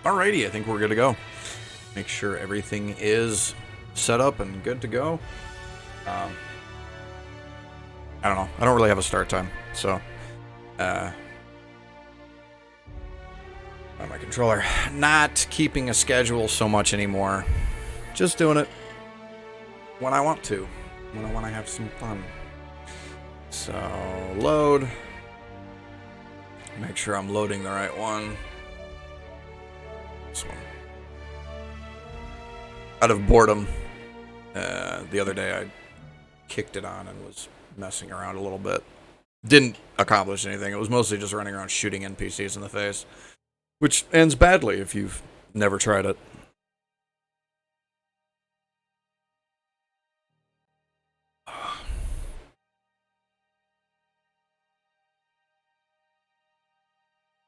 Alrighty, I think we're good to go. Make sure everything is set up and good to go. I don't know. I don't really have a start time, so on my controller. Not keeping a schedule so much anymore. Just doing it when I want to. When I want to have some fun. So, load. Make sure I'm loading the right one. This one. Out of boredom, the other day I kicked it on and was messing around a little bit. Didn't accomplish anything. It was mostly just running around shooting NPCs in the face, which ends badly if you've never tried it.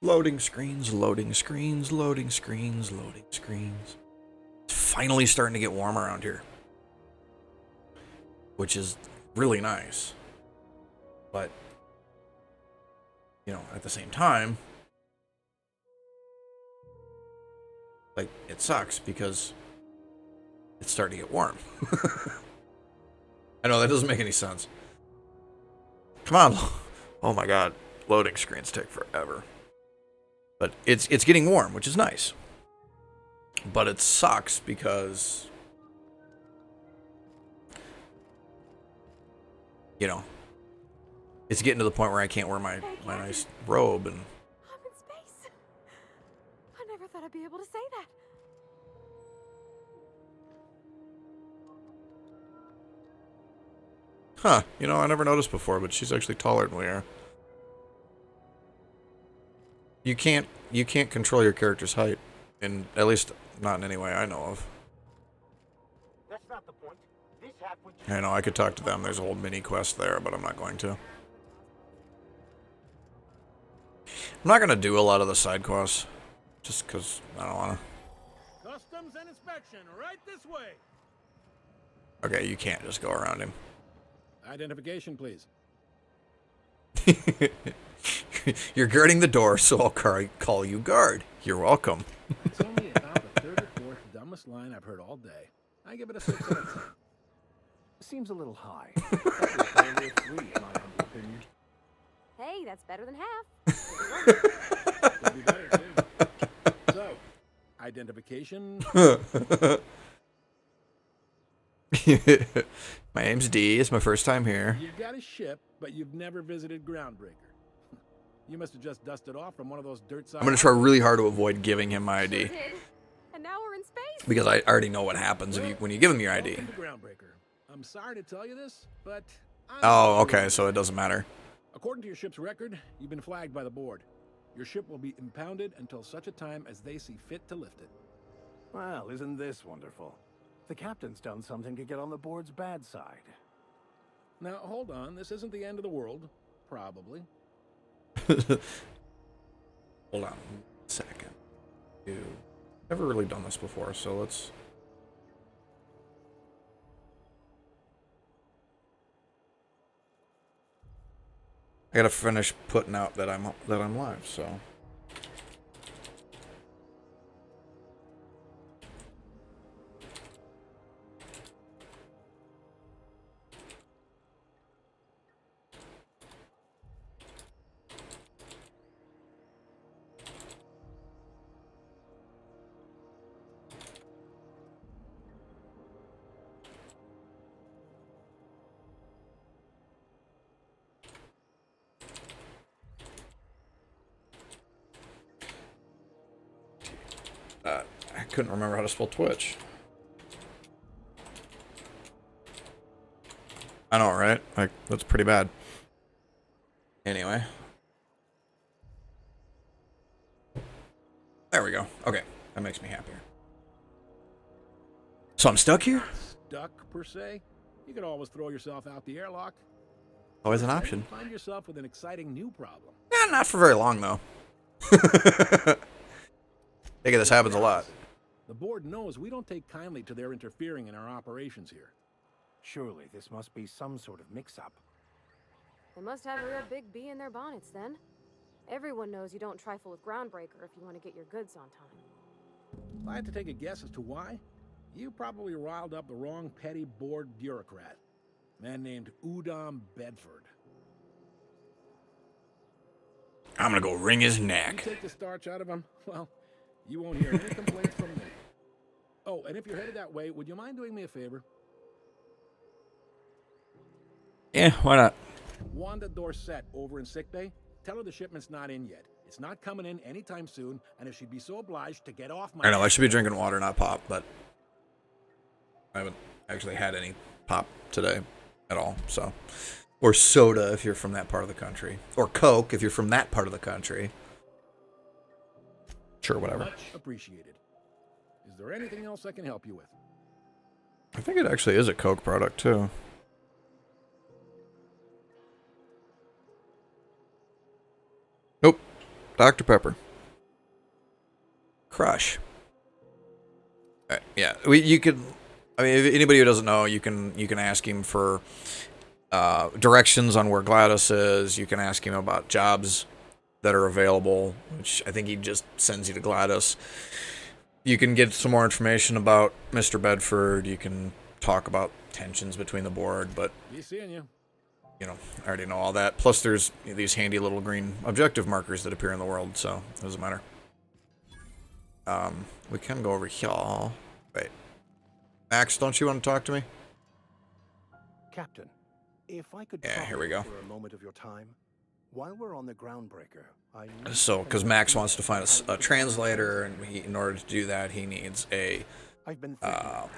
Loading screens, loading screens, loading screens, loading screens. It's finally starting to get warm around here, which is really nice. But, you know, at the same time, like, it sucks because it's starting to get warm. I know that doesn't make any sense. Come on. Oh my god. Loading screens take forever. But it's getting warm, which is nice. But it sucks because, you know, it's getting to the point where I can't wear my nice robe and... I'm in space. I never thought I'd be able to say that. Huh, you know, I never noticed before, but she's actually taller than we are. You can't control your character's height, in at least not in any way I know of. That's not the point. This hat would just... I know I could talk to them. There's a whole mini quest there, but I'm not going to. I'm not gonna do a lot of the side quests, just because I don't wanna. Customs and inspection, right this way. Okay, you can't just go around him. Identification, please. You're guarding the door, so I'll call you guard. You're welcome. It's only about the third or fourth dumbest line I've heard all day. I give it a 6 out of 10. Seems a little high. That was only a 3 in my humble opinion. Hey, that's better than half. Could be better, too. So, identification. My name's D. It's my first time here. You've got a ship, but you've never visited Groundbreaker. You must have just dusted off from one of those dirt sides. I'm gonna try really hard to avoid giving him my ID. Sure did. And now we're in space. Because I already know what happens if when you give him your ID. Welcome to Groundbreaker. I'm sorry to tell you this, but Oh, okay, so it doesn't matter. according to your ship's record, you've been flagged by the board. Your ship will be impounded until such a time as they see fit to lift it. Well, isn't this wonderful? The captain's done something to get on the board's bad side. Now, hold on. This isn't the end of the world. Probably. Hold on a second. Never really done this before, so let's... I gotta finish putting out that I'm live, so... I couldn't remember how to spell Twitch. I know, right? Like, that's pretty bad. Anyway. There we go. Okay, that makes me happier. So I'm stuck here? Stuck, per se? You could always throw yourself out the airlock. Always an Then option. you find yourself with an exciting new problem. Eh, not for very long, though. I think this happens a lot. The board knows we don't take kindly to their interfering in our operations here. Surely this must be some sort of mix-up. They must have a real big bee in their bonnets then. Everyone knows you don't trifle with Groundbreaker if you want to get your goods on time. If I had to take a guess as to why, you probably riled up the wrong petty board bureaucrat. A man named Udom Bedford. I'm gonna go wring his You neck. take the starch out of him, well, you won't hear any complaints from me. Oh, and if you're headed that way, would you mind doing me a favor? Yeah, why not? Wanda Dorset over in sickbay, tell her the shipment's not in yet. It's not coming in anytime soon, and if she'd be so obliged to get off my... I know I should be drinking water, not pop, but I haven't actually had any pop today at all. So, or soda if you're from that part of the country, or Coke if you're from that part of the country. Sure, whatever. Much appreciated. Is there anything else I can help you with? I think it actually is a Coke product too. Nope. Dr. Pepper. Crush. Alright, yeah, you could. I mean, if anybody who doesn't know, you can ask him for directions on where Gladys is. You can ask him about jobs that are available, which I think he just sends you to Gladys. You can get some more information about Mr. Bedford. You can talk about tensions between the board, but Be seeing you. you know, I already know all that. Plus, there's these handy little green objective markers that appear in the world, so it doesn't matter. We can go over here. Wait. Max, don't you want to talk to me? Captain, if I could Yeah, here we trouble go. you for a moment of your time, while we're on the groundbreaker, I need So, to because thank Max you wants to find for a translator, and in order to do that, he needs a I've been thinking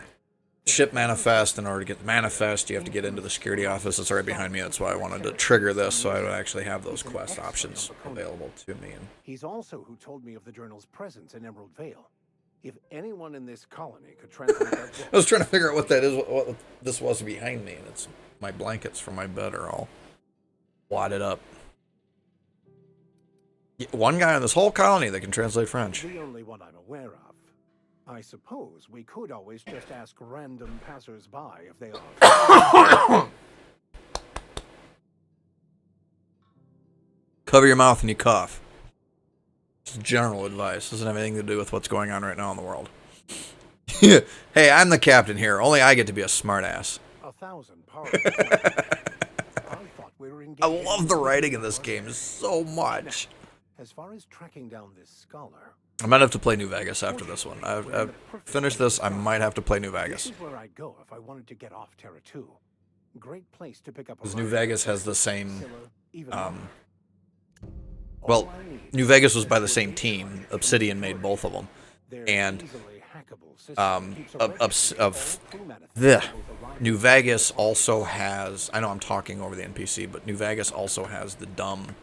ship manifest. In order to get the manifest, you have to get into the security office. It's right behind me. That's why I wanted to trigger this, so I would actually have those quest options available to me. And He's also who told me of the journal's presence in Emerald Vale. If anyone in this colony could translate that book, I was trying to figure out what that is, what this was behind me, and it's my blankets from my bed are all wadded up. One guy in this whole colony that can translate French. the only one I'm aware of. I suppose we could always just ask random passers-by if they are. Cover your mouth when you cough. It's general advice. Doesn't have anything to do with what's going on right now in the world. Hey, I'm the captain here. Only I get to be a smartass. 1,000 pardons. I thought we were engaged. I love the writing in this game so much. As far as tracking down this scholar, I might have to play New Vegas after this one. I've finished this. I might have to play New this Vegas. is where I'd go if I wanted to get off Terra 2. Great place to pick up a Because New ride. Vegas has the same. Scylla, even more. Well, All I need New Vegas was by the same team. Obsidian made both of them. Their And easily hackable system keeps a record of all crew manifests the both arriving New Vegas also has. I know I'm talking over the NPC, but New Vegas also has the dumb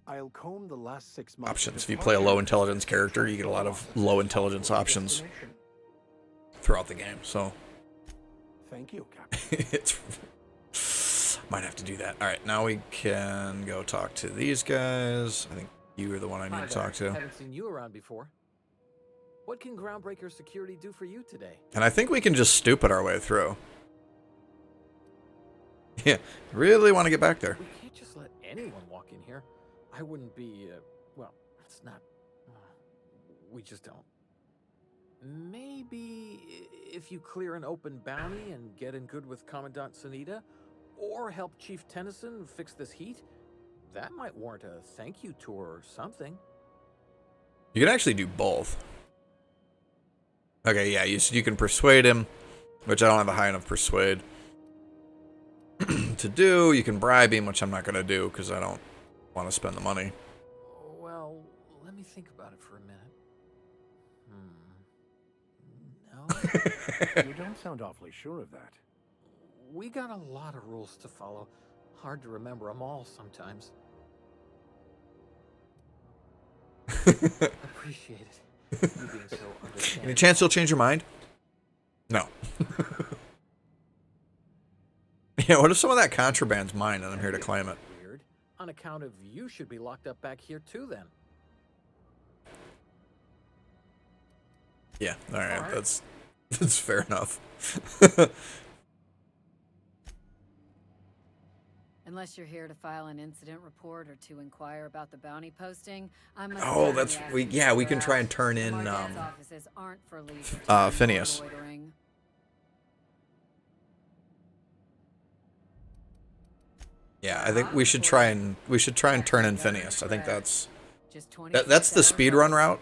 I'll comb the last 6 months options. of If you play a departure low intelligence character, you get a lot of low intelligence options destination. throughout the game. So Thank you, Captain. it's might have to do that. All right, now we can go talk to these guys. I think you are the one I Hi need to there. talk to. Haven't seen you around before. What can Groundbreaker Security do for you today? And I think we can just stupid our way through. Yeah, really want to get back there. We can't just let anyone walk in here. I wouldn't be, well, it's not. We just don't. Maybe if you clear an open bounty and get in good with Commandant Sunita, or help Chief Tennyson fix this heat, that might warrant a thank you tour or something. You can actually do both. Okay, yeah, you can persuade him, which I don't have a high enough persuade to do. You can bribe him, which I'm not going to do because I don't want to spend the money. Well, let me think about it for a minute. No. You don't sound awfully sure of that. We got a lot of rules to follow. Hard to remember them all sometimes. Appreciate it. You being so understanding. Any chance you'll change your mind? No. Yeah, what if some of that contraband's mine and I'm here to claim it? Weird. On account of you should be locked up back here too then. Yeah, all right, Alright. that's fair enough. Unless you're here to file an incident report or to inquire about the bounty posting, I must. Oh, certainly that's ask we. you to Yeah, we clear can try out. and turn The in Marquette's offices aren't for leisure time or Phineas. loitering. Yeah, I think we should try and turn in Phineas. I think that's Just that's the 26 speed hours run old. route.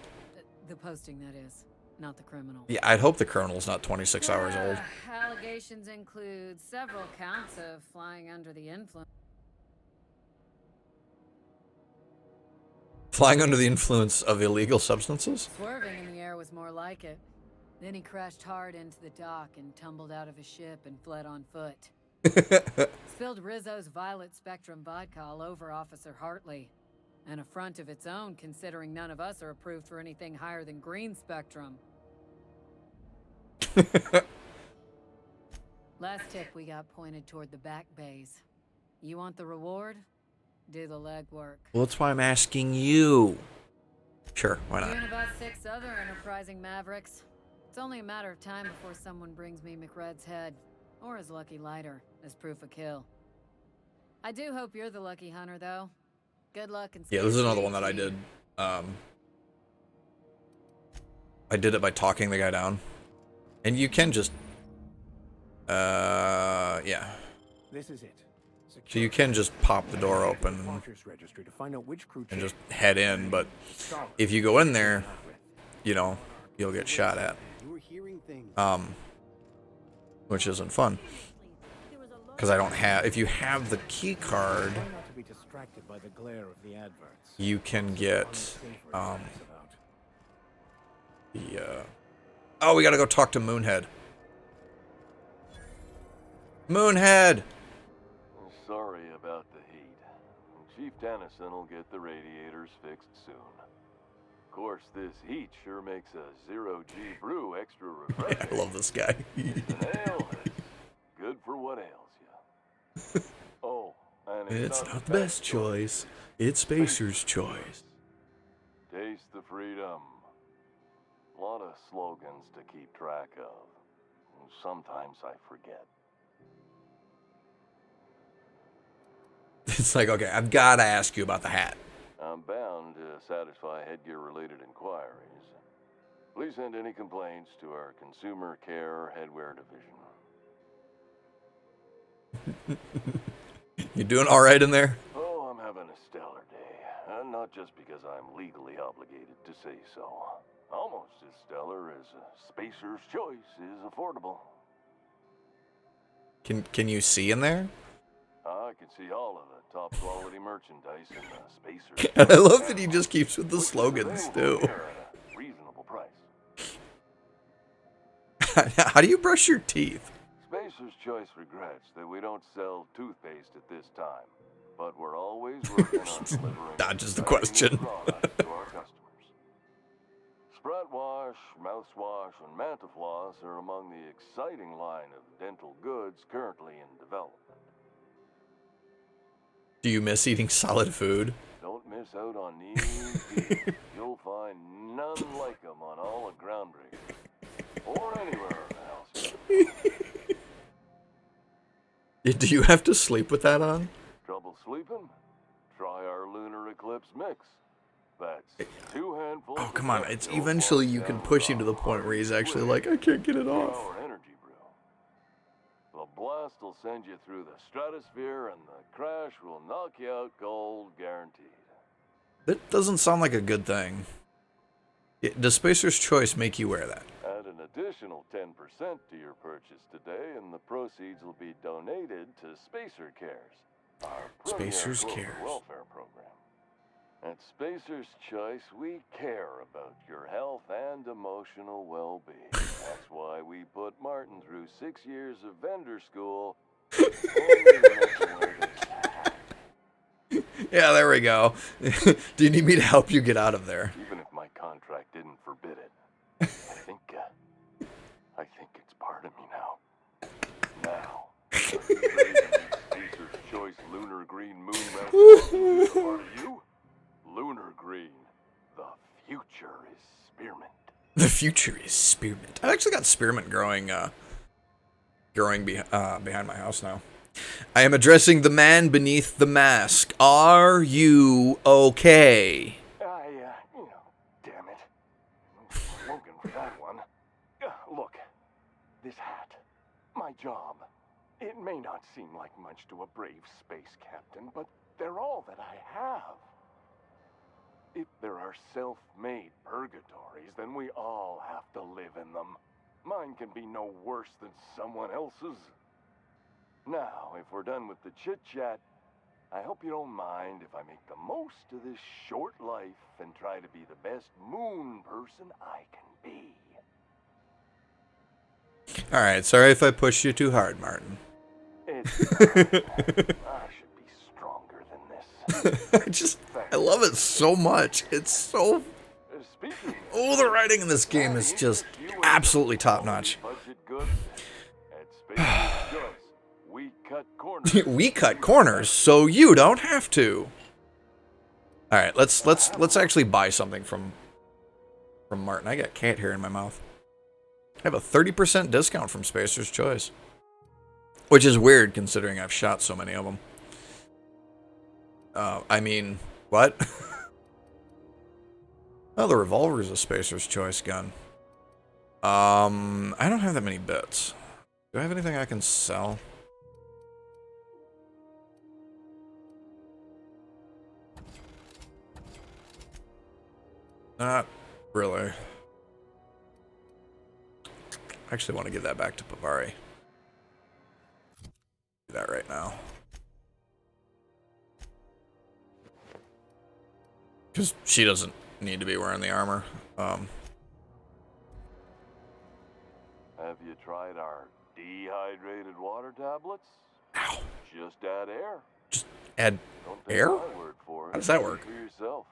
The posting, that is, not the criminal. Yeah, I'd hope the criminal's not 26 hours old. Allegations include several counts of flying under the influence. Flying under the influence of illegal substances? Swerving in the air was more like it. Then he crashed hard into the dock and tumbled out of his ship and fled on foot. Spilled Rizzo's Violet Spectrum vodka all over Officer Hartley. An affront of its own, considering none of us are approved for anything higher than green spectrum. Last tip we got pointed toward the back bays. You want the reward? Do the legwork. Well, that's why I'm asking you. Sure, why You not? and about 6 other enterprising mavericks. It's only a matter of time before someone brings me McRed's head, or his lucky lighter, as proof of kill. I do hope you're the lucky hunter, though. Good luck and Yeah, this is another one that I did. I did it by talking the guy down. And you can just... yeah. This is it. So you can just pop the door open Departures registry to find out which crew and chief- just head in, but if you go in there, you know, you'll get shot at. Which isn't fun. Because I don't have... If you have the key card, Try not to be distracted by the glare of the adverts. you can get... About. the, oh, we gotta go talk to Moonhead. Moonhead! Sorry about the heat. Chief Tennyson will get the radiators fixed soon. Of course, this heat sure makes a zero-G brew extra refreshing. I love this guy. An ale is good for what ails you. Oh, and It's not the best choice. It's Spacer's choice. Taste the freedom. A lot of slogans to keep track of. Sometimes I forget. It's like, okay, I've got to ask you about the hat. I'm bound to satisfy headgear-related inquiries. Please send any complaints to our Consumer Care Headwear Division. You doing all right in there? Oh, I'm having a stellar day. And not just because I'm legally obligated to say so. Almost as stellar as Spacer's Choice is affordable. Can you see in there? I can see all of the top-quality merchandise in the Spacer's And I love that he just keeps with the slogans, too. At a reasonable price. How do you brush your teeth? Spacer's Choice regrets that we don't sell toothpaste at this time, but we're always working on delivering Dodges the exciting question. new products to our customers. Sprat Wash, Mouthwash, and Mantafloss are among the exciting line of dental goods currently in development. Do you miss eating solid food? Don't miss out on these deals. You'll find none like them on all of Groundbreaker. Or anywhere else. Do you have to sleep with that on? Trouble sleeping? Try our Lunar Eclipse Mix. That's 2 handfuls. Oh, come on. It's eventually you can push him to the point where he's actually like, I can't get it off. Our energy brew. The blast will send you through the stratosphere, and the crash will knock you out cold, guaranteed. That doesn't sound like a good thing. Does Spacer's Choice make you wear that? Add an additional 10% to your purchase today, and the proceeds will be donated to Spacer Cares, our premier Spacer's global Cares. welfare program. At Spacer's Choice, we care about your health and emotional well-being. That's why we put Martin through 6 years of vendor school. Only to make him wear this hat. Yeah, there we go. Do you need me to help you get out of there? Even if my contract didn't forbid it, I think it's part of me now. Now, Spacer's Choice Lunar Green Moon Mouth part of you? Lunar Green. The future is spearmint. The future is spearmint. I've actually got spearmint growing behind my house now. I am addressing the man beneath the mask. Are you okay? Damn it. Logan for that one. Look, this hat, my job. It may not seem like much to a brave space captain, but they're all that I have. If there are self-made purgatories, then we all have to live in them. Mine can be no worse than someone else's. Now, if we're done with the chit-chat, I hope you don't mind if I make the most of this short life and try to be the best moon person I can be. Alright, sorry if I pushed you too hard, Martin. It's not. I should be stronger than this. I love it so much. It's so... Speaking Oh, the writing in this game is just absolutely top-notch. budget goods, at Space Goods, we cut corners. We cut corners, so you don't have to. Alright, let's actually buy something from Martin. I got cat hair in my mouth. I have a 30% discount from Spacer's Choice. Which is weird, considering I've shot so many of them. I mean, what? Oh, the revolver's a Spacer's Choice gun. I don't have that many bits. Do I have anything I can sell? Not really. I actually want to give that back to Pavari. Do that right now. Because she doesn't need to be wearing the armor. Have you tried our dehydrated water tablets? Ow. Just add air. Just add Don't take air? my word for it. How does that work? For yourself.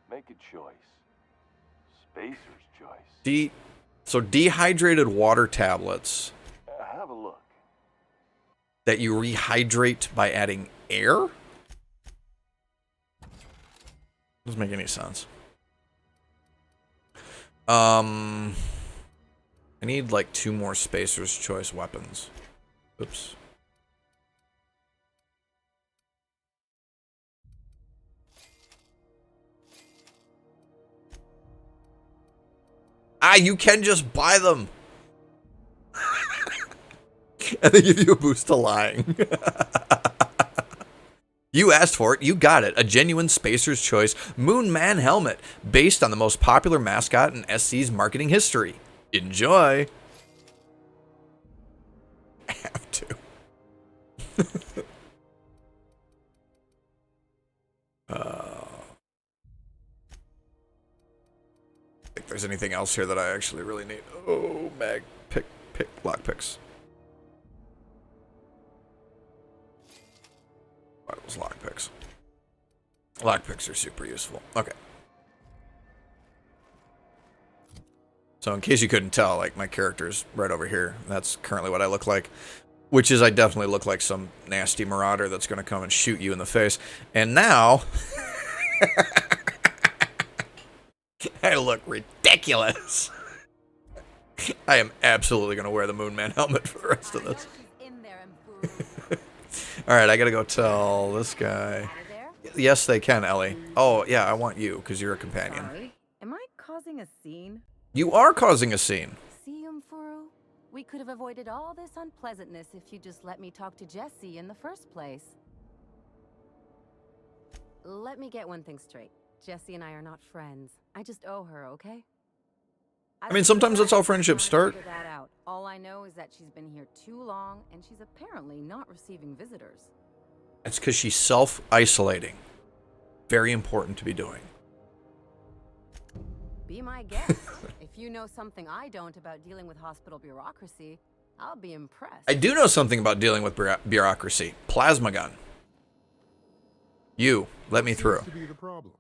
Make a choice. Spacer's choice. So dehydrated water tablets Have a look. that you rehydrate by adding air? Doesn't make any sense. I need like 2 more Spacer's Choice weapons. Oops. Ah, you can just buy them. And they give you a boost to lying. You asked for it, you got it. A genuine Spacer's Choice Moon Man helmet, based on the most popular mascot in SC's marketing history. Enjoy. I have to. I think there's anything else here that I actually really need. Oh, lock picks. Those lockpicks. Lockpicks are super useful. Okay. So in case you couldn't tell, like my character's right over here. That's currently what I look like. Which is I definitely look like some nasty marauder that's going to come and shoot you in the face. And now... I look ridiculous. I am absolutely going to wear the Moon Man helmet for the rest of this. Alright, I gotta go tell this guy. Yes, they can, Ellie. Oh, yeah, I want you, because you're a companion. Sorry, am I causing a scene? You are causing a scene. See, Umfuru? We could have avoided all this unpleasantness if you just let me talk to Jessie in the first place. Let me get one thing straight. Jessie and I are not friends. I just owe her, okay? I mean, sometimes that's how friendships start. Figure that out. All I know is that she's been here too long, and she's apparently not receiving visitors. It's because she's self-isolating. Very important to be doing. Be my guest. If you know something I don't about dealing with hospital bureaucracy, I'll be impressed. I do know something about dealing with bureaucracy. Plasma gun. You, let me through. Seems to be the problem.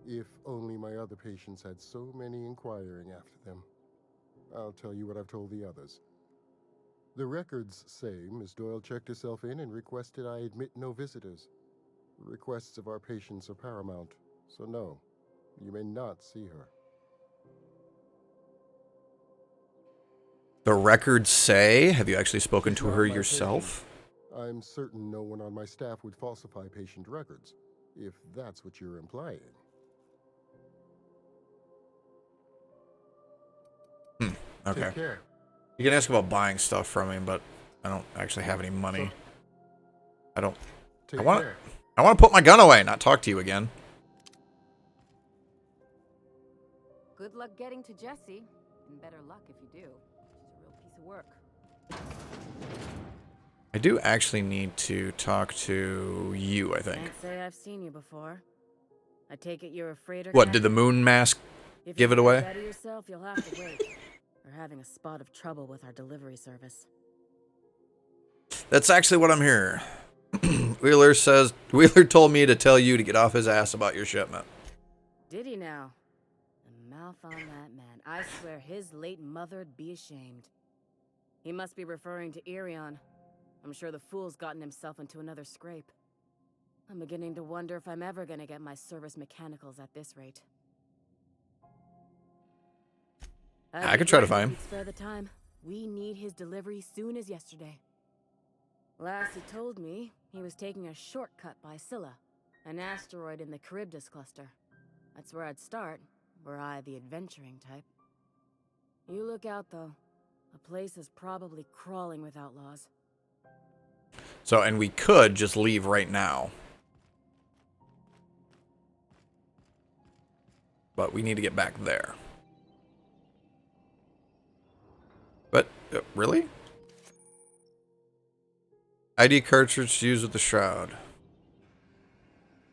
If only my other patients had so many inquiring after them. I'll tell you what I've told the others. The records say Miss Doyle checked herself in and requested I admit no visitors. The requests of our patients are paramount, so no, you may not see her. The records say. Have you actually spoken She's to not her my yourself? patient. I'm certain no one on my staff would falsify patient records, if that's what you're implying. Okay. Take care. You can ask about buying stuff from me, but I don't actually have any money. I don't. Take I want. care. I want to put my gun away, not talk to you again. Good luck getting to Jessie, and better luck if you do. She's a real piece of work. I do actually need to talk to you, I think. Can't say I've seen you before. I take it you're afraid of What, did the moon mask If give you it can't away? better yourself, you'll have to wait. We're having a spot of trouble with our delivery service. That's actually what I'm here. Wheeler told me to tell you to get off his ass about your shipment. Did he now? The mouth on that man. I swear his late mother'd be ashamed. He must be referring to Irion. I'm sure the fool's gotten himself into another scrape. I'm beginning to wonder if I'm ever gonna get my service mechanicals at this rate. I could try to find him. Spare the time. We need his delivery soon as yesterday. Last he told me, he was taking a shortcut by Scylla, an asteroid in the Charybdis cluster. That's where I'd start, were I the adventuring type. You look out, though. The place is probably crawling with outlaws. So, and we could just leave right now. But we need to get back there. But, really? ID cartridge used with the shroud.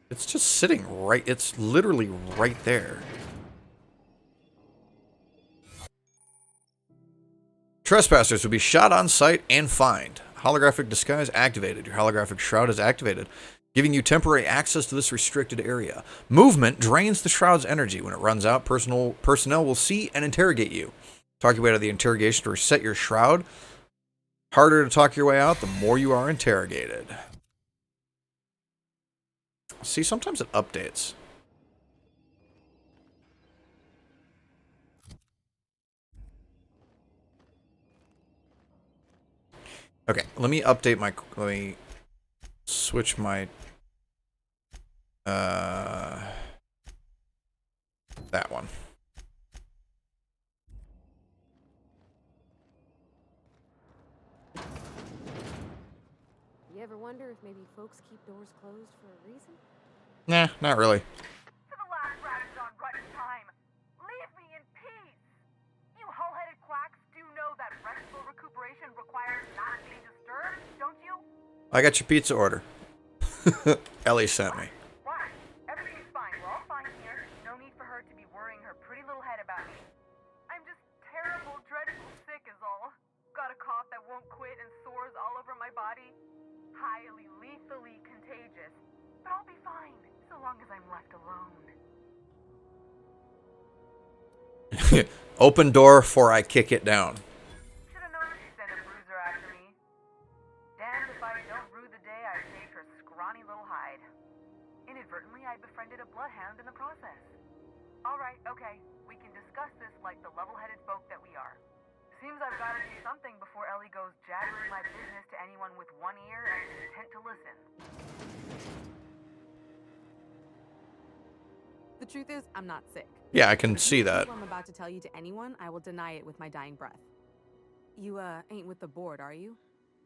It's just sitting right, it's literally right there. Trespassers will be shot on sight and fined. Holographic disguise activated. Your holographic shroud is activated, giving you temporary access to this restricted area. Movement drains the shroud's energy. When it runs out, personnel will see and interrogate you. Talk your way out of the interrogation to reset your shroud. Harder to talk your way out, the more you are interrogated. See, sometimes it updates. Okay, let me update my... Let me switch my... that one. You ever wonder if maybe folks keep doors closed for a reason? Nah, not really. For the last rat on Rut's time, leave me in peace! You hull-headed quacks do know that restful recuperation requires not being disturbed, don't you? I got your pizza order. Ellie sent me. Why? Everything's fine. We're all fine here. No need for her to be worrying her pretty little head about me. I'm just terrible, dreadful sick is all. Got a cough that won't quit and sores all over my body. Highly lethally contagious. But I'll be fine, so long as I'm left alone. Open door for I kick it down. Should've known she'd send a bruiser after me. Damned if I don't rue the day I saved her scrawny little hide. Inadvertently, I befriended a bloodhound in the process. Alright, okay. We can discuss this like the level-headed folk that we are. Seems I've got to do something before Ellie goes jabbering my business to anyone with one ear and content to listen. The truth is, I'm not sick. Yeah, I can If you see believe that. what I'm about to tell you to anyone, I will deny it with my dying breath. You, ain't with the board, are you?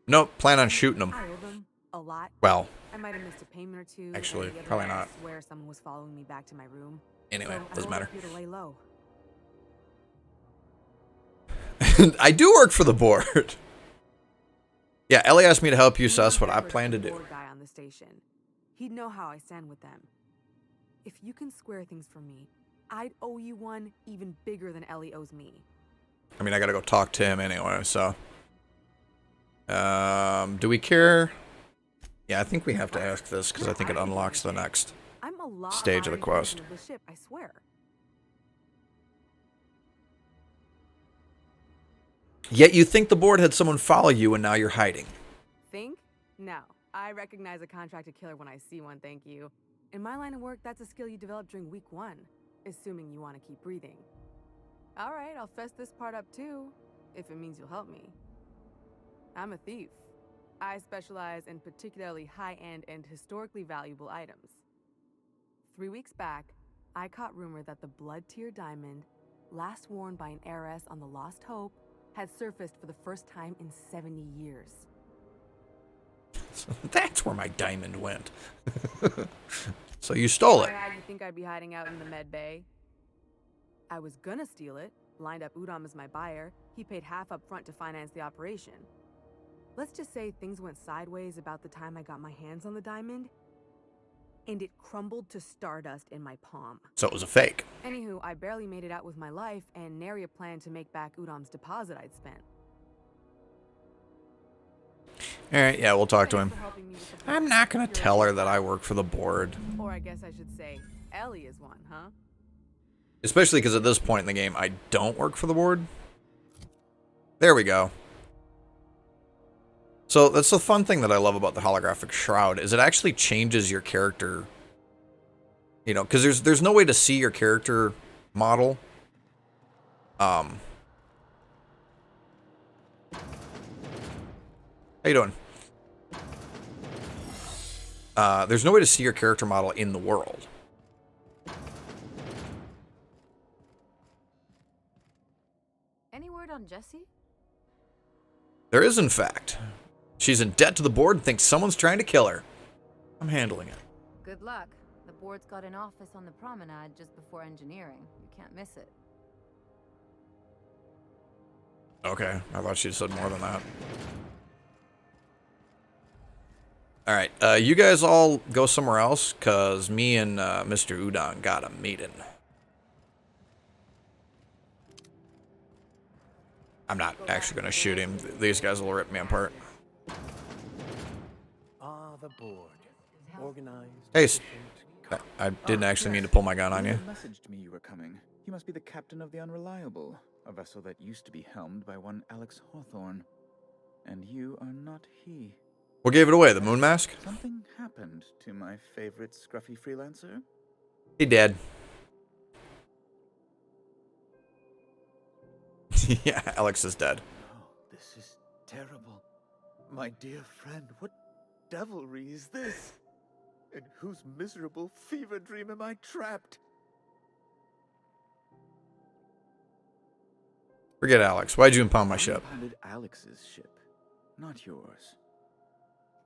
Nope, plan on shooting them. I owe them a lot. Well, I might have missed a payment or two. actually, and the other probably day not. I swear someone was following me back to my room. Anyway, So doesn't I matter. hope you to lay low. I do work for the board. Yeah, Ellie asked me to help you suss what I plan to do. Board guy on the station. He'd know how I stand with them. If you can square things for me, I'd owe you one even bigger than Ellie owes me. I mean, I gotta go talk to him anyway, so. Do we care? Yeah, I think we have to ask this because I think it unlocks the next I'm a lot stage of the quest. of the ship, I swear. Yet you think the board had someone follow you and now you're hiding. Think? No. I recognize a contracted killer when I see one, thank you. In my line of work, that's a skill you develop during week 1, assuming you want to keep breathing. Alright, I'll fess this part up too. if it means you'll help me. I'm a thief. I specialize in particularly high-end and historically valuable items. 3 weeks back, I caught rumor that the Blood Tier diamond, last worn by an heiress on the Lost Hope, had surfaced for the first time in 70 years. So that's where my diamond went. So you stole it. Why did you think I'd be hiding out in the med bay? I was gonna steal it, lined up Udom as my buyer. He paid half up front to finance the operation. Let's just say things went sideways about the time I got my hands on the diamond, and it crumbled to stardust in my palm. So it was a fake. Anywho, I barely made it out with my life, and nary a plan to make back Udom's deposit I'd spent. Alright, yeah, we'll talk to him. Thanks for helping me with the I'm not gonna tell her that I work for the board. Or I guess I should say, Ellie is one, huh? Especially because at this point in the game, I don't work for the board. There we go. So that's the fun thing that I love about the holographic shroud, is it actually changes your character. You know, because there's no way to see your character model. How you doing? There's no way to see your character model in the world. Any word on Jessie? There is, in fact. She's in debt to the board and thinks someone's trying to kill her. I'm handling it. Good luck. The board's got an office on the promenade just before engineering. You can't miss it. Okay, I thought she said more than that. Alright, you guys all go somewhere else, because me and Mr. Udon got a meeting. I'm not actually going to shoot him. These guys will rip me apart. Ah, the board. Organized. Hey, I didn't actually mean to pull my gun on you. Messaged me you were coming. You must be the captain of the Unreliable, a vessel that used to be helmed by one Alex Hawthorne. And you are not he. What gave it away? The moon mask? Something happened to my favorite scruffy freelancer. He dead. Yeah, Alex is dead. Oh, this is terrible. My dear friend, what devilry is this? In whose miserable fever dream am I trapped? Forget Alex. Why'd you impound my ship? I impounded Alex's ship, not yours.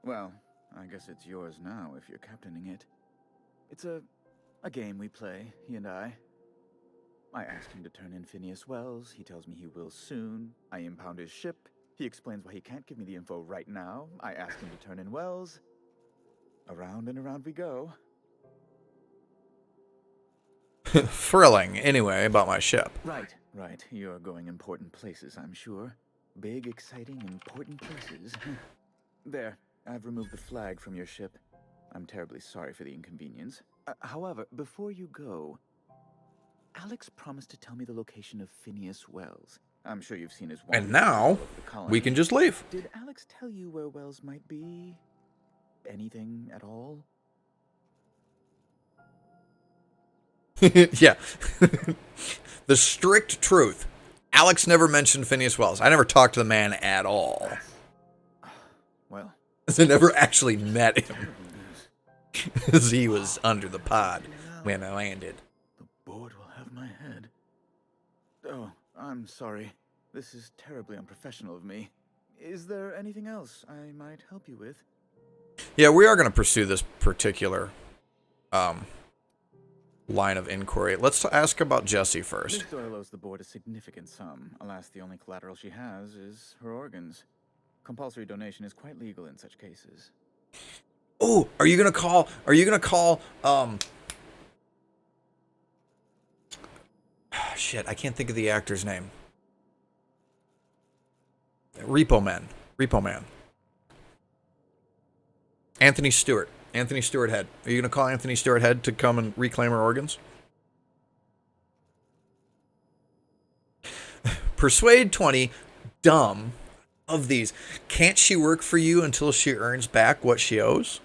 Well, I guess it's yours now if you're captaining it. It's a game we play, he and I. I asked him to turn in Phineas Wells. He tells me he will soon. I impound his ship. He explains why he can't give me the info right now. I ask him to turn in Wells. Around and around we go. Thrilling, anyway, about my ship. Right. You're going important places, I'm sure. Big, exciting, important places. There, I've removed the flag from your ship. I'm terribly sorry for the inconvenience. However, before you go, Alex promised to tell me the location of Phineas Wells. I'm sure you've seen his one. And now, we can just leave. Did Alex tell you where Wells might be? Anything at all? Yeah. The strict truth. Alex never mentioned Phineas Wells. I never talked to the man at all. Well. I never actually met him. Because he was under the pod when I landed. The board will have my head. Oh, I'm sorry. This is terribly unprofessional of me. Is there anything else I might help you with? Yeah, we are going to pursue this particular line of inquiry. Let's ask about Jessie first. Miss Doyle owes the board a significant sum. Alas, the only collateral she has is her organs. Compulsory donation is quite legal in such cases. Oh, are you gonna call shit, I can't think of the actor's name. Repo Man. Anthony Stewart Head. Are you gonna call Anthony Stewart Head to come and reclaim her organs? Persuade 20, dumb of these. Can't she work for you until she earns back what she owes?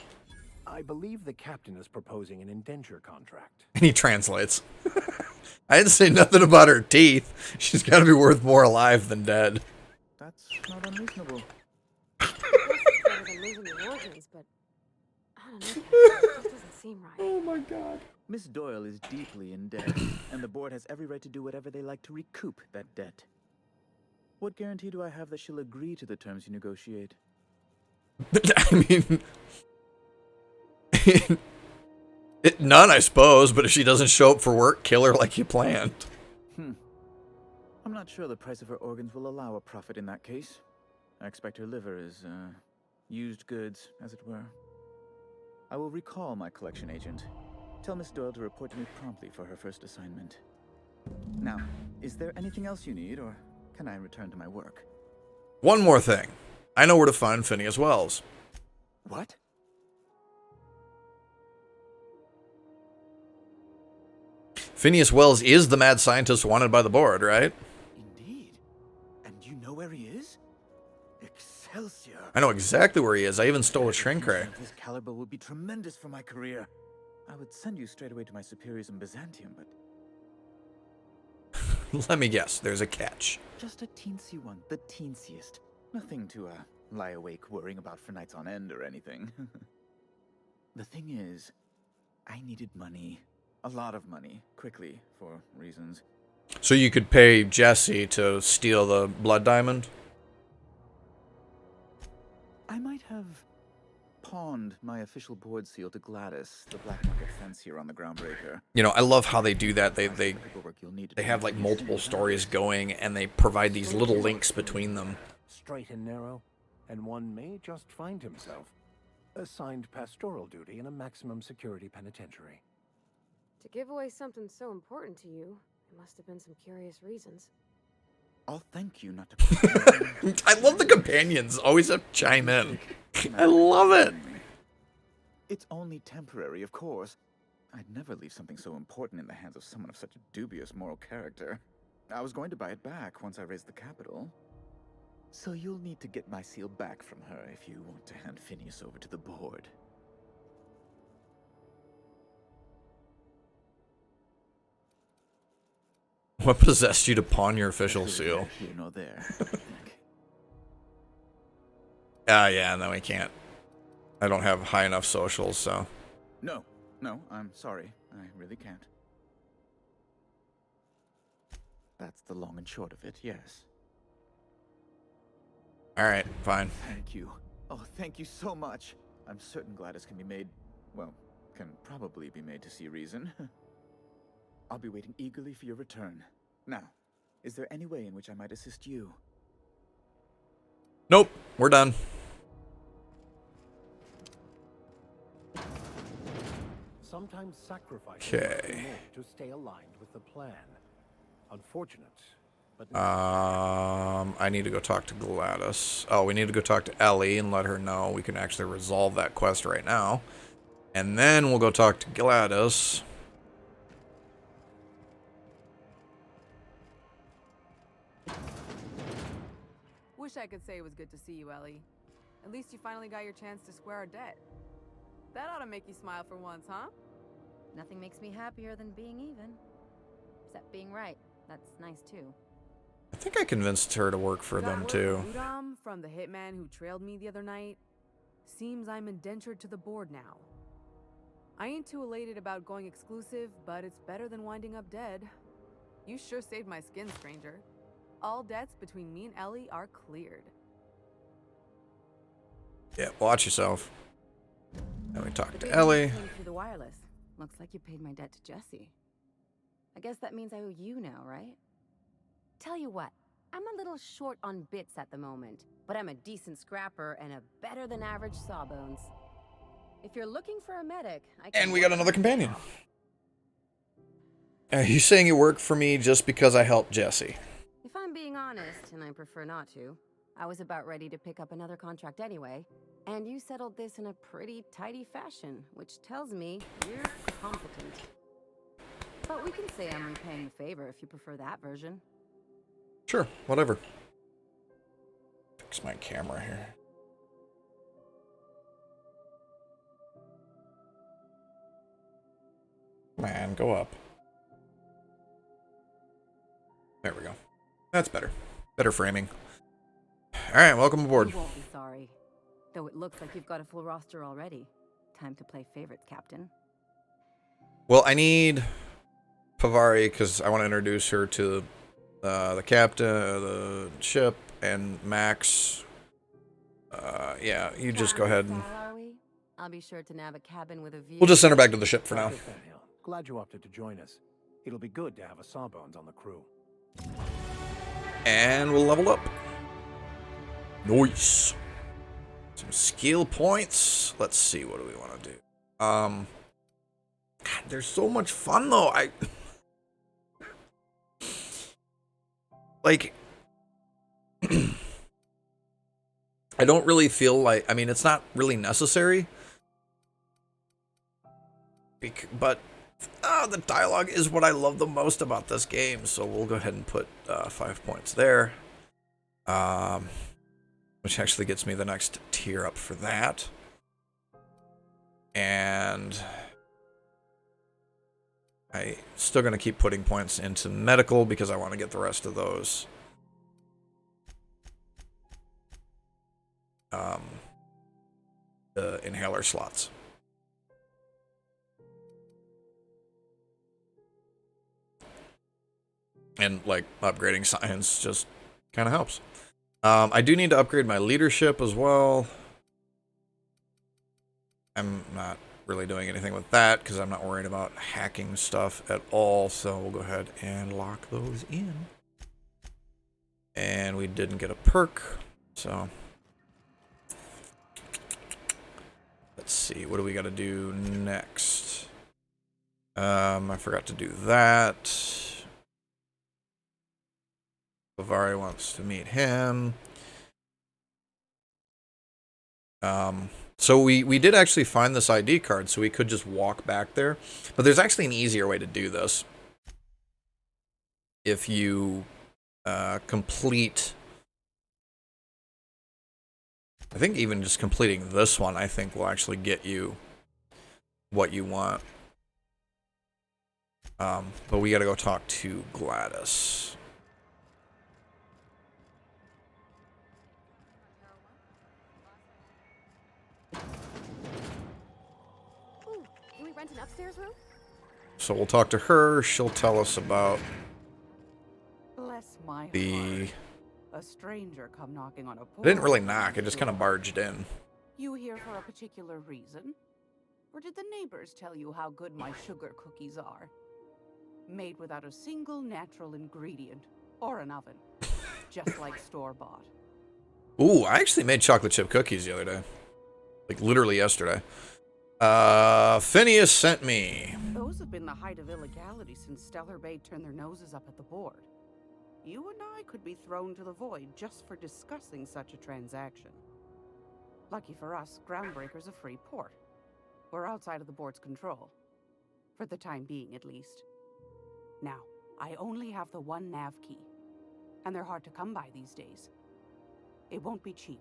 I I believe the captain is proposing an indenture contract. And he translates. I didn't say nothing about her teeth. She's got to be worth more alive than dead. That's not unreasonable. Better than losing your organs, but I don't know. It just doesn't seem right. Oh my god. Miss Doyle is deeply in debt, and the board has every right to do whatever they like to recoup that debt. What guarantee do I have that she'll agree to the terms you negotiate? I mean, none, I suppose, but if she doesn't show up for work, kill her like you planned. I'm not sure the price of her organs will allow a profit in that case. I expect her liver is, used goods, as it were. I will recall my collection agent. Tell Miss Doyle to report to me promptly for her first assignment. Now, is there anything else you need, or can I return to my work? One more thing. I know where to find Phineas Wells. What? Phineas Wells is the mad scientist wanted by the board, right? Indeed. And you know where he is? Excelsior. I know exactly where he is. I even stole a shrink ray. This caliber would be tremendous for my career. I would send you straight away to my superiors in Byzantium, but Let me guess. There's a catch. just a teensy one, the teensiest. Nothing to lie awake worrying about for nights on end or anything. The thing is, I needed money. A lot of money, quickly, for reasons. So you could pay Jesse to steal the blood diamond? I might have pawned my official board seal to Gladys, the black market fence here on the Groundbreaker. You know, I love how they do that. They have like multiple stories going, and they provide these little links between them. Straight and narrow, and one may just find himself assigned pastoral duty in a maximum security penitentiary. To give away something so important to you, there must have been some curious reasons. I'll thank you not to. I love the companions. Always have to chime in. I love it. It's only temporary, of course. I'd never leave something so important in the hands of someone of such dubious moral character. I was going to buy it back once I raised the capital. So you'll need to get my seal back from her if you want to hand Phineas over to the board. What possessed you to pawn your official seal? Here nor there. Yeah, no, we can't. I don't have high enough socials, so. No, I'm sorry. I really can't. That's the long and short of it, yes. Alright, fine. Thank you. Oh, thank you so much. I'm certain Gladys can be made, well, can probably be made to see reason. I'll be waiting eagerly for your return. Now, is there any way in which I might assist you? Nope, we're done. Sometimes sacrifices Okay. must be made to stay aligned with the plan. Unfortunate, but I need to go talk to Gladys. Oh, we need to go talk to Ellie and let her know we can actually resolve that quest right now. And then we'll go talk to Gladys. Wish I could say it was good to see you, Ellie. At least you finally got your chance to square our debt. That ought to make you smile for once, huh? Nothing makes me happier than being even. Except being right. That's nice too. I think I convinced her to work for them too. Udom from the hitman who trailed me the other night. Seems I'm indentured to the board now. I ain't too elated about going exclusive, but it's better than winding up dead. You sure saved my skin, stranger. All debts between me and Ellie are cleared. Yeah, watch yourself. Then we talk to Ellie. Came through the wireless. Looks like you paid my debt to Jesse. I guess that means I owe you now, right? Tell you what, I'm a little short on bits at the moment, but I'm a decent scrapper and a better than average sawbones. If you're looking for a medic, I can. And we got another companion. He's saying you work for me just because I helped Jesse. If I'm being honest, and I prefer not to, I was about ready to pick up another contract anyway, and you settled this in a pretty tidy fashion, which tells me you're competent. But we can say I'm repaying the favor if you prefer that version. Sure, whatever. Fix my camera here. Man, go up. There we go. That's better. Better framing. Alright, welcome aboard. You won't be sorry. Though it looks like you've got a full roster already. Time to play favorites, Captain. Well, I need Pavari because I want to introduce her to the captain of the ship and Max. Yeah, you just go ahead and... Are we? I'll be sure to nab a cabin with a view. We'll just send her back to the ship for now. Dr. Fenhill, glad you opted to join us. It'll be good to have a Sawbones on the crew. And we'll level up. Nice. Some skill points. Let's see, what do we want to do? God, there's so much fun though. Like I don't really feel like, I mean, it's not really necessary. But the dialogue is what I love the most about this game, so we'll go ahead and put 5 points there. Which actually gets me the next tier up for that. And I'm still going to keep putting points into medical because I want to get the rest of those. The inhaler slots. And like upgrading science just kind of helps. I do need to upgrade my leadership as well. I'm not really doing anything with that because I'm not worried about hacking stuff at all. So we'll go ahead and lock those in. And we didn't get a perk, so let's see, what do we got to do next? I forgot to do that. Pavari wants to meet him. So we did actually find this ID card, so we could just walk back there. But there's actually an easier way to do this. If you complete... I think even just completing this one, I think will actually get you what you want. But we gotta go talk to Gladys. Ooh, can we rent an upstairs room? So we'll talk to her. She'll tell us about Bless my the... heart. A stranger come knocking on a I didn't really porch. knock, it just kind of barged in. You here for a particular reason? Or did the neighbors tell you how good my sugar cookies are? Made without a single natural ingredient or an oven. Just like store-bought. Ooh, I actually made chocolate chip cookies the other day. Like, literally yesterday. Phineas sent me. Those have been the height of illegality since Stellar Bay turned their noses up at the board. You and I could be thrown to the void just for discussing such a transaction. Lucky for us, Groundbreaker's a free port. We're outside of the board's control. For the time being, at least. Now, I only have the one nav key. And they're hard to come by these days. It won't be cheap.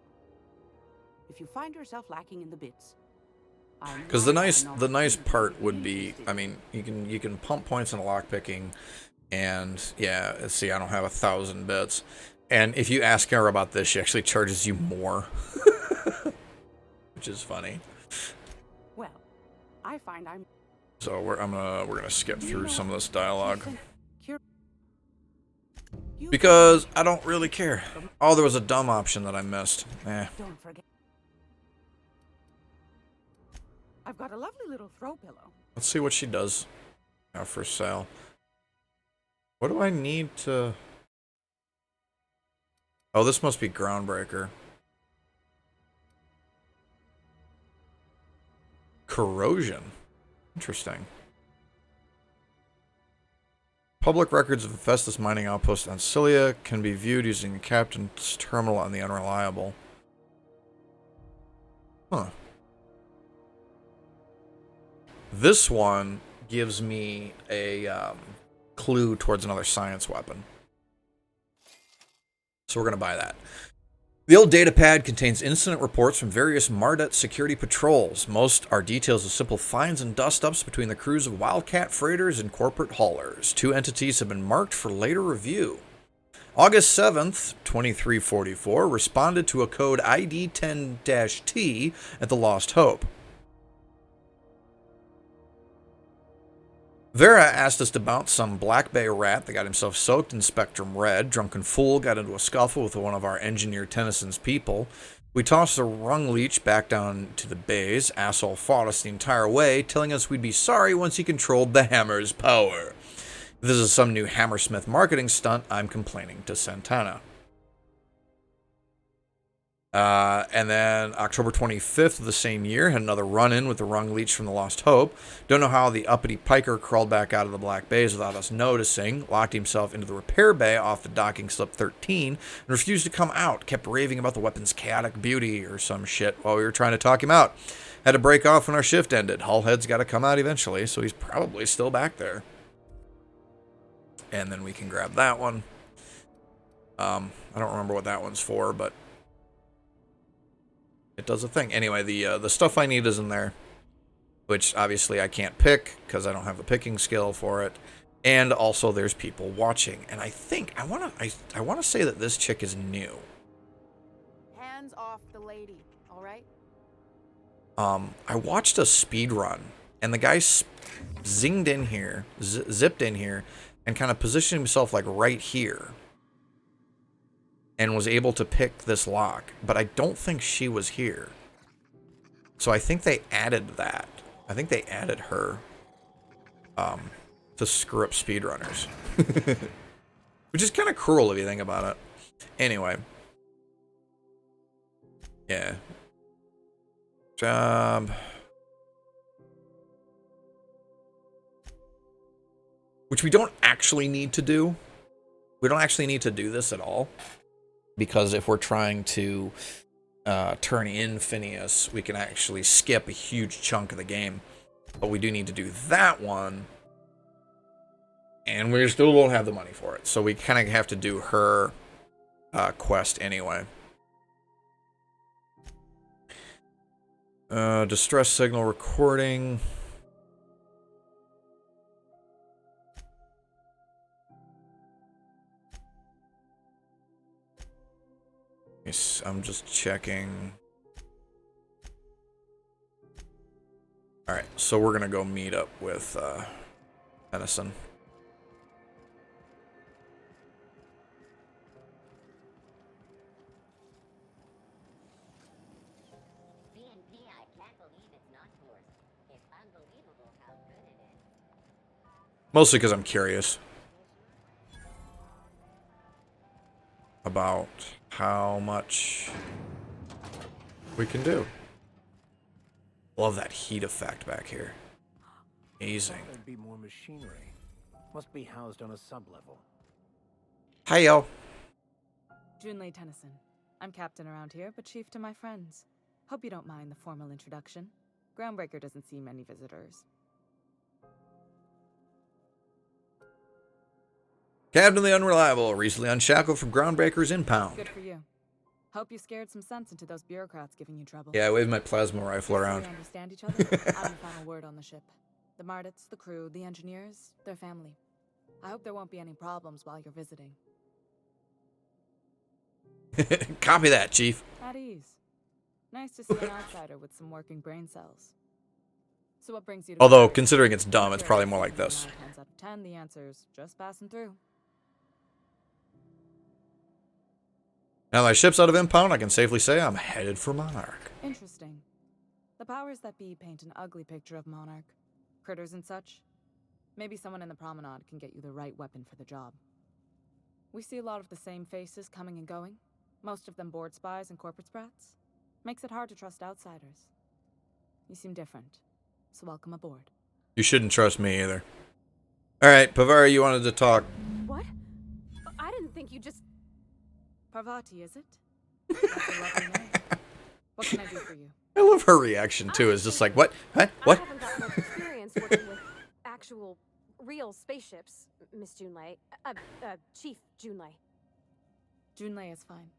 If you find yourself lacking in the bits, because the nice part would be, I mean, you can pump points in lockpicking, and yeah, see, I don't have 1,000 bits, and if you ask her about this, she actually charges you more, which is funny. Well, I find I'm. So we're gonna skip through some of this dialogue because I don't really care. Oh, there was a dumb option that I missed. Don't forget. I've got a lovely little throw pillow. Let's see what she does now for sale. What do I need to... Oh, this must be Groundbreaker. Corrosion. Interesting. Public records of Hephaestus mining outpost on Cilia can be viewed using the captain's terminal on the Unreliable. Huh. This one gives me a clue towards another science weapon. So we're going to buy that. The old data pad contains incident reports from various Mardet security patrols. Most are details of simple finds and dust-ups between the crews of Wildcat freighters and corporate haulers. 2 entities have been marked for later review. August 7th, 2344, responded to a code ID 10-T at the Lost Hope. Vera asked us to bounce some Black Bay rat that got himself soaked in Spectrum Red. Drunken fool got into a scuffle with one of our engineer Tennyson's people. We tossed the rung leech back down to the bays. Asshole fought us the entire way, telling us we'd be sorry once he controlled the hammer's power. If this is some new Hammersmith marketing stunt, I'm complaining to Santana. And then October 25th of the same year, had another run-in with the rung leech from the Lost Hope. Don't know how the uppity piker crawled back out of the Black Bays without us noticing. Locked himself into the repair bay off the docking slip 13 and refused to come out. Kept raving about the weapon's chaotic beauty or some shit while we were trying to talk him out. Had to break off when our shift ended. Hullhead's got to come out eventually, so he's probably still back there. And then we can grab that one. I don't remember what that one's for, but it does a thing. Anyway, the stuff I need is in there, which obviously I can't pick because I don't have the picking skill for it. And also there's people watching. And I think I want to say that this chick is new. Hands off the lady, all right? I watched a speed run and the guy zinged in here, zipped in here and kind of positioned himself like right here. And was able to pick this lock, but I don't think she was here. So I think they added that. I think they added her to screw up speedrunners. Which is kind of cruel if you think about it. Anyway. Yeah. Job. Which we don't actually need to do. We don't actually need to do this at all. Because if we're trying to turn in Phineas, we can actually skip a huge chunk of the game. But we do need to do that one. And we still don't have the money for it. So we kind of have to do her quest anyway. Distress signal recording. I'm just checking. Alright, so we're gonna go meet up with Tennyson. Mostly because I'm curious about how much we can do. Love that heat effect back here. Amazing. There'd be more machinery. Must be housed on a sublevel. Hi, yo. Junlei Tennyson. I'm captain around here, but chief to my friends. Hope you don't mind the formal introduction. Groundbreaker doesn't see many visitors. Captain the Unreliable, recently unshackled from Groundbreaker's impound. Good for you. Hope you scared some sense into those bureaucrats giving you trouble. Yeah, I waved my plasma rifle around. We understand each other. I'm the final word on the ship. The Mardets, the crew, the engineers, their family. I hope there won't be any problems while you're visiting. Copy that, Chief. At ease. Nice to see an outsider with some working brain cells. So what brings you to Although, considering it's dumb, it's probably more like this. 9 times out of 10, the answer's just passing through. Now my ship's out of impound, I can safely say I'm headed for Monarch. Interesting. The powers that be paint an ugly picture of Monarch. Critters and such. Maybe someone in the promenade can get you the right weapon for the job. We see a lot of the same faces coming and going. Most of them board spies and corporate sprats. Makes it hard to trust outsiders. You seem different, so welcome aboard. You shouldn't trust me either. Alright, Pavari, you wanted to talk. What? I didn't think you just... Parvati, is it? That's a lovely name. What can I do for you? I love her reaction too. It's just like, what? Huh? What? I haven't got much experience working with actual, real spaceships, Miss Junlei. Chief Junlei. Junlei is fine.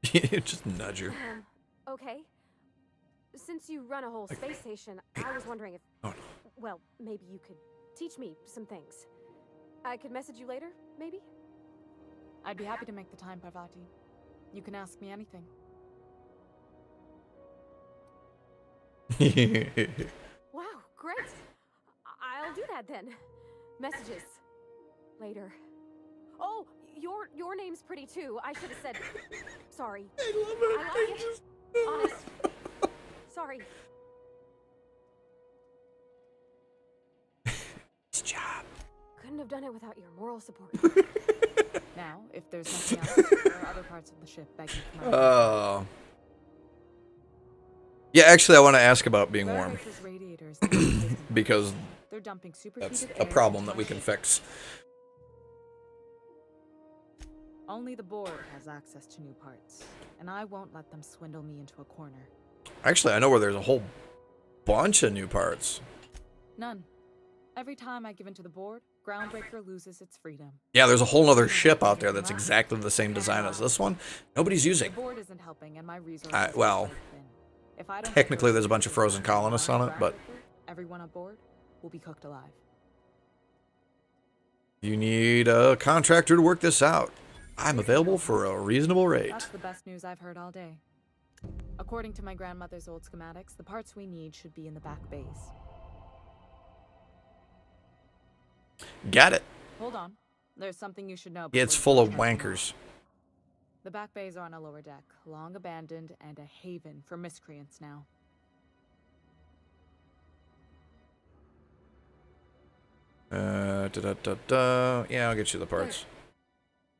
Just nudge her. Okay. Since you run a whole space station, I was wondering if... Oh, no. Well, maybe you could teach me some things. I could message you later, maybe? I'd be happy to make the time, Parvati. You can ask me anything. Wow, great. I'll do that then. Messages. Later. Oh, your name's pretty too. I should have said... Sorry. I love it. I like it. Honest. Sorry. It's job. Couldn't have done it without your moral support. Now, if there's nothing else, there are other parts of the ship begging for my Oh. Yeah, actually, I want to ask about being warm. Farabase's radiators Because they're dumping that's superheated a air problem into that my we can ship. fix. Only the board has access to new parts, and I won't let them swindle me into a corner. Actually, I know where there's a whole bunch of new parts. None. Every time I give in to the board, Groundbreaker loses its freedom. Yeah, there's a whole other ship out there that's exactly the same design as this one. Nobody's using. The board isn't helping, and my resources Well, are thin. If I don't technically there's a bunch of frozen colonists on it, but everyone on board will be cooked alive. you need a contractor to work this out. I'm available for a reasonable rate. That's the best news I've heard all day. According to my grandmother's old schematics, the parts we need should be in the back bays. Got it. Hold on. There's something you should know. Yeah, it's before full you of start. wankers. The back bays are on a lower deck, long abandoned and a haven for miscreants now. Yeah, I'll get you the parts.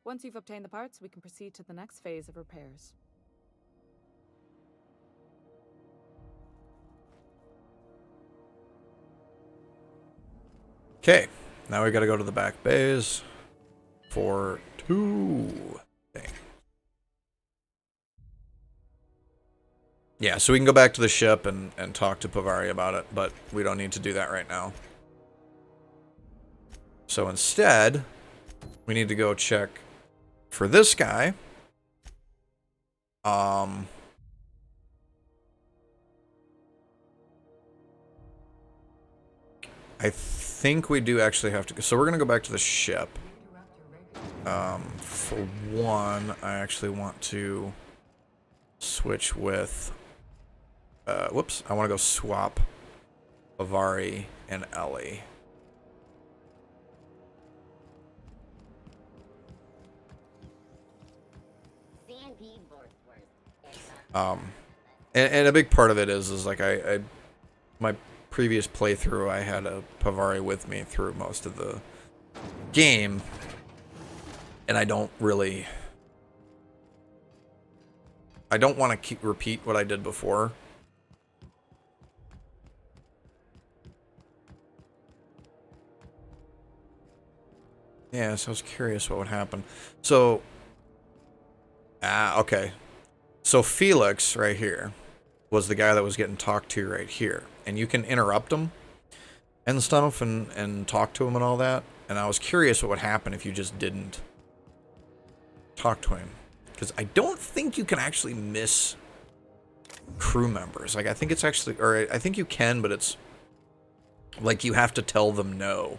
Once you've obtained the parts, we can proceed to the next phase of repairs. Okay, now we gotta go to the back bays for 2 things. Yeah, so we can go back to the ship and talk to Pavari about it, but we don't need to do that right now. So instead, we need to go check for this guy. I think we do actually have to go. So we're going to go back to the ship. For one, I actually want to switch with... whoops. I want to go swap Pavari and Ellie. And a big part of it is like my previous playthrough, I had a Pavari with me through most of the game, and I don't want to repeat what I did before. Yeah, so I was curious what would happen. So, okay. So Felix, right here, was the guy that was getting talked to right here. And you can interrupt him and stuff and talk to him and all that. And I was curious what would happen if you just didn't talk to him. Because I don't think you can actually miss crew members. Like, I think it's actually... Or I think you can, but it's... Like, you have to tell them no.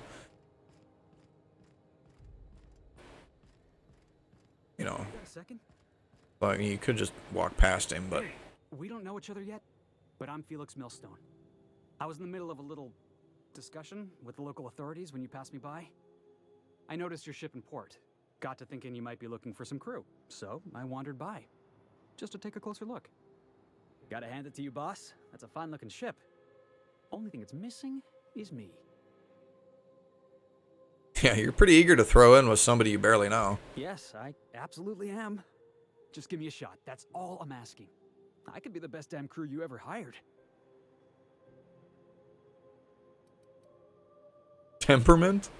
You know... A second? Well, you could just walk past him, but... We don't know each other yet, but I'm Felix Millstone. I was in the middle of a little discussion with the local authorities when you passed me by. I noticed your ship in port. Got to thinking you might be looking for some crew, so I wandered by. Just to take a closer look. Gotta hand it to you, boss. That's a fine-looking ship. Only thing it's missing is me. Yeah, you're pretty eager to throw in with somebody you barely know. Yes, I absolutely am. Just give me a shot. That's all I'm asking. I could be the best damn crew you ever hired. Temperament?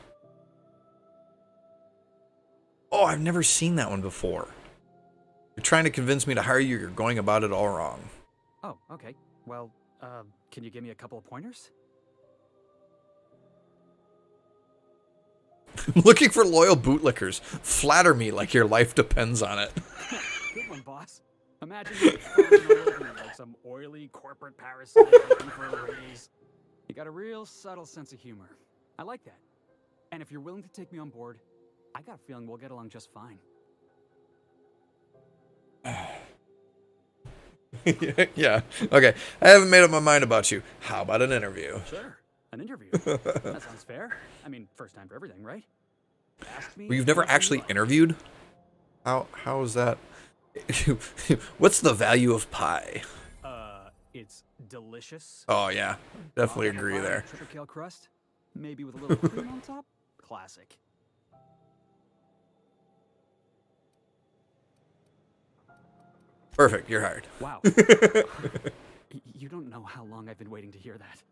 Oh, I've never seen that one before. You're trying to convince me to hire you. You're going about it all wrong. Oh, okay. Well, can you give me a couple of pointers? I'm looking for loyal bootlickers. Flatter me like your life depends on it. Good one, boss. Imagine you falling all over you like some oily corporate parasite looking for a raise. You got a real subtle sense of humor. I like that. And if you're willing to take me on board, I got a feeling we'll get along just fine. Yeah. Okay. I haven't made up my mind about you. How about an interview? Sure. An interview. That sounds fair. I mean, first time for everything, right? Ask me. Well, you've never actually interviewed? How is that? What's the value of pie? It's delicious. Oh yeah, definitely agree there. Triple kale crust, maybe with a little cream on top. Classic. Perfect. You're hired. Wow. You don't know how long I've been waiting to hear that.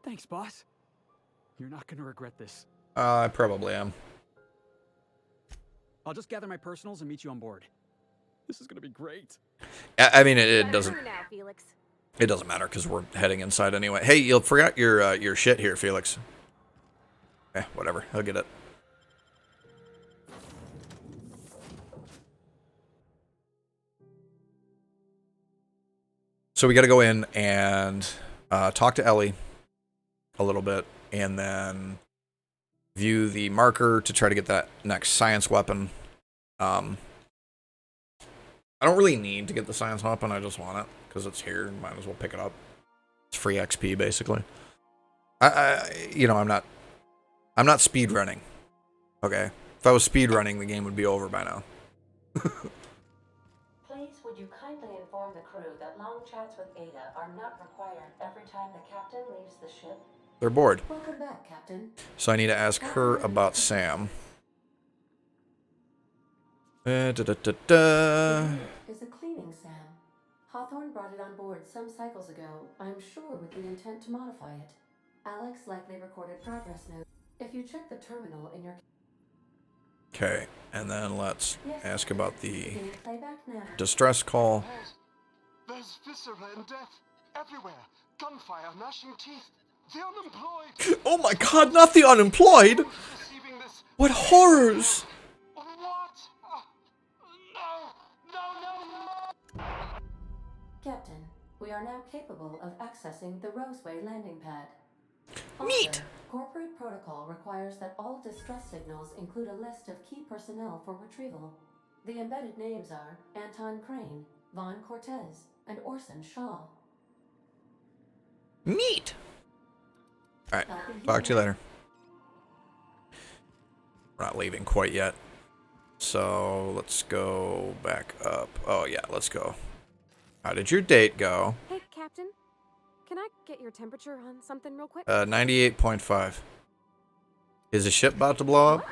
Thanks, boss. You're not gonna regret this. I probably am. I'll just gather my personals and meet you on board. This is gonna be great. I mean, it doesn't. Now, Felix. It doesn't matter because we're heading inside anyway. Hey, you forgot your shit here, Felix. Whatever. I'll get it. So we got to go in and talk to Ellie a little bit, and then view the marker to try to get that next science weapon. I don't really need to get the science weapon. I just want it because it's here. Might as well pick it up. It's free XP basically. I'm not speed running. Okay, if I was speed running, the game would be over by now. Please, would you kindly inform the crew that long chats with Ada are not required every time the captain leaves the ship? They're bored. Welcome back, Captain. So I need to ask her about Sam. Is a cleaning Sam. Hawthorne brought it on board some cycles ago, I'm sure with the intent to modify it. Alex likely recorded progress notes. If you check the terminal in your... Okay, and then let's ask about the Can you play back now? distress call. There's viscera and death everywhere. Gunfire, gnashing teeth. The unemployed. Oh my god, not the unemployed! What horrors! Captain, we are now capable of accessing the Roseway landing pad. Neat! Corporate protocol requires that all distress signals include a list of key personnel for retrieval. The embedded names are Anton Crane, Vaughn Cortez, and Orson Shaw. Neat! Alright, talk to you later. We're not leaving quite yet. So, let's go back up. Oh yeah, let's go. How did your date go? Hey, Captain. Can I get your temperature on something real quick? 98.5. Is the ship about to blow up?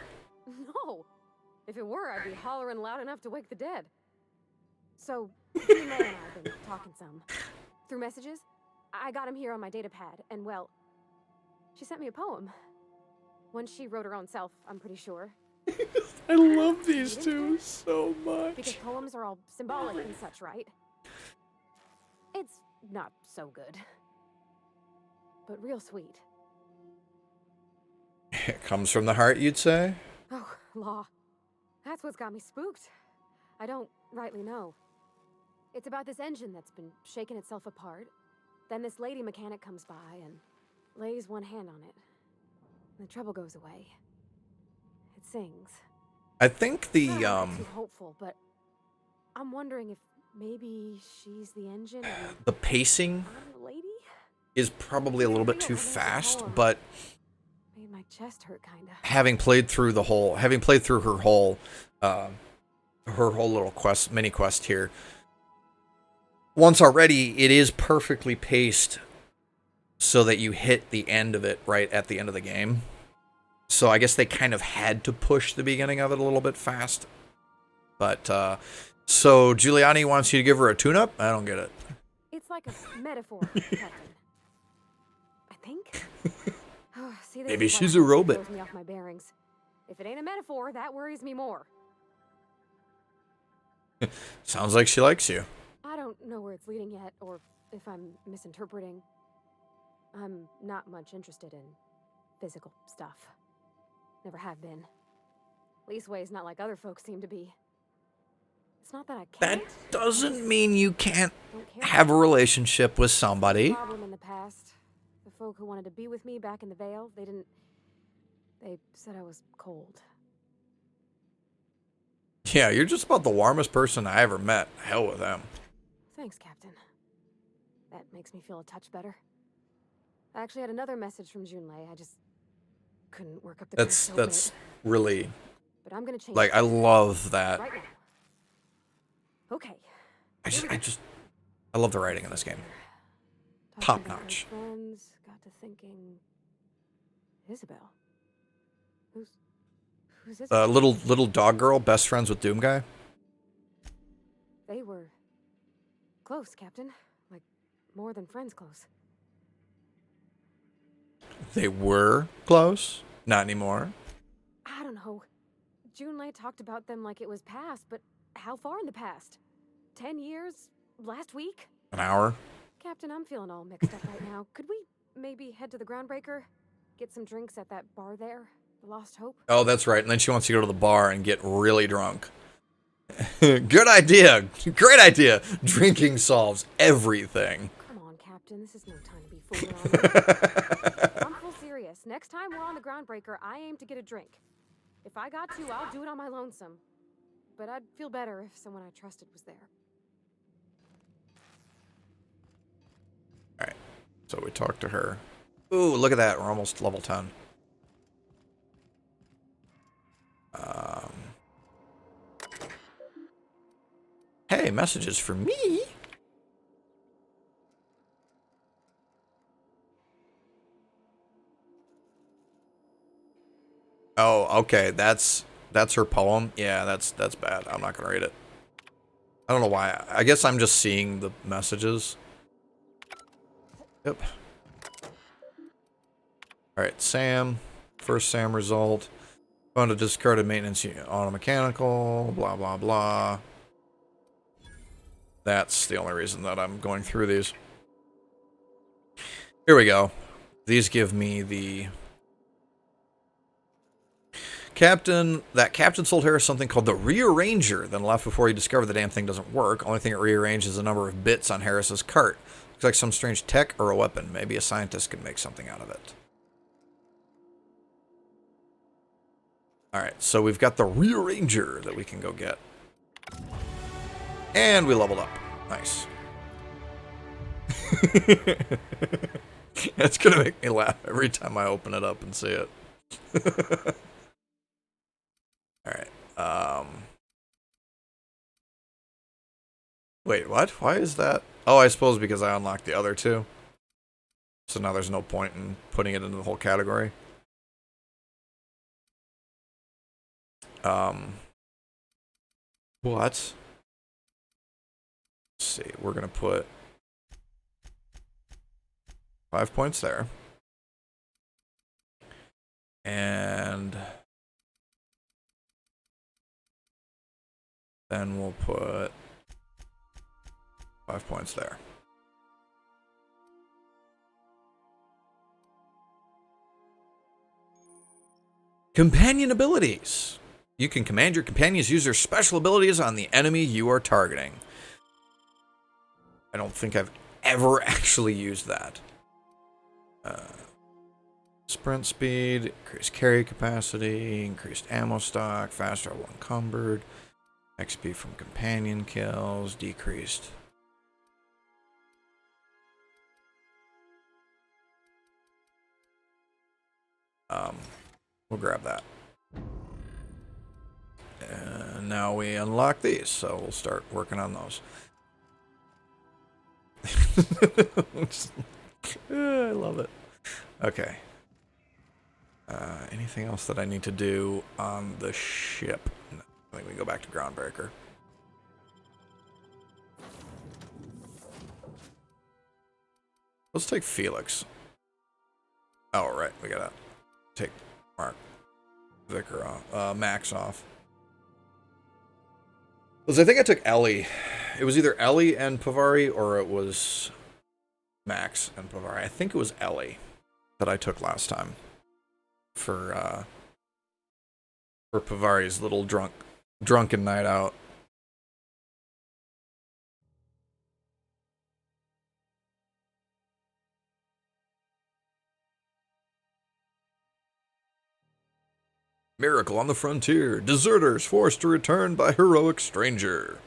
No. If it were, I'd be hollering loud enough to wake the dead. So, May and I have been talking some. Through messages, I got him here on my data pad, and well, she sent me a poem. One she wrote her own self, I'm pretty sure. I love these two so much. Because poems are all symbolic and such, right? It's not so good. But real sweet. It comes from the heart, you'd say? Oh, law. That's what's got me spooked. I don't rightly know. It's about this engine that's been shaking itself apart. Then this lady mechanic comes by and lays one hand on it. And the trouble goes away. It sings. I think the Not too hopeful, but I'm wondering if maybe she's the engine and the pacing I'm the lady? is probably a little bit too fast, but Made my chest hurt kinda. having played through her whole little quest, mini quest here, once already, it is perfectly paced so that you hit the end of it right at the end of the game. So I guess they kind of had to push the beginning of it a little bit fast. But, so Giuliani wants you to give her a tune-up? I don't get it. It's like a metaphor, Captain. I think. Oh, see, this Maybe is why she's a it robot. throws me off my bearings. If it ain't a metaphor, that worries me more. Sounds like she likes you. I don't know where it's leading yet, or if I'm misinterpreting. I'm not much interested in physical stuff. Never have been. Leastway's not like other folks seem to be. It's not that I That can't. doesn't mean you can't Don't care. have a relationship with somebody. Problem in the past. The folk who wanted to be with me back in the Vale, they didn't. They said I was cold. Yeah, you're just about the warmest person I ever met. Hell with them. Thanks, Captain. That makes me feel a touch better. I actually had another message from Junlei. I just couldn't work up the courage to open That's it. really, But I'm gonna change like, it. I love that. Right now. Okay. I love the writing in this game. Top notch. Friends got to thinking. Isabel. Who's Isabel? Little dog girl, best friends with Doom Guy. They were close, Captain. Like more than friends close. They were close. Not anymore. I don't know. Junlei talked about them like it was past, but how far in the past? 10 years? Last week? An hour. Captain, I'm feeling all mixed up right now. Could we maybe head to the Groundbreaker? Get some drinks at that bar there? The Lost Hope? Oh, that's right. And then she wants to go to the bar and get really drunk. Good idea. Great idea. Drinking solves everything. Come on, Captain. This is no time to be fooling around. I'm full serious. Next time we're on the Groundbreaker, I aim to get a drink. If I got to, I'll do it on my lonesome. But I'd feel better if someone I trusted was there. Alright. So we talked to her. Ooh, look at that. We're almost level 10. Hey, messages for me? Oh, okay. That's her poem. Yeah, that's bad. I'm not gonna read it. I don't know why. I guess I'm just seeing the messages. Yep. Alright, Sam. First Sam result. Found a discarded maintenance unit. Auto-mechanical. Blah, blah, blah. That's the only reason that I'm going through these. Here we go. These give me the... That captain sold Harris something called the Rearranger, then left before he discovered the damn thing doesn't work. Only thing it rearranges is the number of bits on Harris's cart. Looks like some strange tech or a weapon. Maybe a scientist can make something out of it. Alright, so we've got the Rearranger that we can go get. And we leveled up. Nice. That's gonna make me laugh every time I open it up and see it. Alright, wait, what? Why is that? Oh, I suppose because I unlocked the other two. So now there's no point in putting it into the whole category. What? Let's see, we're gonna put 5 points there. And then we'll put 5 points there. Companion abilities. You can command your companions use their special abilities on the enemy you are targeting. I don't think I've ever actually used that. Sprint speed, increased carry capacity, increased ammo stock, faster while encumbered, XP from companion kills, decreased. We'll grab that. And now we unlock these, so we'll start working on those. I love it. Okay. Anything else that I need to do on the ship? No, I think we go back to Groundbreaker. Let's take Felix. Oh, right. We gotta take Vicar off. Max off. Because I think I took Ellie. It was either Ellie and Pavari, or it was Max and Pavari. I think it was Ellie that I took last time for Pavari's little drunken night out. Miracle on the frontier. Deserters forced to return by heroic stranger.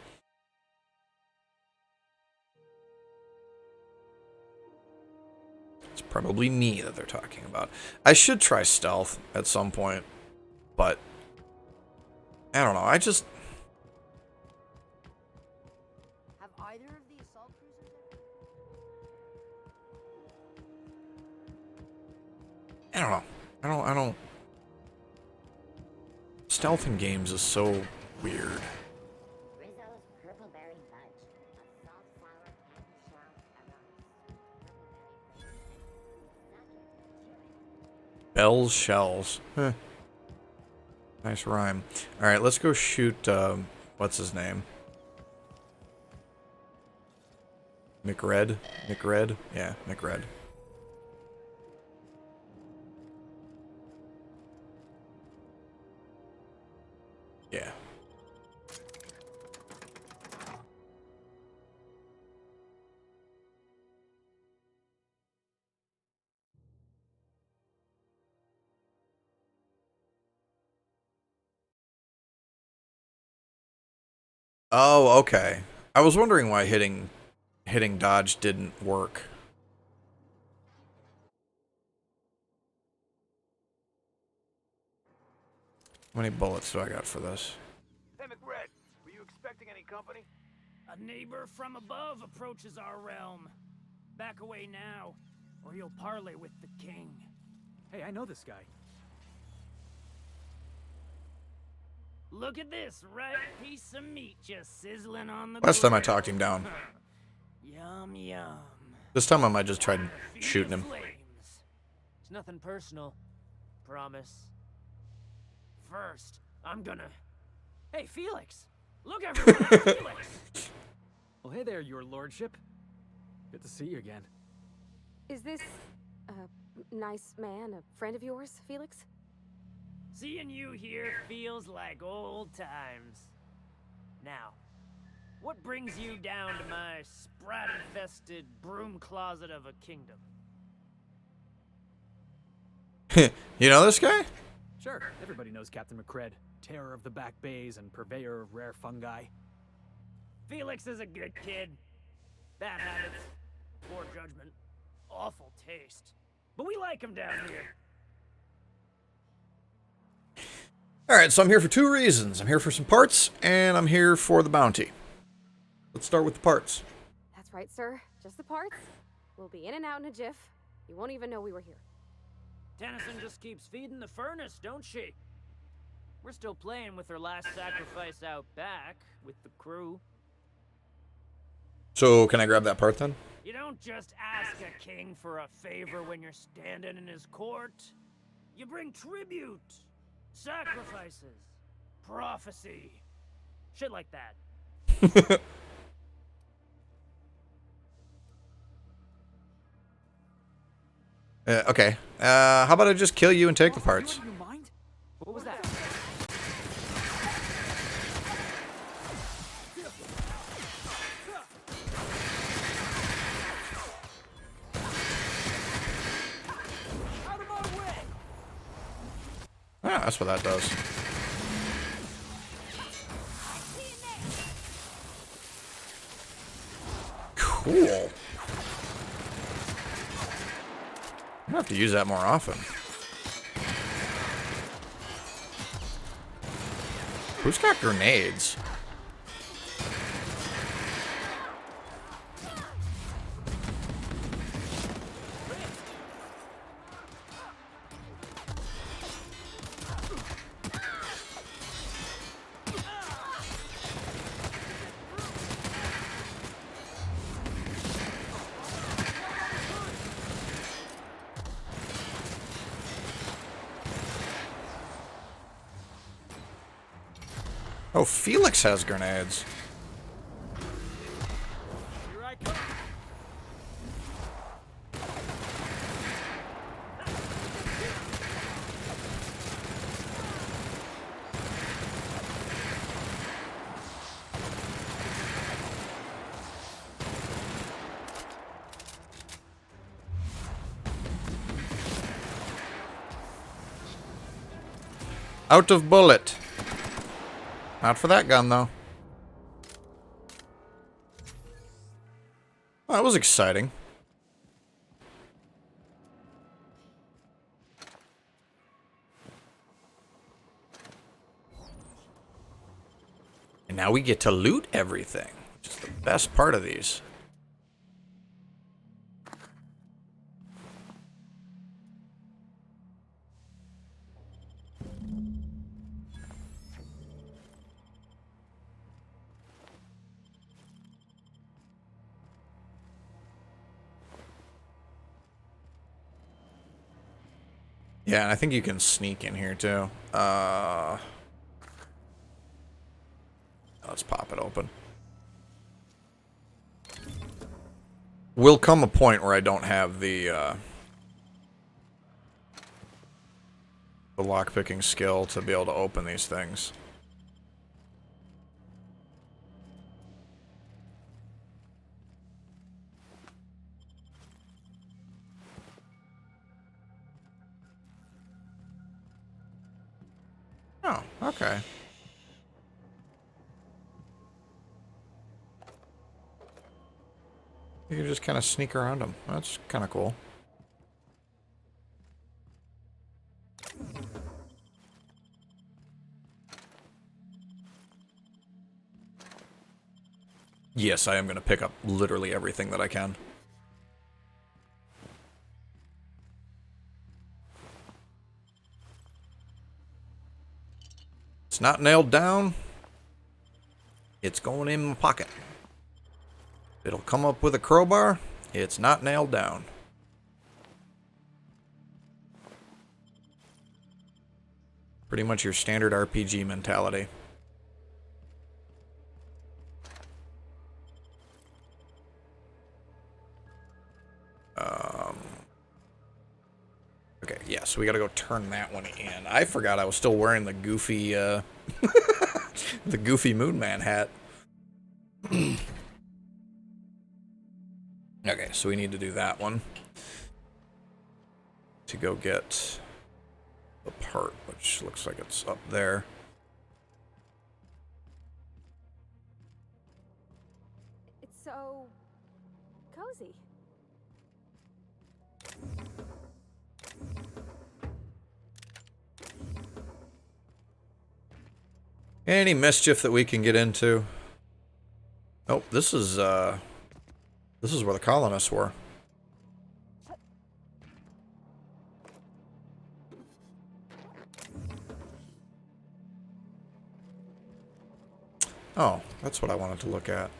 It's probably me that they're talking about. I should try stealth at some point, but I don't know. I just... Have either of the assault cruisers I don't know. I don't... Stealth in games is so weird. Bell's shells. Huh. Nice rhyme. Alright, let's go shoot, what's his name? McRed? McRed? Yeah, McRed. Yeah. Oh, okay. I was wondering why hitting dodge didn't work. How many bullets do I got for this? Hey, McRed, were you expecting any company? A neighbor from above approaches our realm. Back away now, or you'll parley with the king. Hey, I know this guy. Look at this right piece of meat just sizzling on the Last time I grill. talked him down. Yum, yum. This time I might just try shooting him. It's nothing personal. Promise. First, I'm gonna... Hey, Felix! Look, everyone, it's Felix! Well, hey there, your lordship. Good to see you again. Is this a nice man, a friend of yours, Felix? Seeing you here feels like old times. Now, what brings you down to my sprat-infested broom closet of a kingdom? You know this guy? Sure, everybody knows Captain McRed, terror of the back bays and purveyor of rare fungi. Felix is a good kid. Bad habits, poor judgment, awful taste. But we like him down here. Alright, so I'm here for two reasons. I'm here for some parts, and I'm here for the bounty. Let's start with the parts. That's right, sir. Just the parts. We'll be in and out in a jiff. You won't even know we were here. Tennyson just keeps feeding the furnace, don't she? We're still playing with her last sacrifice out back with the crew. So, can I grab that part then? You don't just ask a king for a favor when you're standing in his court. You bring tribute, sacrifices, prophecy, shit like that. Okay. How about I just kill you and take the parts? What was that? Ah, that's what that does. Cool. I'm gonna have to use that more often. Who's got grenades? Oh, Felix has grenades. Here I come. Out of bullet. Not for that gun, though. Well, that was exciting. And now we get to loot everything, which is the best part of these. Yeah, and I think you can sneak in here too. Let's pop it open. Will come a point where I don't have the lockpicking skill to be able to open these things. Oh, okay. You can just kind of sneak around them. That's kind of cool. Yes, I am going to pick up literally everything that I can. It's not nailed down. It's going in my pocket. It'll come up with a crowbar. It's not nailed down. Pretty much your standard RPG mentality. Okay, yeah, so we gotta go turn that one in. I forgot I was still wearing the goofy, the goofy Moon Man hat. Okay, so we need to do that one to go get the part, which looks like it's up there. It's so cozy. Any mischief that we can get into? Oh, this is where the colonists were. Oh, that's what I wanted to look at.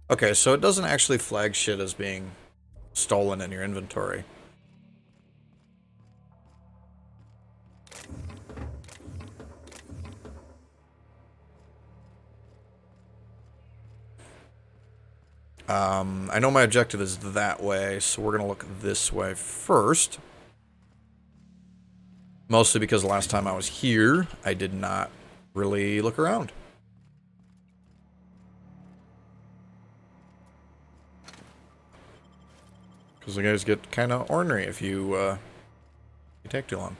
Okay, so it doesn't actually flag shit as being stolen in your inventory. I know my objective is that way, so we're gonna look this way first. Mostly because the last time I was here, I did not really look around. Because the guys get kind of ornery if you take too long.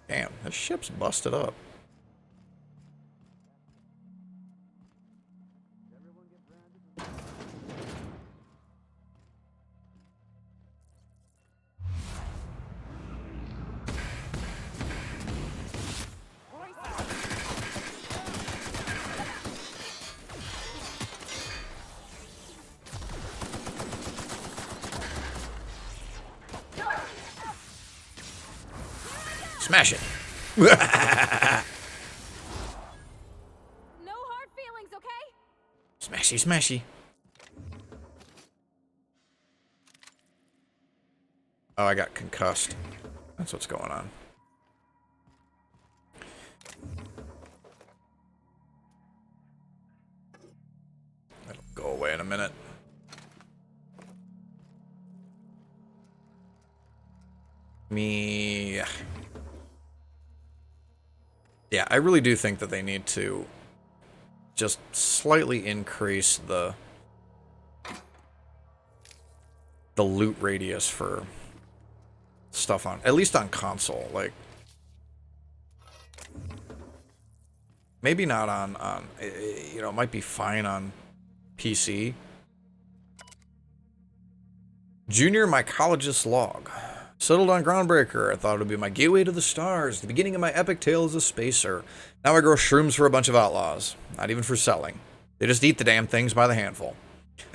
Damn, this ship's busted up. Smash it. No hard feelings, okay? Smashy, smashy. Oh, I got concussed. That's what's going on. That'll go away in a minute. Yeah, I really do think that they need to just slightly increase the the loot radius for stuff on, at least on console. Like, maybe not on you know, it might be fine on PC. Junior mycologist log. Settled on Groundbreaker. I thought it would be my gateway to the stars, the beginning of my epic tale as a spacer. Now I grow shrooms for a bunch of outlaws. Not even for selling. They just eat the damn things by the handful.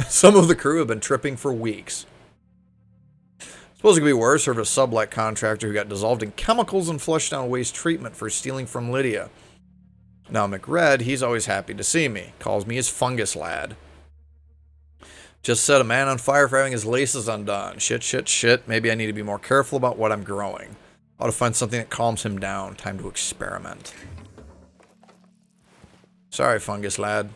Some of the crew have been tripping for weeks. Suppose it could be worse, served a sublet contractor who got dissolved in chemicals and flushed down waste treatment for stealing from Lydia. Now McRed, he's always happy to see me. Calls me his fungus lad. Just set a man on fire for having his laces undone. Shit. Maybe I need to be more careful about what I'm growing. Ought to find something that calms him down. Time to experiment. Sorry, fungus lad.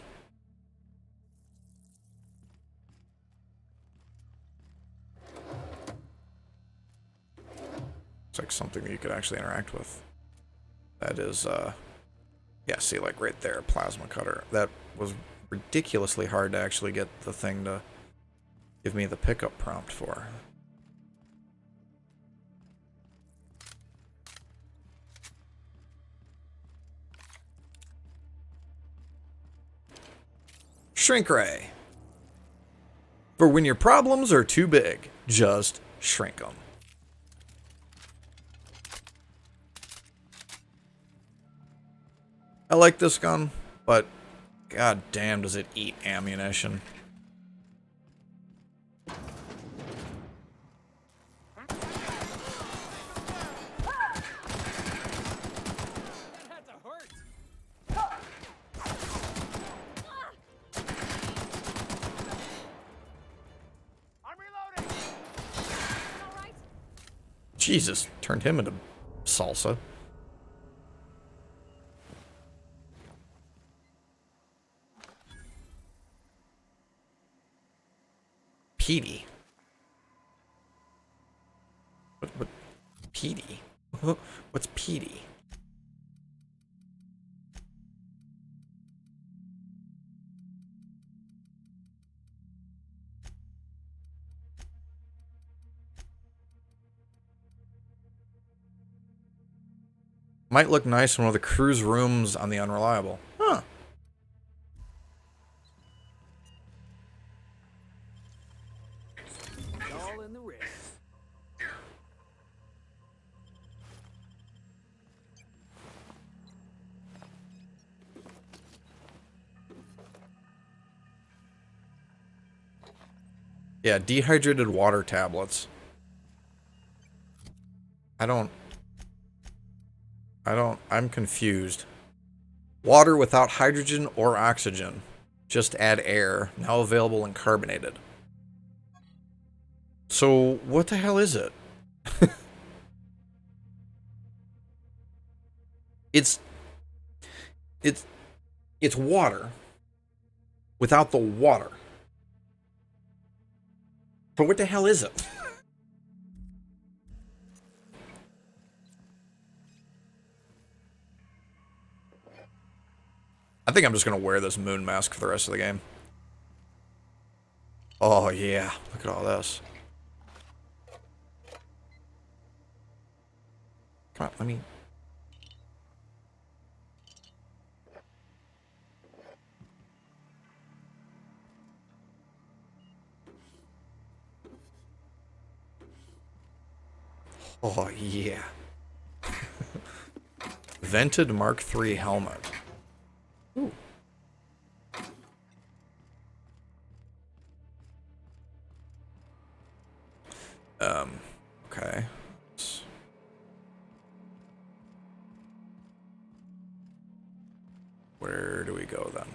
It's like something that you could actually interact with. That is, yeah, see, like right there, plasma cutter. That was ridiculously hard to actually get the thing to give me the pickup prompt for. Shrink ray. For when your problems are too big, just shrink them. I like this gun, but god damn does it eat ammunition. Jesus, turned him into salsa. Petey. What? Petey? What's Petey? Might look nice in one of the crew's rooms on the Unreliable. Huh. All in the wrist. Yeah, dehydrated water tablets. I'm confused. Water without hydrogen or oxygen. Just add air. Now available and carbonated. So, what the hell is it? It's water without the water. But what the hell is it? I think I'm just going to wear this moon mask for the rest of the game. Oh, yeah. Look at all this. Come on, let me... Oh, yeah. Vented Mark III helmet. Ooh. Okay. Where do we go then?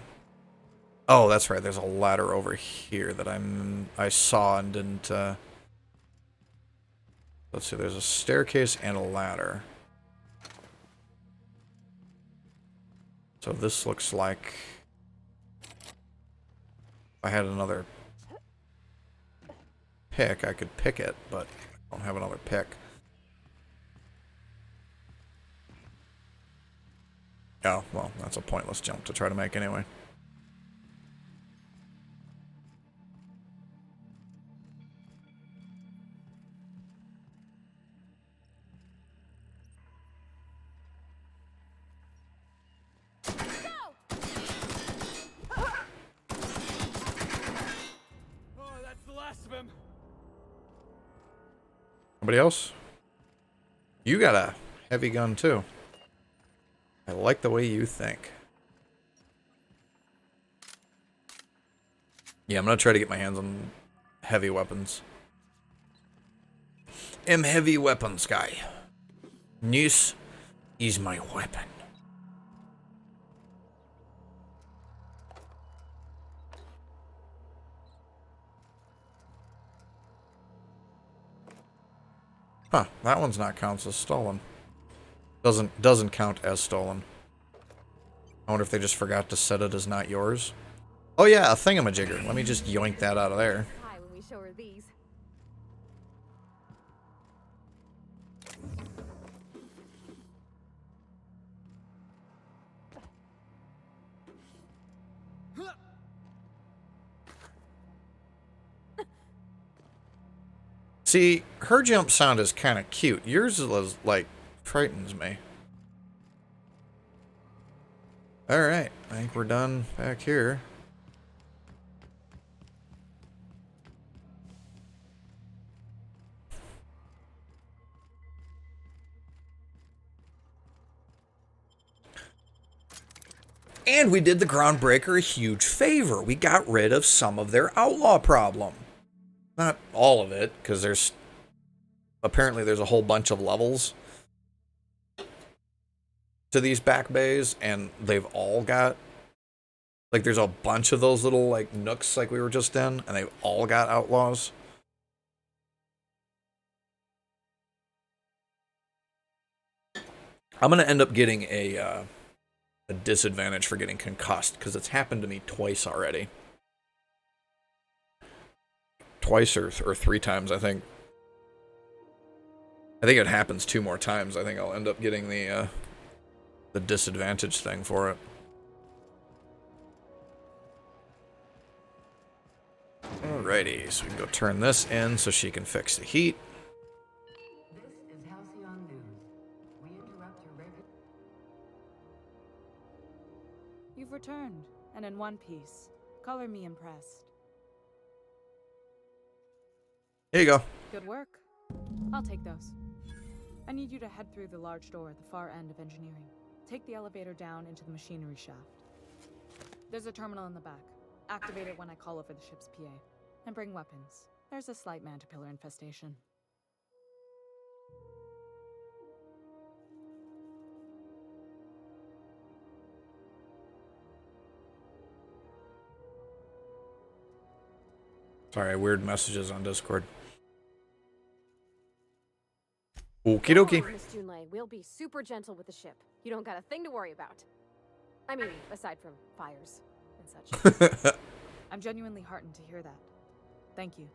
Oh, that's right. There's a ladder over here that I saw and didn't, let's see, there's a staircase and a ladder. So this looks like if I had another pick, I could pick it, but I don't have another pick. Oh, well, that's a pointless jump to try to make anyway. Anybody else? You got a heavy gun too. I like the way you think. Yeah, I'm gonna try to get my hands on heavy weapons. Heavy weapons guy. This is my weapon. Huh, that one's not counts as stolen. Doesn't count as stolen. I wonder if they just forgot to set it as not yours. Oh yeah, a thingamajigger. Let me just yoink that out of there. Hi when we show her these. See, her jump sound is kind of cute. Yours is like frightens me. Alright, I think we're done back here. And we did the Groundbreaker a huge favor. We got rid of some of their outlaw problem. Not all of it, because there's apparently there's a whole bunch of levels to these back bays, and they've all got, like, there's a bunch of those little, like, nooks like we were just in, and they've all got outlaws. I'm going to end up getting a disadvantage for getting concussed, because it's happened to me twice already. Twice or 3 times, I think. I think it happens 2 more times. I think I'll end up getting the disadvantage thing for it. Alrighty, so we can go turn this in so she can fix the heat. This is Halcyon News. We interrupt your regular... You've returned, and in one piece. Color me impressed. Here you go. Good work. I'll take those. I need you to head through the large door at the far end of engineering. Take the elevator down into the machinery shaft. There's a terminal in the back. Activate it when I call over the ship's PA. And bring weapons. There's a slight Mantipillar infestation. Sorry, weird messages on Discord. Okie dokie. Miss Junlei, we'll be super gentle with the ship. You don't got a thing to worry about. I mean, aside from fires and such. I'm genuinely heartened to hear that. Thank you.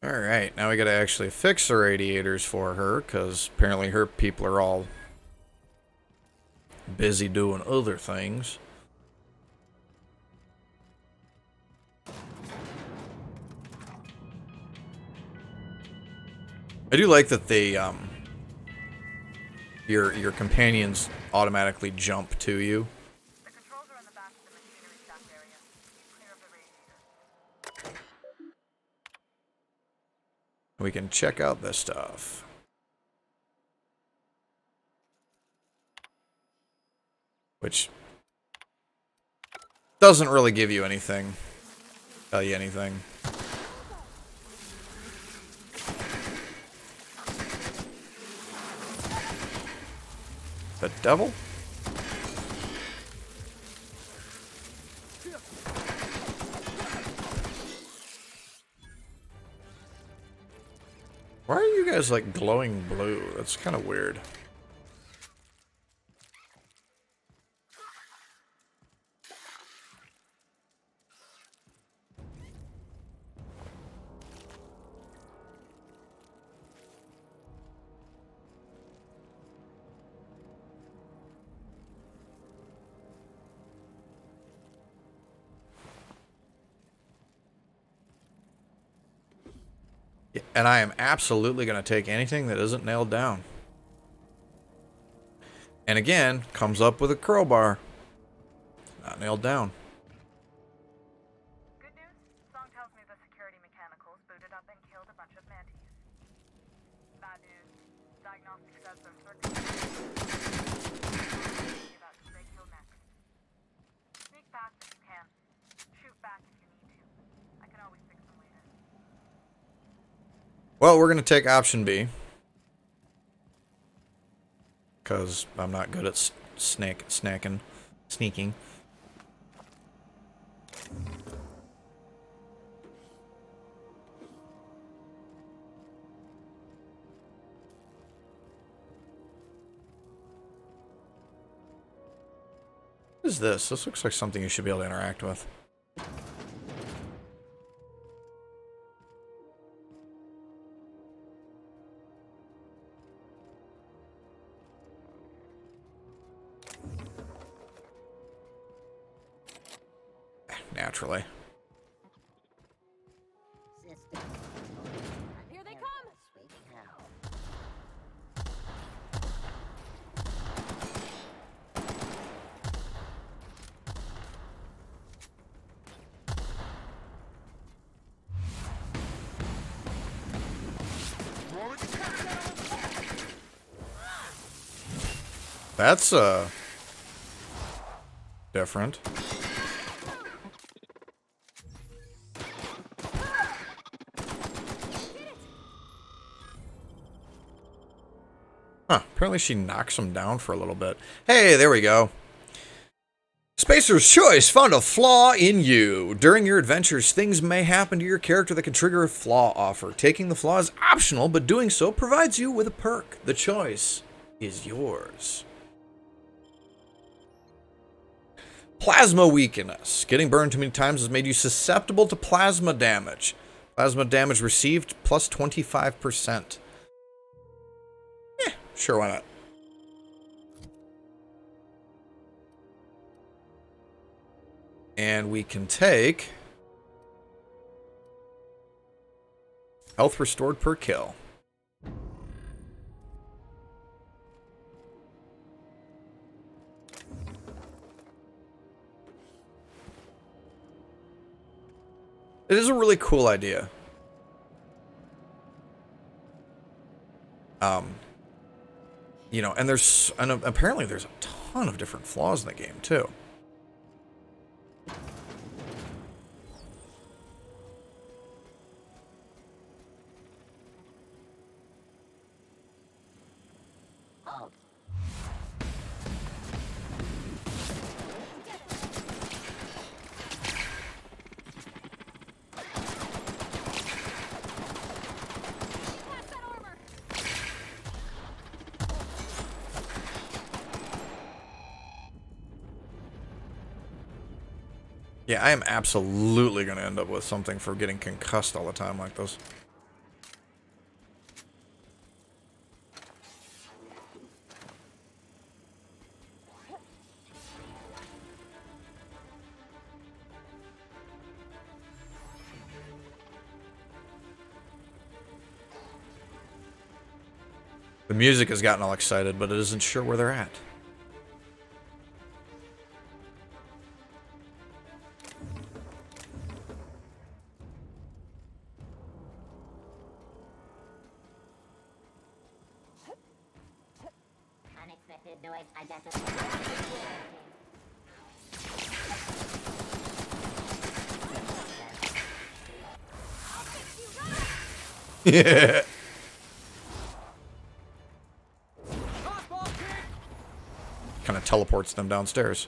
Alright, now we gotta actually fix the radiators for her, because apparently her people are all busy doing other things. I do like that they, your companions automatically jump to you. The controls are in the back of the machinery shaft area. Clear of the radiator. We can check out this stuff. Which doesn't really give you anything. Tell you anything. The devil? Why are you guys like glowing blue? That's kind of weird. And I am absolutely going to take anything that isn't nailed down. And again, comes up with a crowbar. Not nailed down. Good news, Song tells Bad news. Diagnostic says their circuits about to break till next. Sneak past if you can. Shoot back if you need to. I can always fix them later. Well, we're going to take option B. Because I'm not good at sneaking. What is this? This looks like something you should be able to interact with. Naturally. Here they come! That's different. Huh, apparently she knocks him down for a little bit. Hey, there we go. Spacer's Choice found a flaw in you. During your adventures, things may happen to your character that can trigger a flaw offer. Taking the flaw is optional, but doing so provides you with a perk. The choice is yours. Plasma weakness. Getting burned too many times has made you susceptible to plasma damage. Plasma damage received plus 25%. Sure, why not? And we can take health restored per kill. It is a really cool idea. You know, and apparently there's a ton of different flaws in the game too. Yeah, I am absolutely going to end up with something for getting concussed all the time like this. The music has gotten all excited, but it isn't sure where they're at. Yeah. Kind of teleports them downstairs.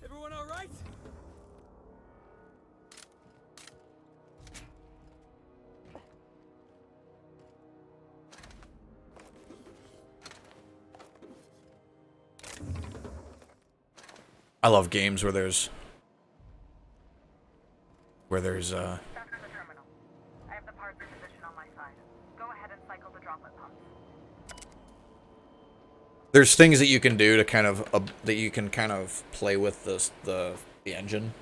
Everyone all right? I love games where there's Doctor the terminal. I have the parts in position on my side. Go ahead and cycle the droplet pumps. there's things that you can do to kind of play with the engine.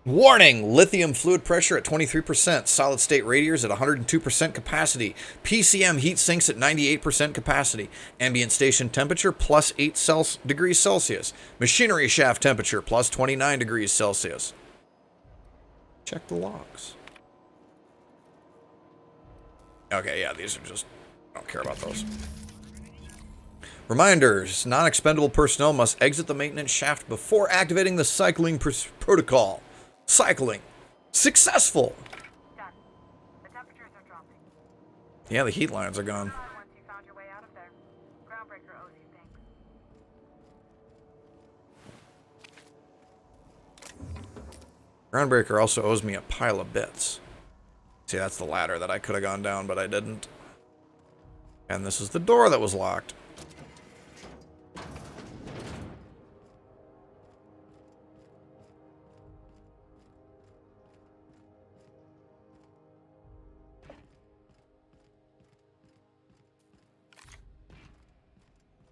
Warning! Lithium fluid pressure at 23%, solid state radiators at 102% capacity, PCM heat sinks at 98% capacity, ambient station temperature plus 8 degrees Celsius, machinery shaft temperature plus 29 degrees Celsius. Check the logs. Okay, yeah, these are just... I don't care about those. Reminders. Non-expendable personnel must exit the maintenance shaft before activating the cycling protocol. Cycling. Successful! Done. The temperatures are dropping. Yeah, the heat lines are gone. Once you found your way out of there. Groundbreaker owes you thanks. Groundbreaker also owes me a pile of bits. See, that's the ladder that I could have gone down, but I didn't. And this is the door that was locked.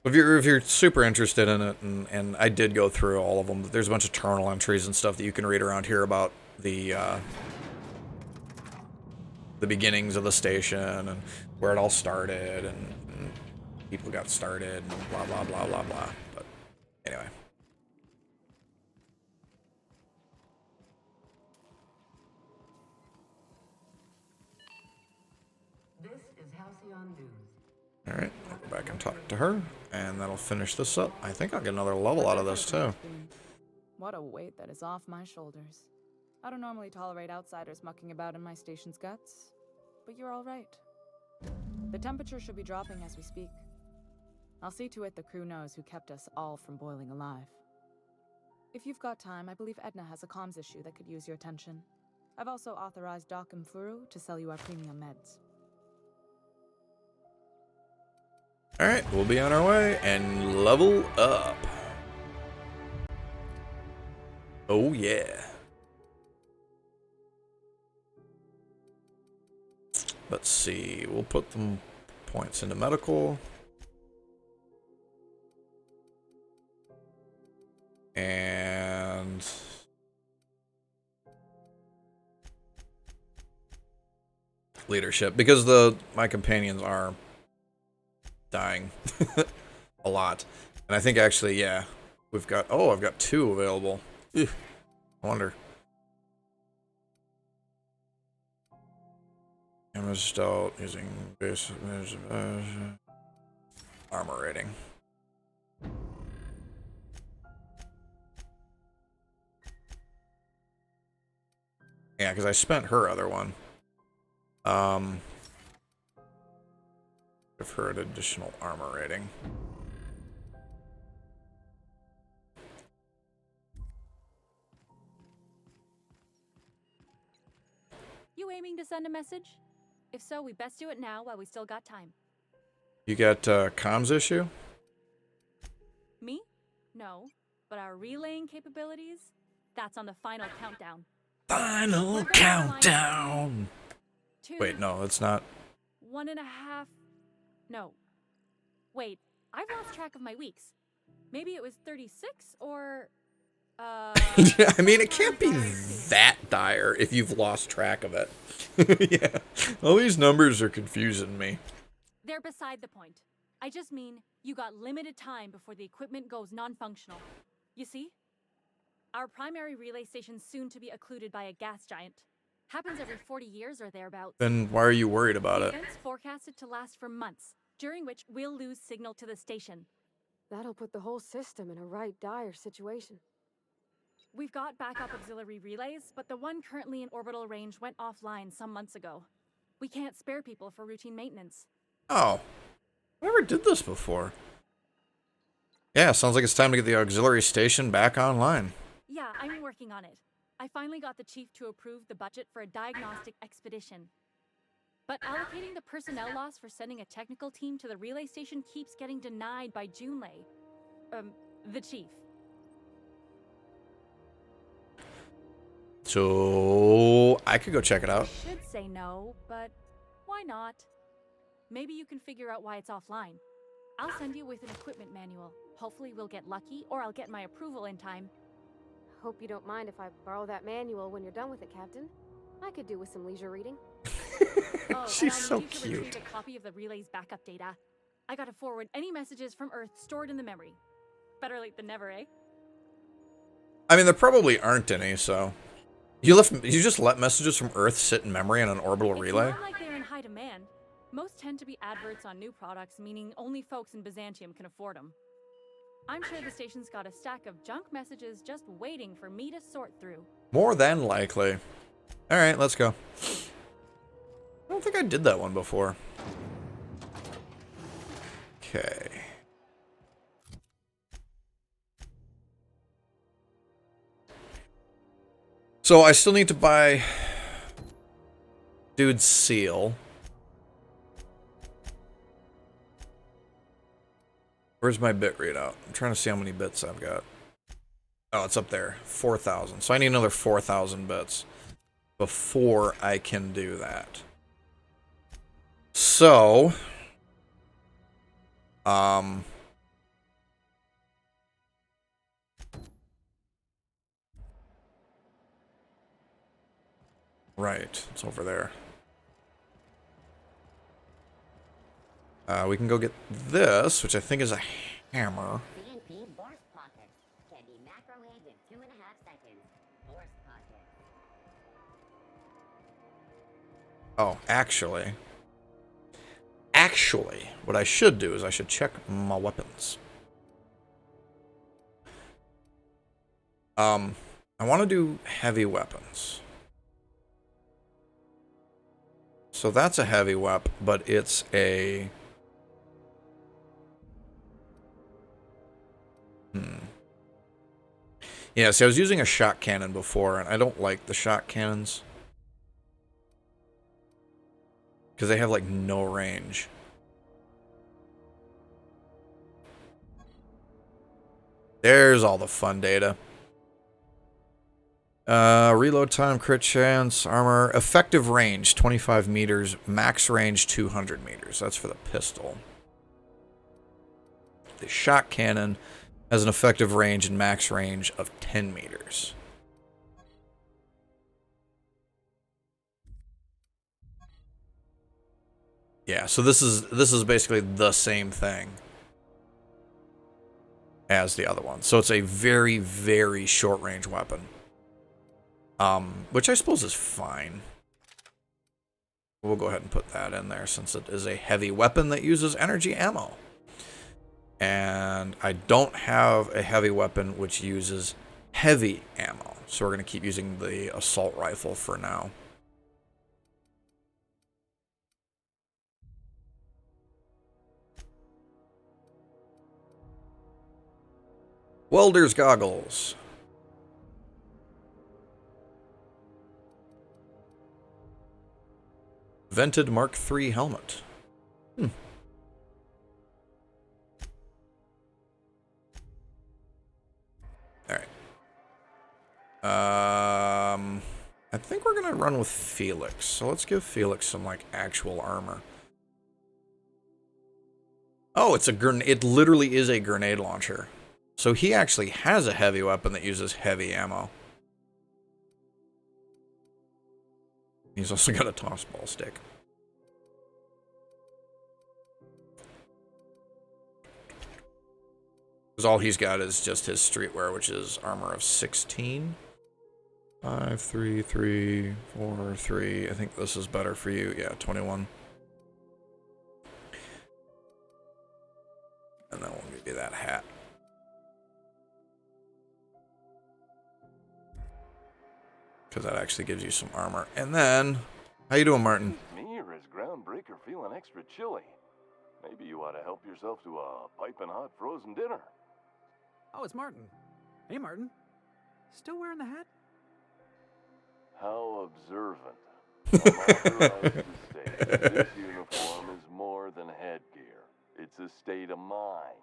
If you're super interested in it, and I did go through all of them, there's a bunch of journal entries and stuff that you can read around here about the beginnings of the station and where it all started and people got started and blah blah blah blah blah. But anyway. This is Halcyon News. Alright, I'll go back and talk to her, and that'll finish this up. I think I'll get another level out of this too. What a weight that is off my shoulders. I don't normally tolerate outsiders mucking about in my station's guts, but you're all right. The temperature should be dropping as we speak. I'll see to it the crew knows who kept us all from boiling alive. If you've got time, I believe Edna has a comms issue that could use your attention. I've also authorized Doc and Furu to sell you our premium meds. Alright, we'll be on our way and level up. Oh yeah. Let's see, we'll put them points into medical. And leadership, because my companions are dying a lot. And I think actually, yeah, I've got 2 available. Ugh, I wonder. Damaged out using base armor rating. Yeah, because I spent her other one. Give her an additional armor rating. You aiming to send a message? If so, we best do it now while we still got time. You got comms issue? Me? No. But our relaying capabilities? That's on the final countdown. Final countdown! 2, Wait, no, it's not. 1.5... No. Wait, I've lost track of my weeks. Maybe it was 36 or... Yeah, I mean, it can't be that dire if you've lost track of it. Yeah, all these numbers are confusing me. They're beside the point. I just mean, you got limited time before the equipment goes non-functional. You see? Our primary relay station's soon to be occluded by a gas giant. Happens every 40 years or thereabouts. Then why are you worried about The it? event's forecasted to last for months, during which we'll lose signal to the station. That'll put the whole system in a right dire situation. We've got backup auxiliary relays, but the one currently in orbital range went offline some months ago. We can't spare people for routine maintenance. Oh, I never did this before. Yeah, sounds like it's time to get the auxiliary station back online. Yeah, I'm working on it. I finally got the chief to approve the budget for a diagnostic expedition. But allocating the personnel loss for sending a technical team to the relay station keeps getting denied by Junlei. The chief. So I could go check it out. I should say no, but why not? Maybe you can figure out why it's offline. I'll send you with an equipment manual. Hopefully we'll get lucky, or I'll get my approval in time. Hope you don't mind if I borrow that manual when you're done with it, Captain. I could do with some leisure reading. Oh, She's and so I'll need to cute. retrieve a copy of the relay's backup data. I gotta forward any messages from Earth stored in the memory. Better late than never, eh? I mean, there probably aren't any, so You just let messages from Earth sit in memory on an orbital relay? It's not like they're in high demand. Most tend to be adverts on new products, meaning only folks in Byzantium can afford them. I'm sure the station's got a stack of junk messages just waiting for me to sort through. More than likely. Alright, let's go. I don't think I did that one before. Okay. So I still need to buy Dude's seal. Where's my bit readout? I'm trying to see how many bits I've got. Oh, it's up there. 4,000. So I need another 4,000 bits before I can do that. So, right, it's over there. We can go get this, which I think is a hammer. CNP Borst Pocket can be macrowaved in 2.5 seconds. Borst Pocket. Oh, actually, what I should do is I should check my weapons. I want to do heavy weapons. So that's a heavy weapon, but it's a... Yeah, see, I was using a shot cannon before, and I don't like the shot cannons. Because they have, like, no range. There's all the fun data. Reload time, crit chance, armor. Effective range, 25 meters. Max range, 200 meters. That's for the pistol. The shot cannon has an effective range and max range of 10 meters. Yeah, so this is basically the same thing as the other one. So it's a very, very short range weapon. Which I suppose is fine. We'll go ahead and put that in there since it is a heavy weapon that uses energy ammo. And I don't have a heavy weapon which uses heavy ammo. So we're going to keep using the assault rifle for now. Welder's goggles. Vented Mark III helmet. Alright. I think we're gonna run with Felix. So let's give Felix some, like, actual armor. Oh, it's a grenade. It literally is a grenade launcher. So he actually has a heavy weapon that uses heavy ammo. He's also got a toss ball stick. Because all he's got is just his streetwear, which is armor of 16. 5, 3, 3, 4, 3. I think this is better for you. Yeah, 21. And then we'll give you that hat. Because that actually gives you some armor. And then, how you doing, Martin? Me or is Groundbreaker feeling extra chilly? Maybe you ought to help yourself to a piping hot frozen dinner. Oh, it's Martin. Hey, Martin. Still wearing the hat? How observant. I'm authorized to state that this uniform is more than headgear. It's a state of mind,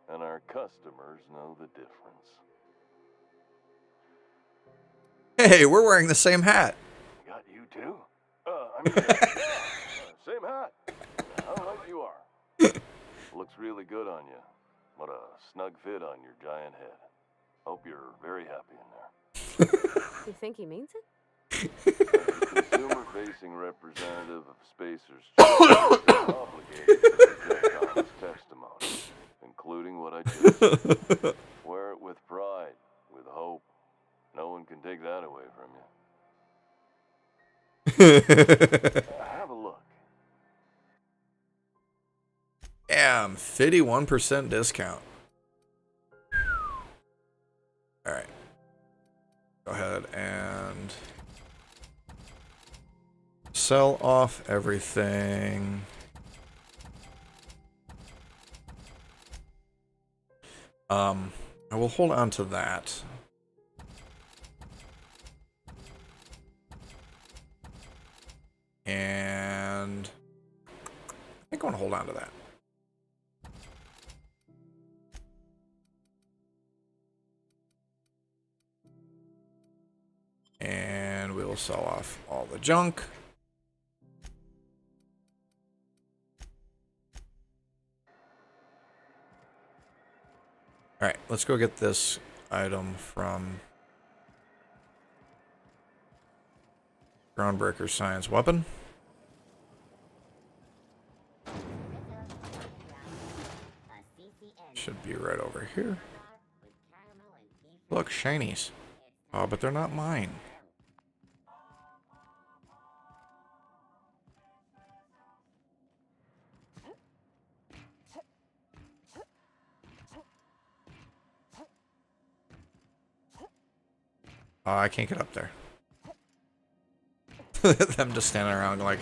and our customers know the difference. Hey, we're wearing the same hat. Got you too? Same hat. How right you are. Looks really good on you. What a snug fit on your giant head. Hope you're very happy in there. You think he means it? As a consumer-facing representative of Spacer's Choice, I'm obligated to protect honest testimony, including what I just said. Wear it with pride, with hope. No one can take that away from you. Have a look. Damn, 51% discount. Alright. Go ahead and sell off everything. I will hold on to that. And I think I want to hold on to that. And we will sell off all the junk. All right, let's go get this item from Groundbreaker Science Weapon. Should be right over here. Look, shinies. Oh, but they're not mine. Oh, I can't get up there. Them just standing around like,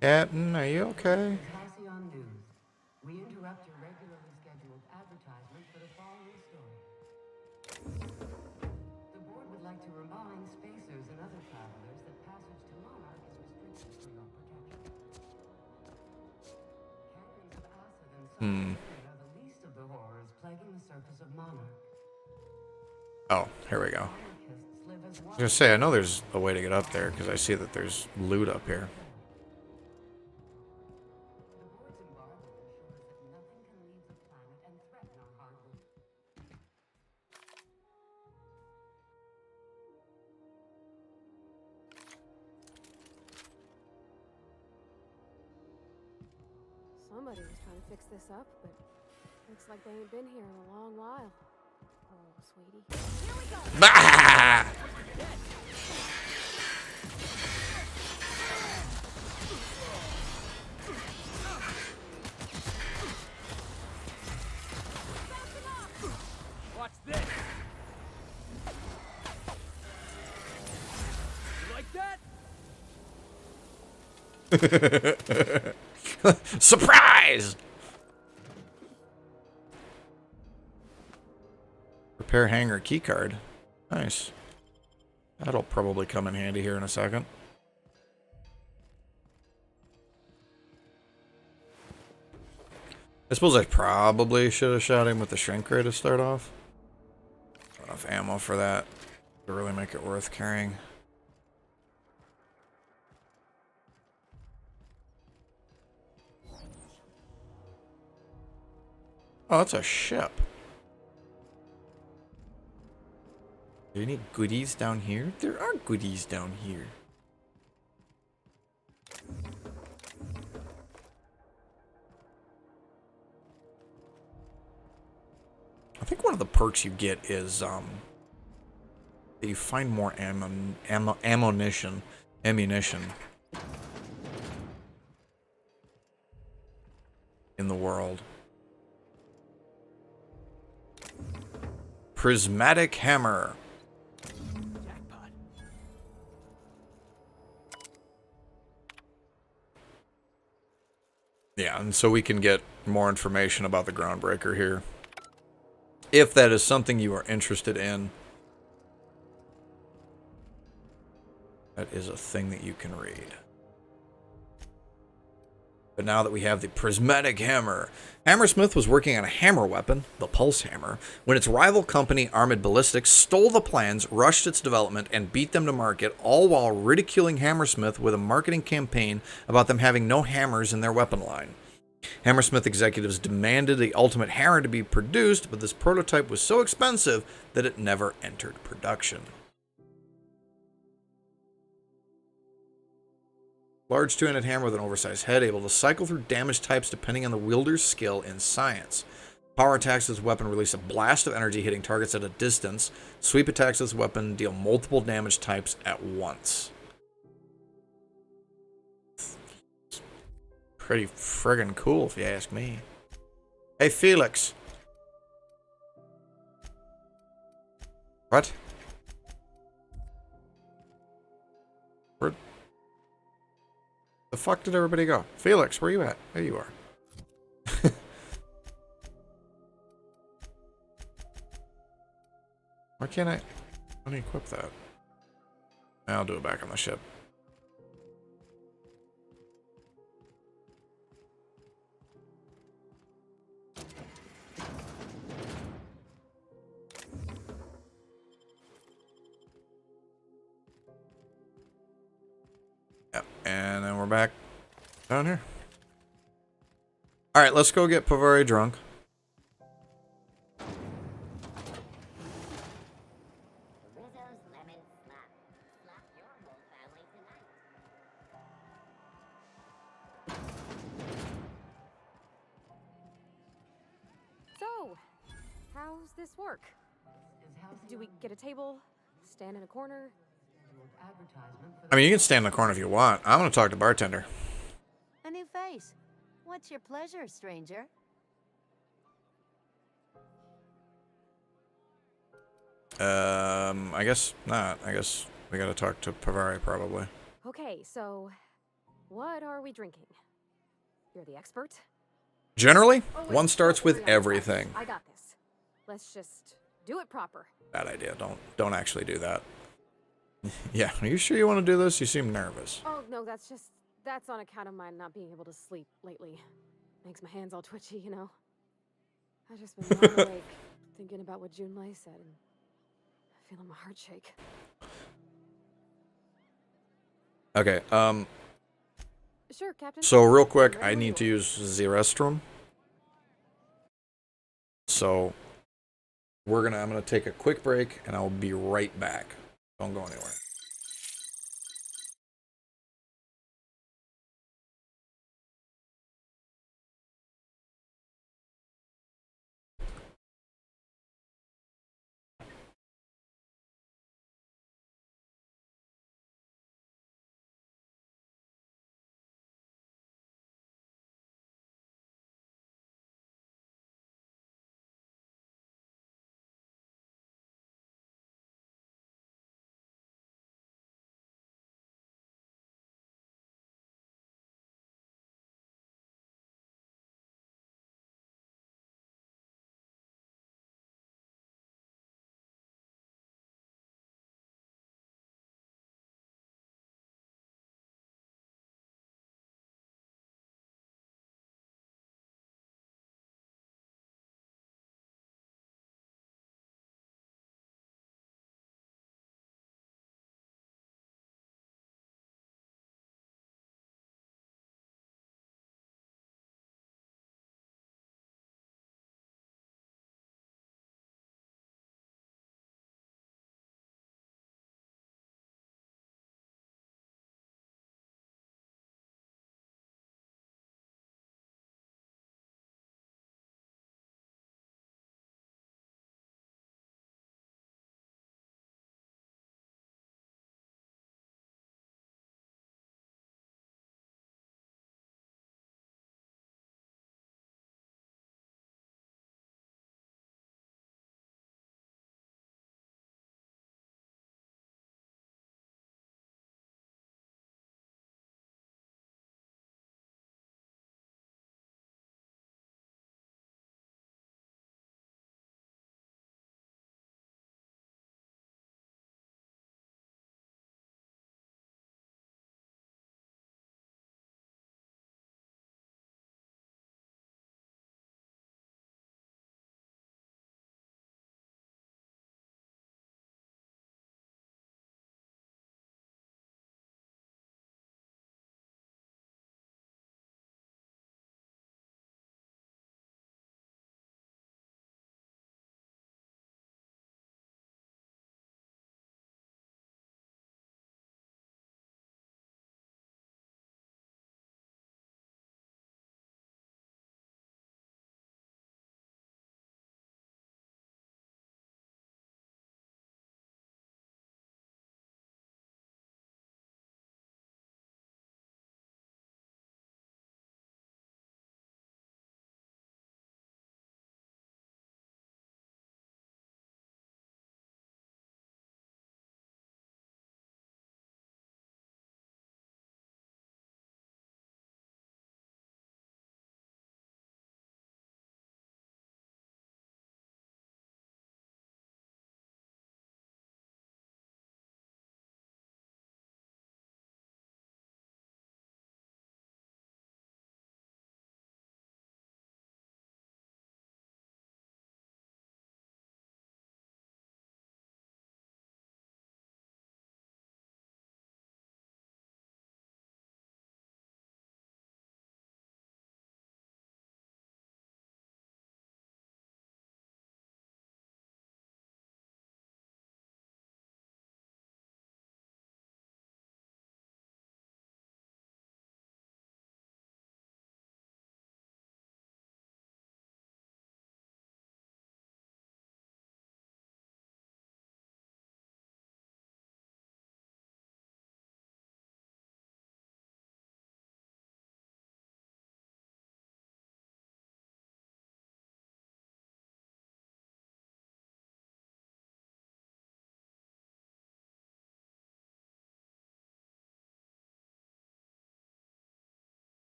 Captain, are you okay? Halcyon News. We interrupt your regularly scheduled advertisement for the following story. The board would like to remind spacers and other travelers that passage to Monarch is restricted for your protection. Canyons of acid and sulfur are the least of the horrors plaguing the surface of Monarch. Oh, here we go. I was gonna say, I know there's a way to get up there because I see that there's loot up here. Somebody was trying to fix this up, but looks like they ain't been here in a long while. Oh, sweetie. Here we go! Bah! Watch this. You like that? Surprise! Repair hanger keycard. Nice. That'll probably come in handy here in a second. I suppose I probably should have shot him with the shrink ray to start off. Not enough ammo for that to really make it worth carrying. Oh, that's a ship. Are there any goodies down here? There are goodies down here. I think one of the perks you get is that you find more ammunition in the world. Prismatic hammer. Jackpot. Yeah, and so we can get more information about the Groundbreaker here. If that is something you are interested in, that is a thing that you can read. But now that we have the prismatic hammer, Hammersmith was working on a hammer weapon, the Pulse Hammer, when its rival company, Armored Ballistics, stole the plans, rushed its development, and beat them to market, all while ridiculing Hammersmith with a marketing campaign about them having no hammers in their weapon line. Hammersmith executives demanded the ultimate hammer to be produced, but this prototype was so expensive that it never entered production. Large two-handed hammer with an oversized head, able to cycle through damage types depending on the wielder's skill in science. Power attacks of this weapon release a blast of energy hitting targets at a distance. Sweep attacks of this weapon deal multiple damage types at once. Pretty friggin' cool, if you ask me. Hey, Felix. What? Where the fuck did everybody go? Felix, where you at? There you are. Why can't I unequip that? I'll do it back on the ship. Yep, and then we're back down here. Alright, let's go get Pavari drunk. Rizzo's lemon slap. Slap your whole family tonight. So, how's this work? Do we get a table? Stand in a corner? I mean, you can stand in the corner if you want. I'm gonna talk to bartender. A new face. What's your pleasure, stranger? I guess not. I guess we gotta talk to Pavari probably. Okay, so what are we drinking? You're the expert. Generally, Oh, wait, one starts don't with worry, I got everything. this. I got this. Let's just do it proper. Bad idea. Don't actually do that. Yeah, are you sure you want to do this? You seem nervous. Oh, no, that's on account of my not being able to sleep lately. Makes my hands all twitchy, you know? I've just been lying awake, thinking about what Junlei said, and feeling my heart shake. Okay, Sure, Captain. so real quick, Ready I when need you to use the restroom. So I'm gonna take a quick break and I'll be right back. Don't go anywhere.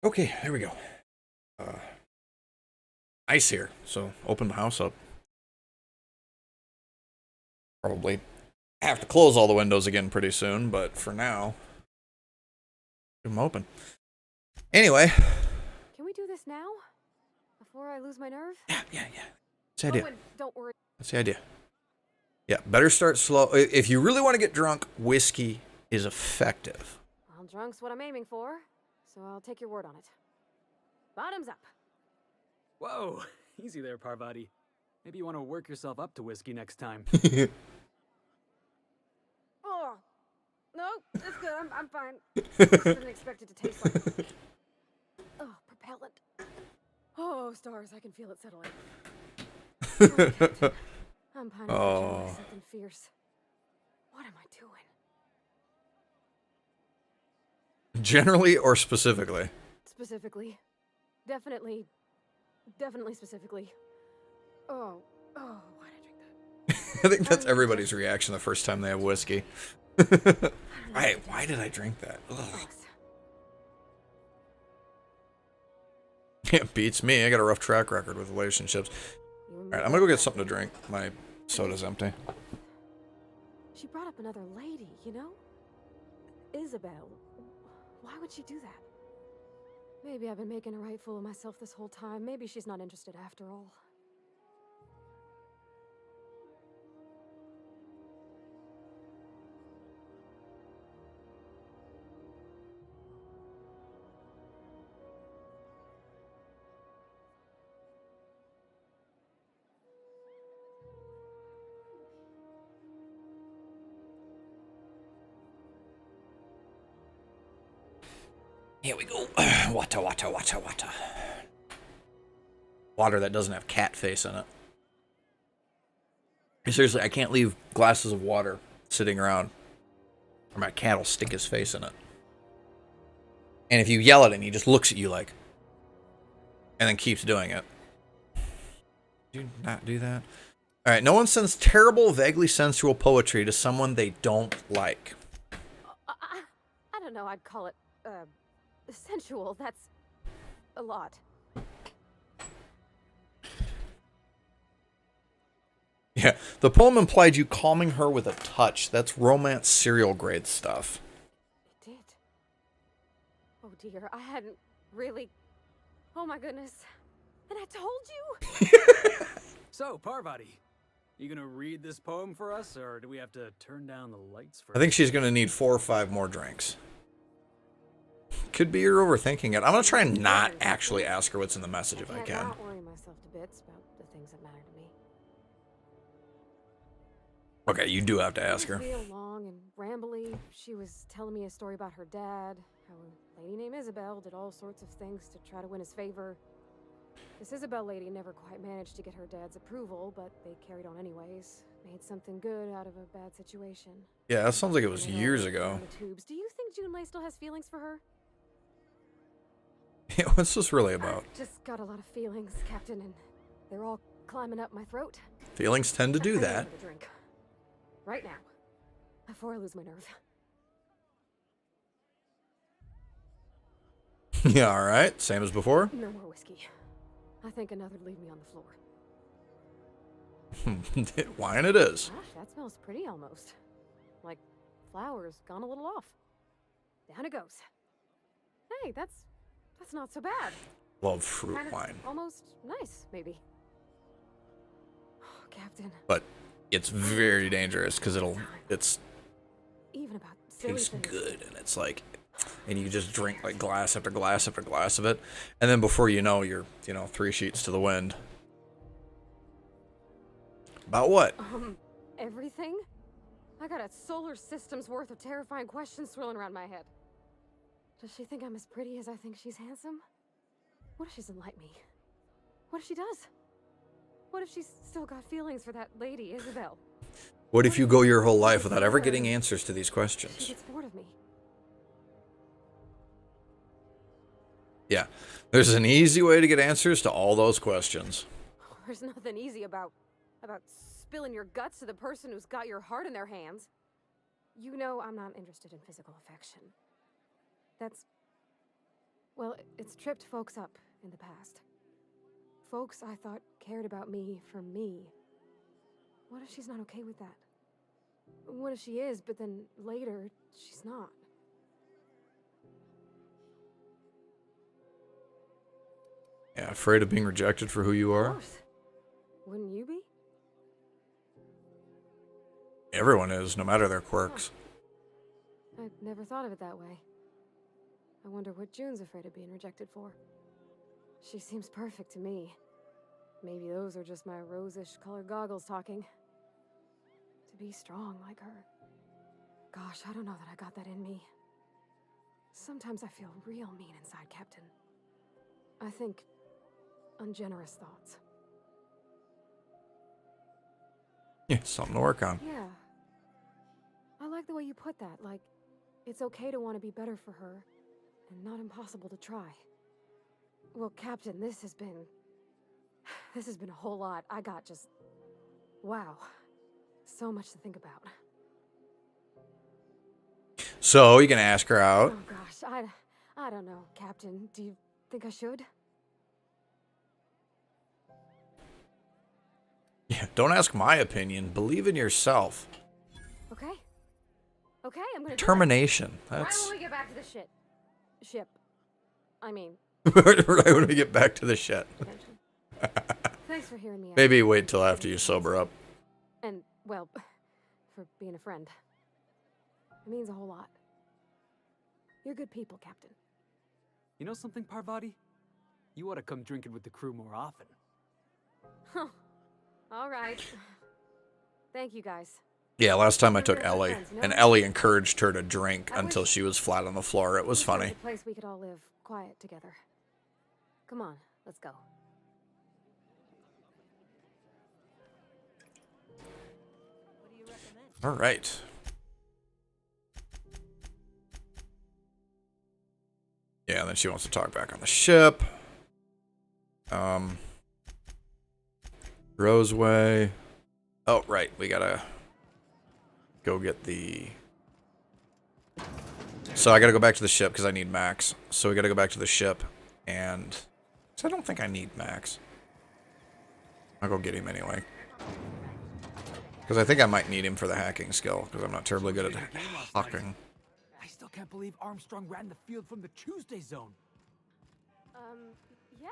Okay, there we go. Ice here, so open the house up. Probably have to close all the windows again pretty soon, but for now, leave them open. Anyway. Can we do this now? Before I lose my nerve? Yeah. That's the idea. Oh, and don't worry. That's the idea. Yeah, better start slow. If you really want to get drunk, whiskey is effective. Well, drunk's what I'm aiming for, so I'll take your word on it. Bottoms up. Whoa, easy there, Parvati. Maybe you want to work yourself up to whiskey next time. Oh, no, it's good. I'm fine. I didn't expect it to taste like. Oh, propellant. Oh, stars, I can feel it settling. I'm pining for something fierce. What am I doing? Generally or specifically? Specifically. Definitely specifically. Oh, why did I drink that? I think that's everybody's reaction the first time they have whiskey. Why did I drink that? Ugh. Yeah, beats me. I got a rough track record with relationships. Alright, I'm gonna go get something to drink. My soda's empty. She brought up another lady, you know? Isabel. Why would she do that? Maybe I've been making a right fool of myself this whole time. Maybe she's not interested after all. Here we go. Water. Water that doesn't have cat face in it. Seriously, I can't leave glasses of water sitting around, or my cat will stick his face in it. And if you yell at him, he just looks at you like, and then keeps doing it. Do not do that. All right, no one sends terrible, vaguely sensual poetry to someone they don't like. I don't know, I'd call it, sensual. That's a lot. Yeah, the poem implied you calming her with a touch. That's romance serial grade stuff. It did. Oh dear, I hadn't really... Oh my goodness. And I told you! So, Parvati, you gonna read this poem for us, or do we have to turn down the lights for I think she's going to need 4 or 5 more drinks. Could be you're overthinking it. I'm going to try and not actually ask her what's in the message if I can. Not worry myself to bits about the things that matter to me. Okay, you do have to ask her. Real long and rambly. She was telling me a story about her dad, how a lady named Isabel did all sorts of things to try to win his favor. This Isabel lady never quite managed to get her dad's approval, but they carried on anyways. Made something good out of a bad situation. Yeah, that sounds like it was years ago. Do you think Junlei still has feelings for her? What's this really about? Just got a lot of feelings, Captain, and they're all climbing up my throat. Feelings tend to do I that. need a drink. Right now. Before I lose my nerve. Yeah, alright. Same as before. No more whiskey. I think another'd leave me on the floor. Wine it is. Gosh, that smells pretty almost. Like flowers gone a little off. Down it goes. Hey, that's not so bad. Love fruit Kinda wine. Almost nice, maybe. Oh, Captain. But it's very dangerous because it's Even about silly tastes things. good and it's like, and you just drink like glass after glass after glass of it, and then before you know, you're 3 sheets to the wind. About what? Everything? I got a solar system's worth of terrifying questions swirling around my head. Does she think I'm as pretty as I think she's handsome? What if she doesn't like me? What if she does? What if she's still got feelings for that lady, Isabel? What if you go your whole life without ever getting answers to these She questions? gets bored of me. Yeah, there's an easy way to get answers to all those questions. There's nothing easy about spilling your guts to the person who's got your heart in their hands. You know I'm not interested in physical affection. Well, it's tripped folks up in the past. Folks I thought cared about me for me. What if she's not okay with that? What if she is, but then later, she's not? Yeah, afraid of being rejected for who you Of are? course. Wouldn't you be? Everyone is, no matter their quirks. I'd never thought of it that way. I wonder what June's afraid of being rejected for. She seems perfect to me. Maybe those are just my rosish colored goggles talking. To be strong like her. Gosh, I don't know that I got that in me. Sometimes I feel real mean inside, Captain. I think ungenerous thoughts. Yeah, something to work on. Yeah. I like the way you put that, like, it's okay to want to be better for her, and not impossible to try. Well, Captain, this has been a whole lot. I got just... wow. So much to think about. So, you can ask her out. Oh gosh, I don't know, Captain. Do you think I should? Yeah, don't ask my opinion. Believe in yourself. Okay. Okay, I'm gonna Determination. do it. Right That's... when we get back to the ship. I mean... right when we get back to the shit. Thanks for hearing me out. Maybe wait till after you sober up. And, well, for being a friend. It means a whole lot. You're good people, Captain. You know something, Parvati? You ought to come drinking with the crew more often. Huh. All right. Thank you, guys. Yeah, last time I took We're Ellie, friends, no? and Ellie encouraged her to drink until she was flat on the floor. It was Wish there funny. a place we could all live quiet together. Come on, let's go. All right. Yeah, and then she wants to talk back on the ship. Roseway. Oh, right. We gotta go get the... So I gotta go back to the ship because I need Max. So we gotta go back to the ship and... So I don't think I need Max. I'll go get him anyway. Because I think I might need him for the hacking skill because I'm not terribly good at hacking. I still can't believe Armstrong ran the field from the Tuesday zone. Yeah.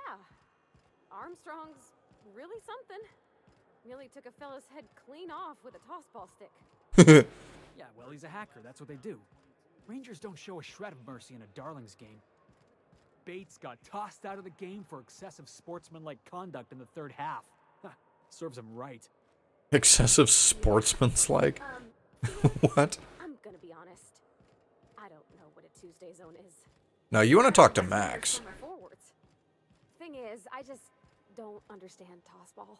Armstrong's really something. Nearly took a fella's head clean off with a tossball stick. Yeah, well, he's a hacker. That's what they do. Rangers don't show a shred of mercy in a Darlings game. Bates got tossed out of the game for excessive sportsmanlike conduct in the third half. Serves him right. Excessive sportsman's-like? What? I'm gonna be honest. I don't know what a Tuesday zone is. No, you want to talk to Max. My forwards. Thing is, I just don't understand tossball.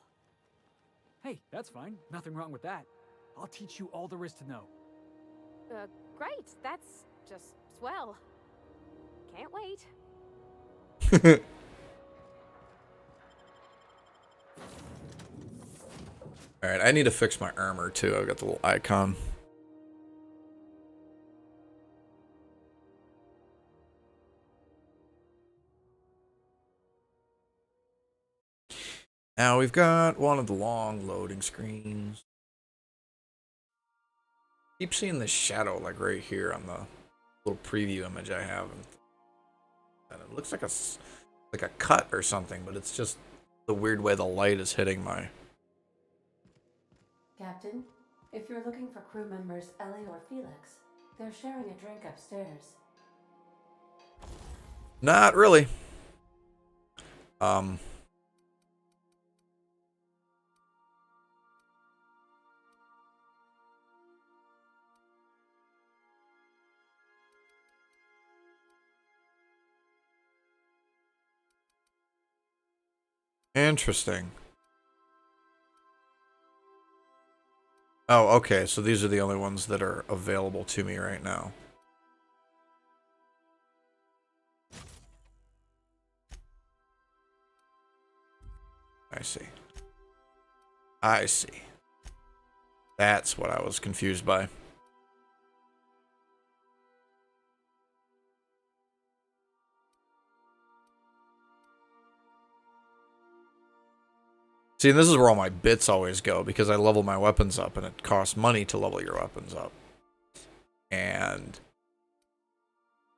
Hey, that's fine. Nothing wrong with that. I'll teach you all there is to know. Great. That's just swell. Can't wait. Alright, I need to fix my armor too. I've got the little icon. Now we've got one of the long loading screens. Keep seeing this shadow like right here on the little preview image I have. And it looks like a cut or something, but it's just the weird way the light is hitting my... Captain, if you're looking for crew members Ellie or Felix, they're sharing a drink upstairs. Not really. Interesting. Oh, okay, so these are the only ones that are available to me right now. I see. I see. That's what I was confused by. See, and this is where all my bits always go, because I level my weapons up, and it costs money to level your weapons up. And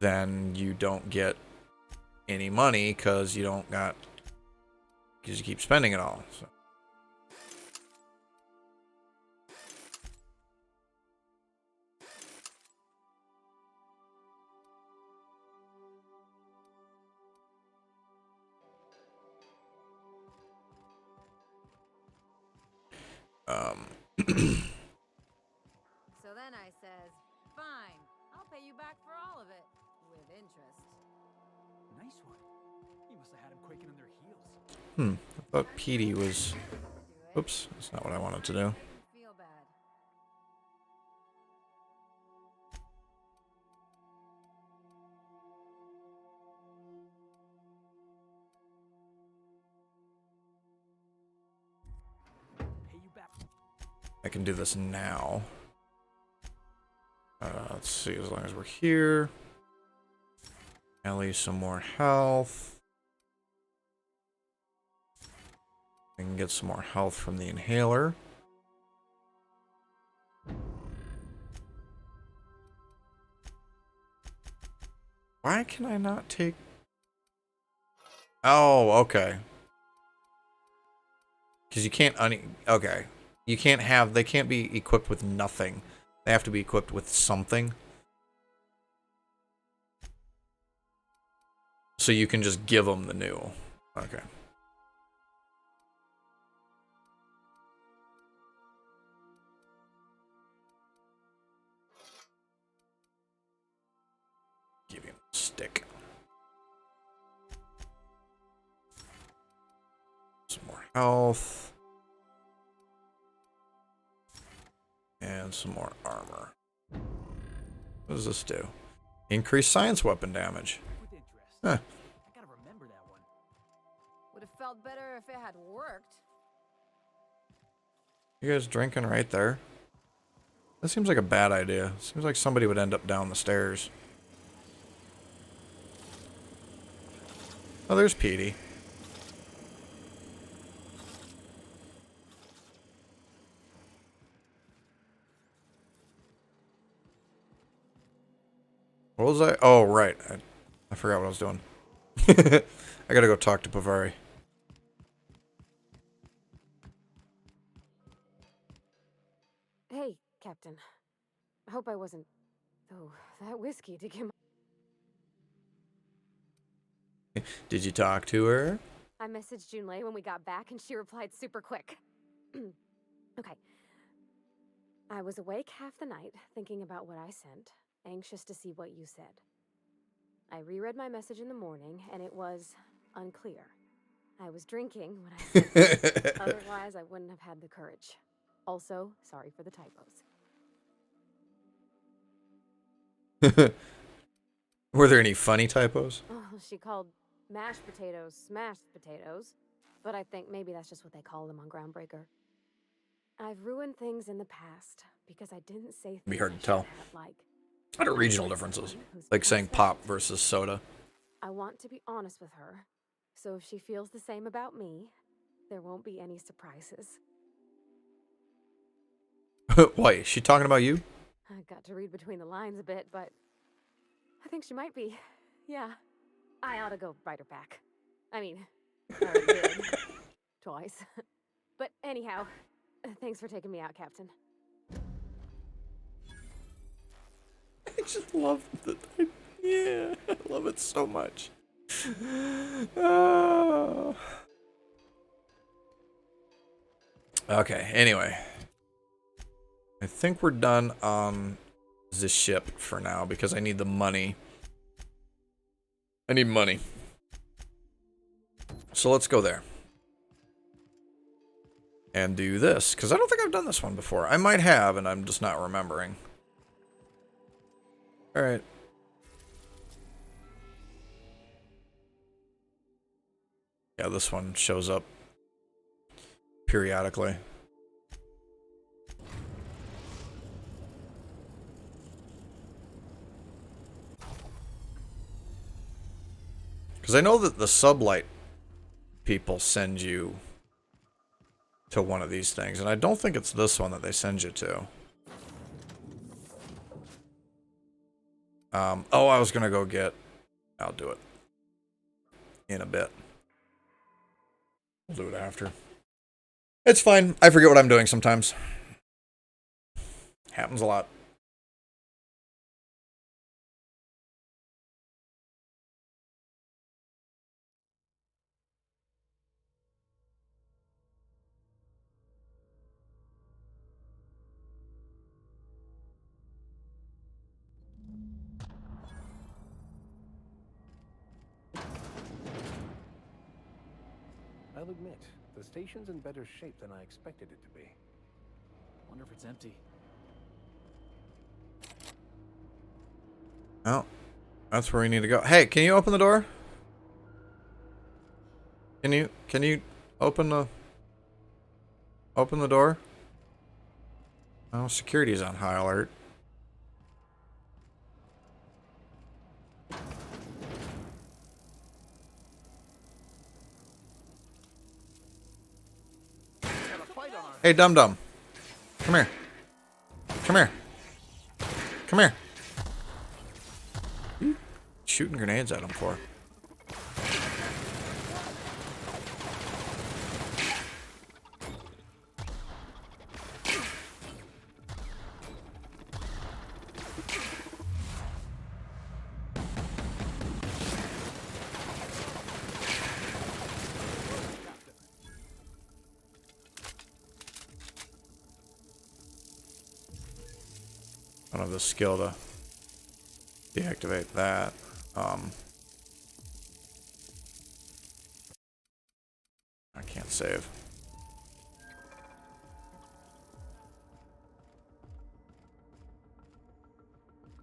then you don't get any money because you don't got, because you keep spending it all. So. So then I says, fine, I'll pay you back for all of it, with interest. Nice one. You must have had him quaking in their heels. I thought Petey was... Oops, that's not what I wanted to do. Feel bad. Pay you back. I can do this now. Let's see, as long as we're here. Ellie, some more health. I can get some more health from the inhaler. Why can I not take... Oh, okay. Because you can't okay. You can't have... They can't be equipped with nothing. They have to be equipped with something. So you can just give them the new. Okay. Give him a stick. Some more health. And some more armor. What does this do? Increase science weapon damage. Huh. I gotta remember that one. Would have felt better if it had worked. You guys drinking right there? That seems like a bad idea. Seems like somebody would end up down the stairs. Oh, there's Petey. What was I? Oh, right. I forgot what I was doing. I gotta go talk to Bavari. Hey, Captain. I hope I wasn't... Oh, that whiskey did get my... Did you talk to her? I messaged Junlei when we got back, and she replied super quick. Okay. I was awake half the night, thinking about what I sent, anxious to see what you said. I reread my message in the morning, and it was unclear. I was drinking when I sent it. Otherwise, I wouldn't have had the courage. Also, sorry for the typos. Were there any funny typos? Oh, she called mashed potatoes smashed potatoes, but I think maybe that's just what they call them on Groundbreaker. I've ruined things in the past because I didn't say things It'd be hard I to tell. should have, like, What are regional differences? Like saying pop versus soda. I want to be honest with her, so if she feels the same about me, there won't be any surprises. Why? Is she talking about you? I got to read between the lines a bit, but I think she might be. Yeah. I ought to go write her back. I mean, I already did. Twice. But anyhow, thanks for taking me out, Captain. I just love it. Yeah, I love it so much. Oh. Okay, anyway. I think we're done on this ship for now because I need the money. I need money. So let's go there. And do this, because I don't think I've done this one before. I might have, and I'm just not remembering. Alright. Yeah, this one shows up periodically. Because I know that the sublight people send you to one of these things. And I don't think it's this one that they send you to. Oh, I was going to go get... I'll do it in a bit. We'll do it after. It's fine. I forget what I'm doing sometimes. Happens a lot. I'll admit, the station's in better shape than I expected it to be. Wonder if it's empty. Oh, that's where we need to go. Hey, can you open the door? Can you open the door? Oh, security's on high alert. Hey, Dum Dum. Come here. Come here. Come here. Shooting grenades at him for. I don't have the skill to deactivate that. I can't save.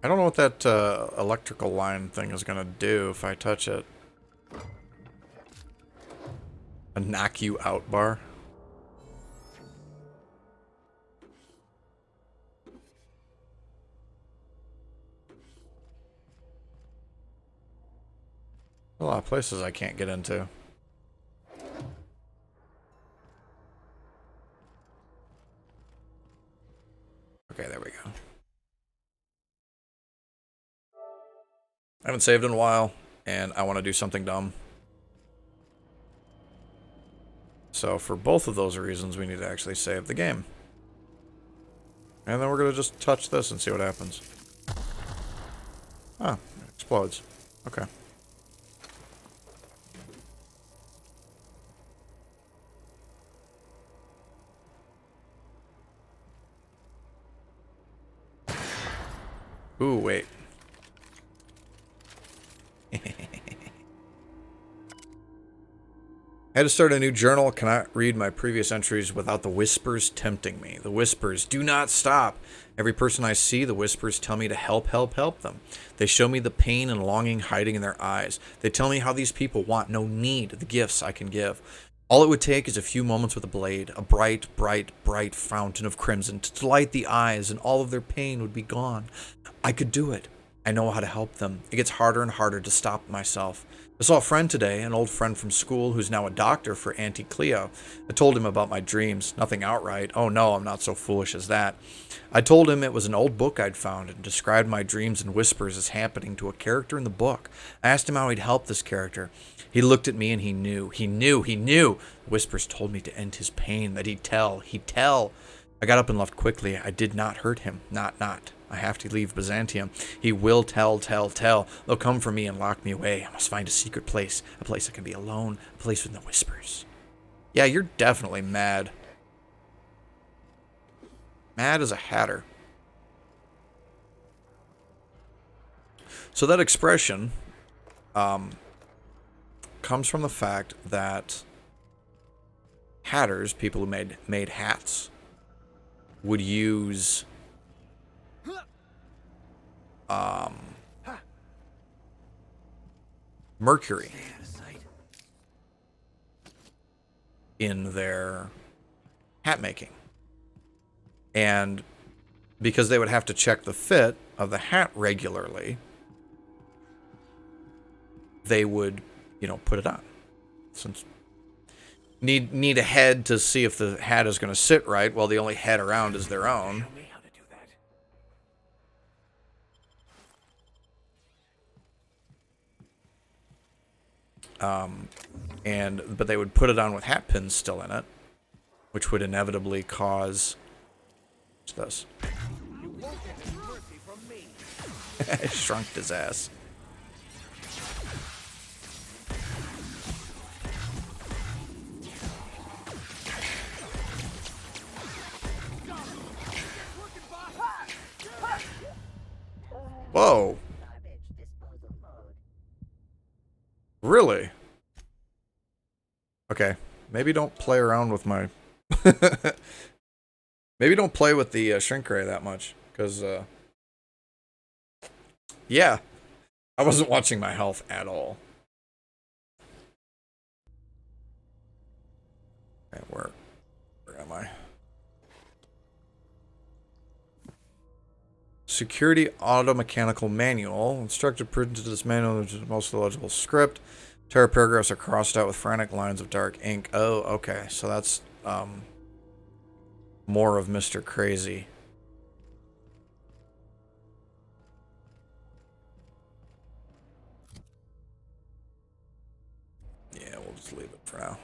I don't know what that electrical line thing is gonna do if I touch it. A knock you out bar. A lot of places I can't get into. Okay, there we go. I haven't saved in a while, and I want to do something dumb. So for both of those reasons, we need to actually save the game. And then we're going to just touch this and see what happens. Ah, it explodes. Okay. Ooh, wait. I had to start a new journal. Cannot read my previous entries without the whispers tempting me. The whispers do not stop. Every person I see, the whispers tell me to help them. They show me the pain and longing hiding in their eyes. They tell me how these people want, no need, the gifts I can give. All it would take is a few moments with a blade, a bright, bright, bright fountain of crimson to delight the eyes, and all of their pain would be gone. I could do it. I know how to help them. It gets harder and harder to stop myself. I saw a friend today, an old friend from school who's now a doctor for Auntie Cleo. I told him about my dreams. Nothing outright. Oh no, I'm not so foolish as that. I told him it was an old book I'd found and described my dreams and whispers as happening to a character in the book. I asked him how he'd help this character. He looked at me and he knew. The whispers told me to end his pain, that he'd tell. I got up and left quickly. I did not hurt him. Not. I have to leave Byzantium. He will tell. They'll come for me and lock me away. I must find a secret place. A place I can be alone. A place with no whispers. Yeah, you're definitely mad. Mad as a hatter. So that expression comes from the fact that hatters, people who made hats, would use mercury in their hat making. And because they would have to check the fit of the hat regularly, they would, put it on. Since need a head to see if the hat is going to sit right. Well, the only head around is their own. But they would put it on with hat pins still in it, which would inevitably cause this. Shrunk his ass. Whoa. Really? Okay. Maybe don't play around with my... Maybe don't play with the shrink ray that much. Because, yeah. I wasn't watching my health at all. Okay, where am I? Security Auto-Mechanical Manual. Instructed printed to this manual, which is the most legible script. Terror paragraphs are crossed out with frantic lines of dark ink. Oh, okay. So that's more of Mr. Crazy. Yeah, we'll just leave it for now.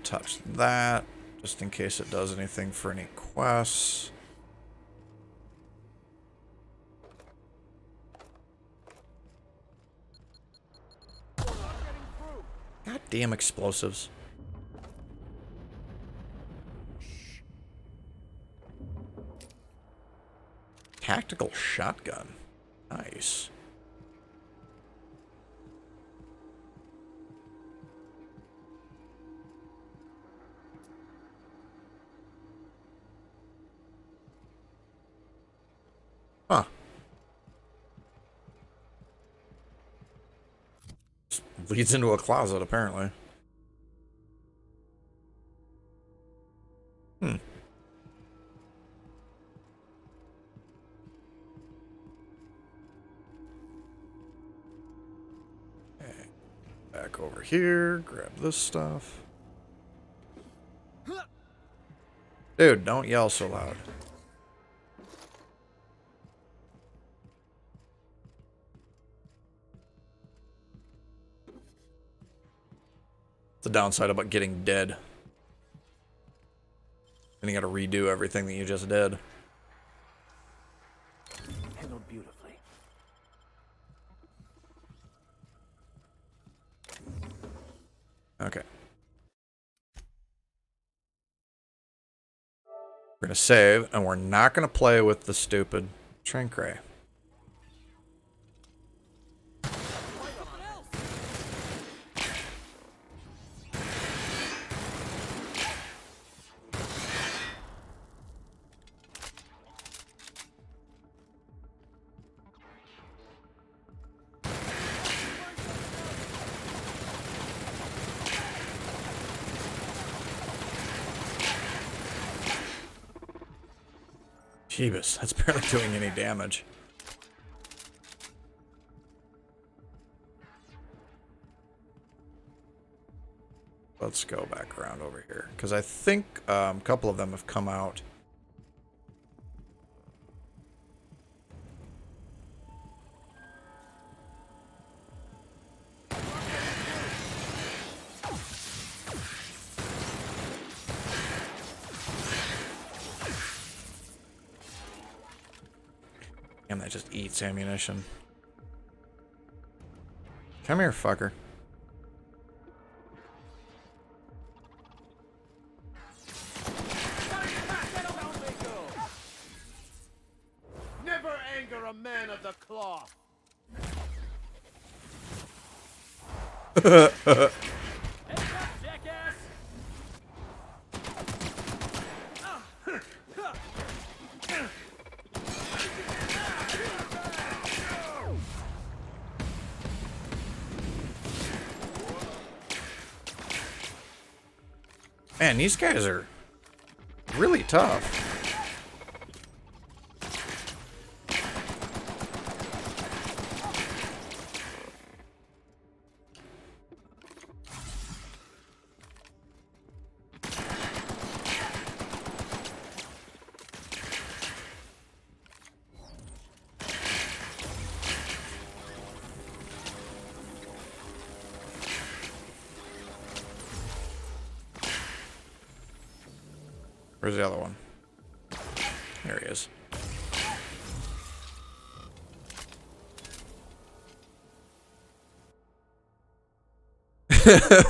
Touch that, just in case it does anything for any quests. God damn explosives. Tactical shotgun. Nice. Huh. Leads into a closet, apparently. Hmm. Okay. Back over here, grab this stuff. Dude, don't yell so loud. The downside about getting dead. Then you gotta redo everything that you just did. Handled beautifully. Okay. We're gonna save, and we're not gonna play with the stupid shrink ray. Jeebus, that's barely doing any damage. Let's go back around over here, because I think a couple of them have come out. And that just eats ammunition. Come here, fucker. Never anger a man of the cloth. Man, these guys are really tough. Where's the other one? There he is.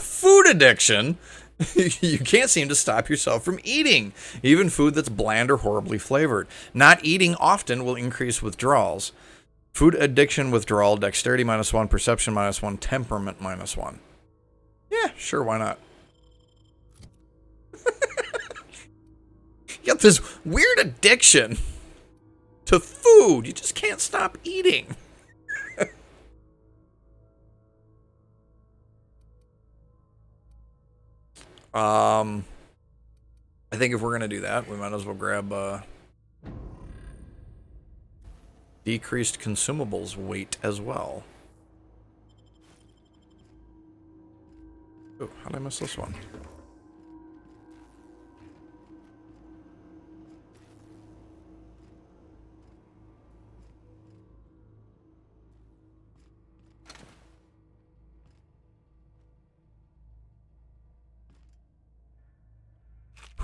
Food addiction? You can't seem to stop yourself from eating, even food that's bland or horribly flavored. Not eating often will increase withdrawals. Food addiction withdrawal, dexterity -1, perception -1, temperament -1. Yeah, sure, why not? You got this weird addiction to food. You just can't stop eating. I think if we're gonna do that, we might as well grab decreased consumables weight as well. Oh, how did I miss this one?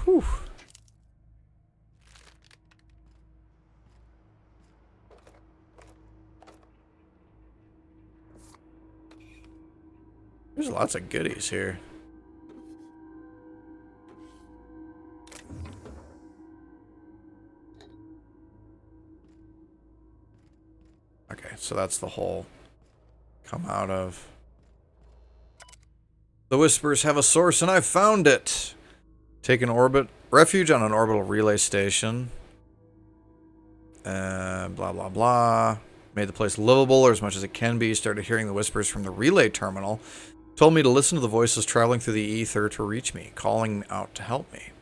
Whew. There's lots of goodies here. Okay, so that's the hole. Come out of. The whispers have a source, and I've found it. Take an refuge on an orbital relay station. Blah, blah, blah. Made the place livable or as much as it can be. Started hearing the whispers from the relay terminal. Told me to listen to the voices traveling through the ether to reach me, calling out to help me.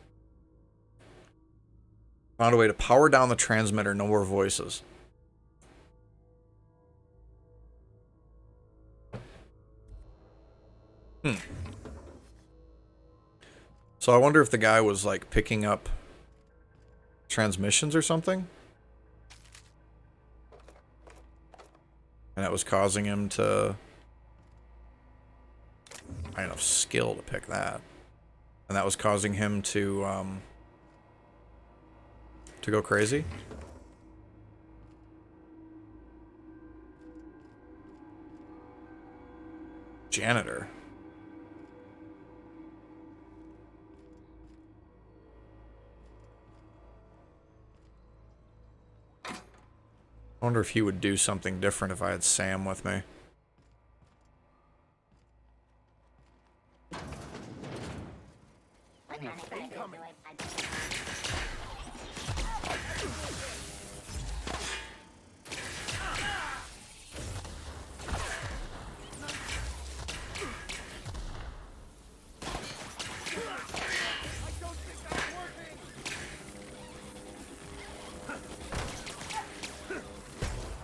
Found a way to power down the transmitter, no more voices. So I wonder if the guy was like picking up transmissions or something. And that was causing him to... I had enough skill to pick that. And that was causing him to go crazy. Janitor. I wonder if he would do something different if I had Sam with me.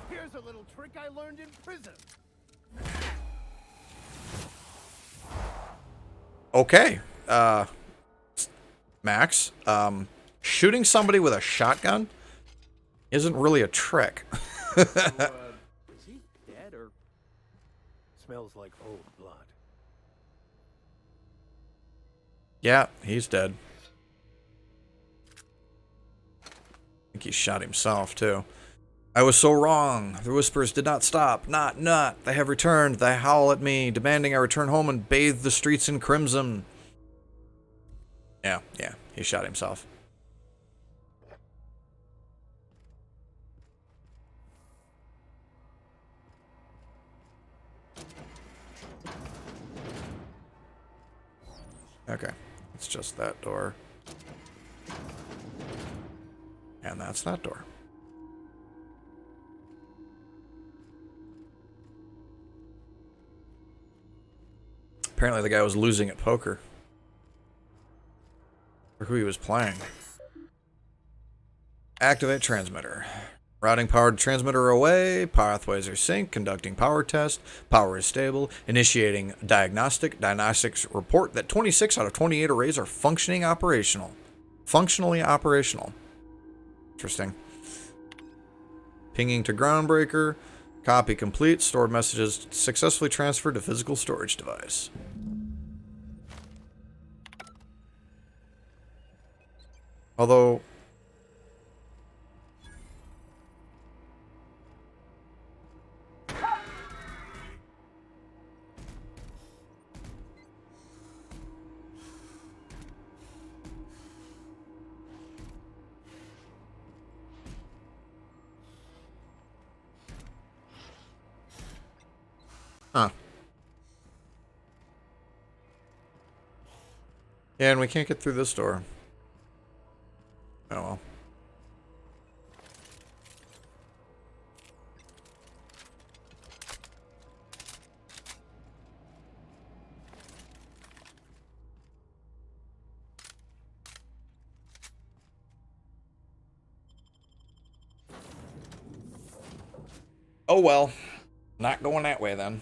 Here's a little trick I learned in prison. Okay. Max, shooting somebody with a shotgun isn't really a trick. Is he dead or smells like old blood? Yeah, he's dead. I think he shot himself, too. I was so wrong. The whispers did not stop. Not. They have returned. They howl at me, demanding I return home and bathe the streets in crimson. Yeah, he shot himself. Okay, it's just that door. And that's that door. Apparently the guy was losing at poker. Or who he was playing. Activate transmitter. Routing power to transmitter away. Pathways are sync. Conducting power test. Power is stable. Initiating diagnostic. Diagnostics report that 26 out of 28 arrays are functionally operational. Interesting. Pinging to groundbreaker. Copy complete. Stored messages successfully transferred to physical storage device. Although... Huh. Yeah, and we can't get through this door. Oh well. Oh well. Not going that way then.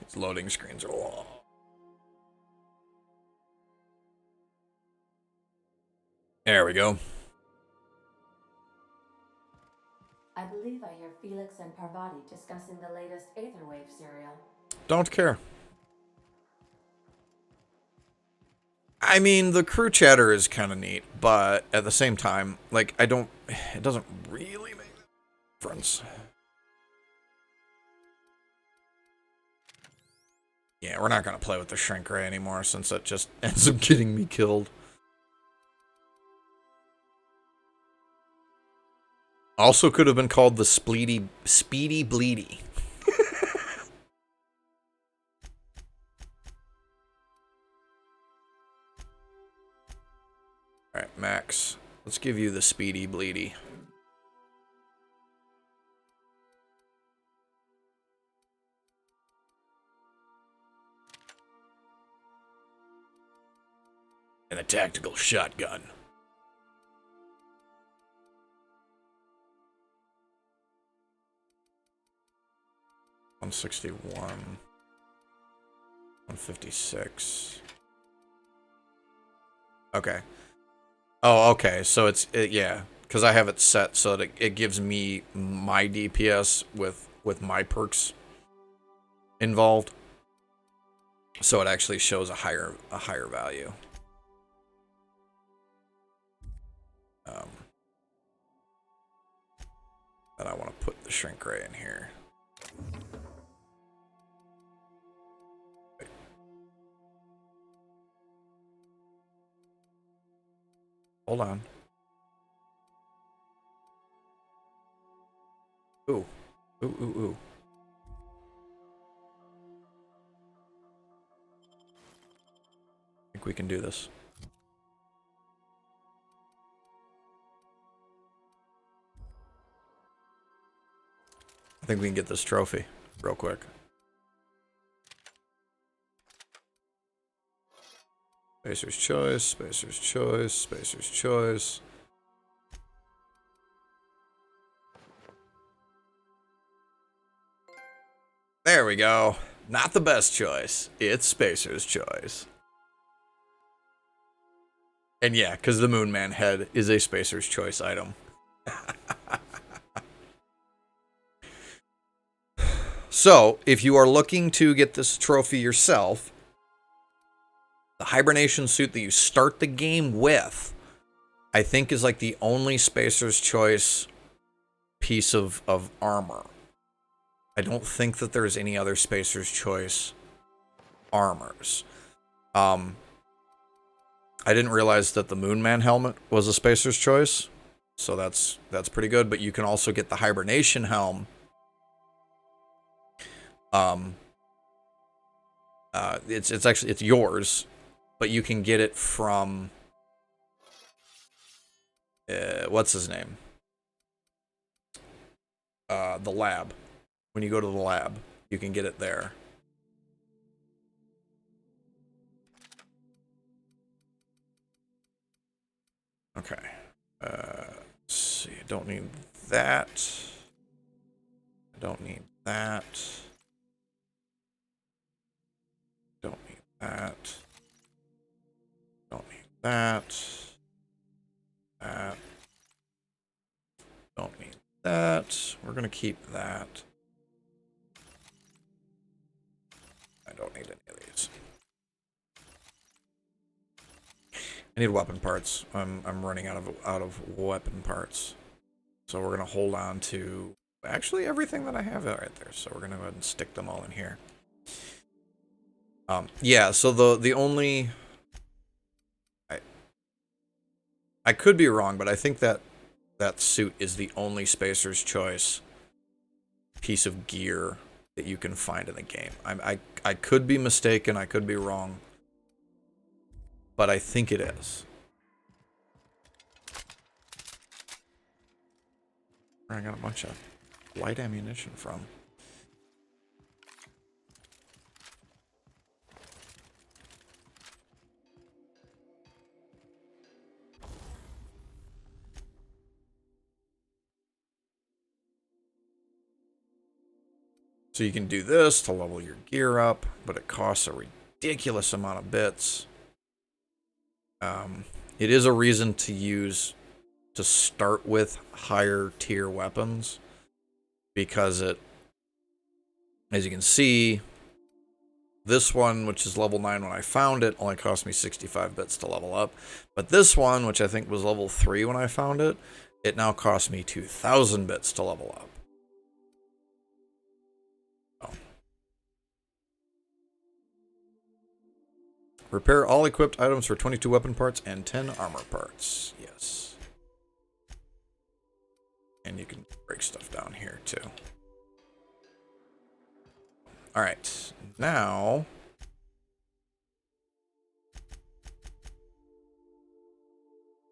These loading screens are long. There we go. I believe I hear Felix and Parvati discussing the latest Aetherwave serial. Don't care. I mean, the crew chatter is kind of neat, but at the same time, like, it doesn't really make a difference. Yeah, we're not going to play with the shrink ray anymore since it just ends up getting me killed. Also could have been called the Speedy Bleedy. Alright, Max. Let's give you the Speedy Bleedy. And a tactical shotgun. $161, $156. Okay. Oh, okay. So yeah, because I have it set so that it gives me my DPS with my perks involved. So it actually shows a higher value. And I want to put the shrink ray in here. Hold on. Ooh. Ooh, ooh, ooh. I think we can do this. I think we can get this trophy real quick. Spacer's choice, Spacer's choice, Spacer's choice. There we go. Not the best choice. It's Spacer's choice. And yeah, because the Moon Man head is a Spacer's choice item. So, if you are looking to get this trophy yourself, the hibernation suit that you start the game with, I think is like the only Spacer's choice piece of armor. I don't think that there's any other Spacer's choice armors. I didn't realize that the Moon Man helmet was a Spacer's choice, so that's pretty good. But you can also get the hibernation helm. It's yours. but you can get it from what's his name? The lab. When you go to the lab, you can get it there. Okay. Let's see. I don't need that. I don't need that. Don't need that. Don't need that. That. Don't need that. We're gonna keep that. I don't need any of these. I need weapon parts. I'm running out of weapon parts. So we're gonna hold on to actually everything that I have right there. So we're gonna go ahead and stick them all in here. Yeah, so the only I could be wrong, but I think that suit is the only Spacer's Choice piece of gear that you can find in the game. I could be mistaken, I could be wrong, but I think it is. Where I got a bunch of light ammunition from. So you can do this to level your gear up, but it costs a ridiculous amount of bits. It is a reason to start with higher tier weapons, because it, as you can see, this one, which is level 9 when I found it, only cost me 65 bits to level up. But this one, which I think was level 3 when I found it, it now costs me 2,000 bits to level up. Repair all equipped items for 22 weapon parts and 10 armor parts. Yes. And you can break stuff down here too. Alright, now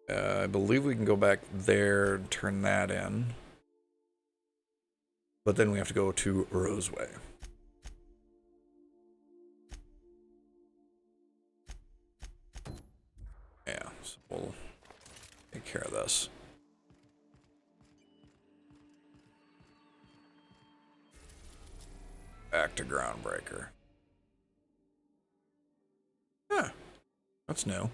I believe we can go back there and turn that in. But then we have to go to Roseway. Yeah, so we'll take care of this. Back to Groundbreaker. Huh. That's new.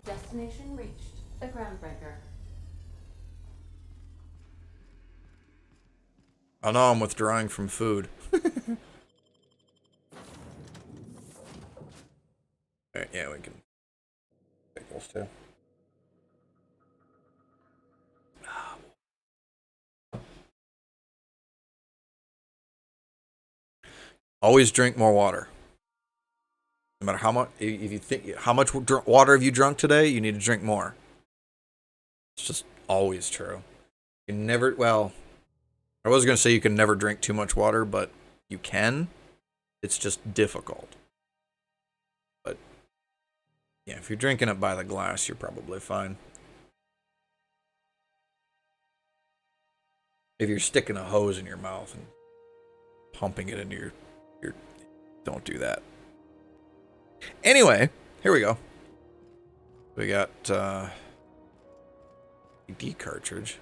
Destination reached. The Groundbreaker. Oh no, I'm withdrawing from food. Alright, yeah, we can take those two. Always drink more water. No matter how much, if you think how much water have you drunk today, you need to drink more. It's just always true. You never, well, I was going to say you can never drink too much water, but you can. It's just difficult. But yeah, if you're drinking it by the glass, you're probably fine. If you're sticking a hose in your mouth and pumping it into your don't do that. Anyway, here we go. We got AD cartridge.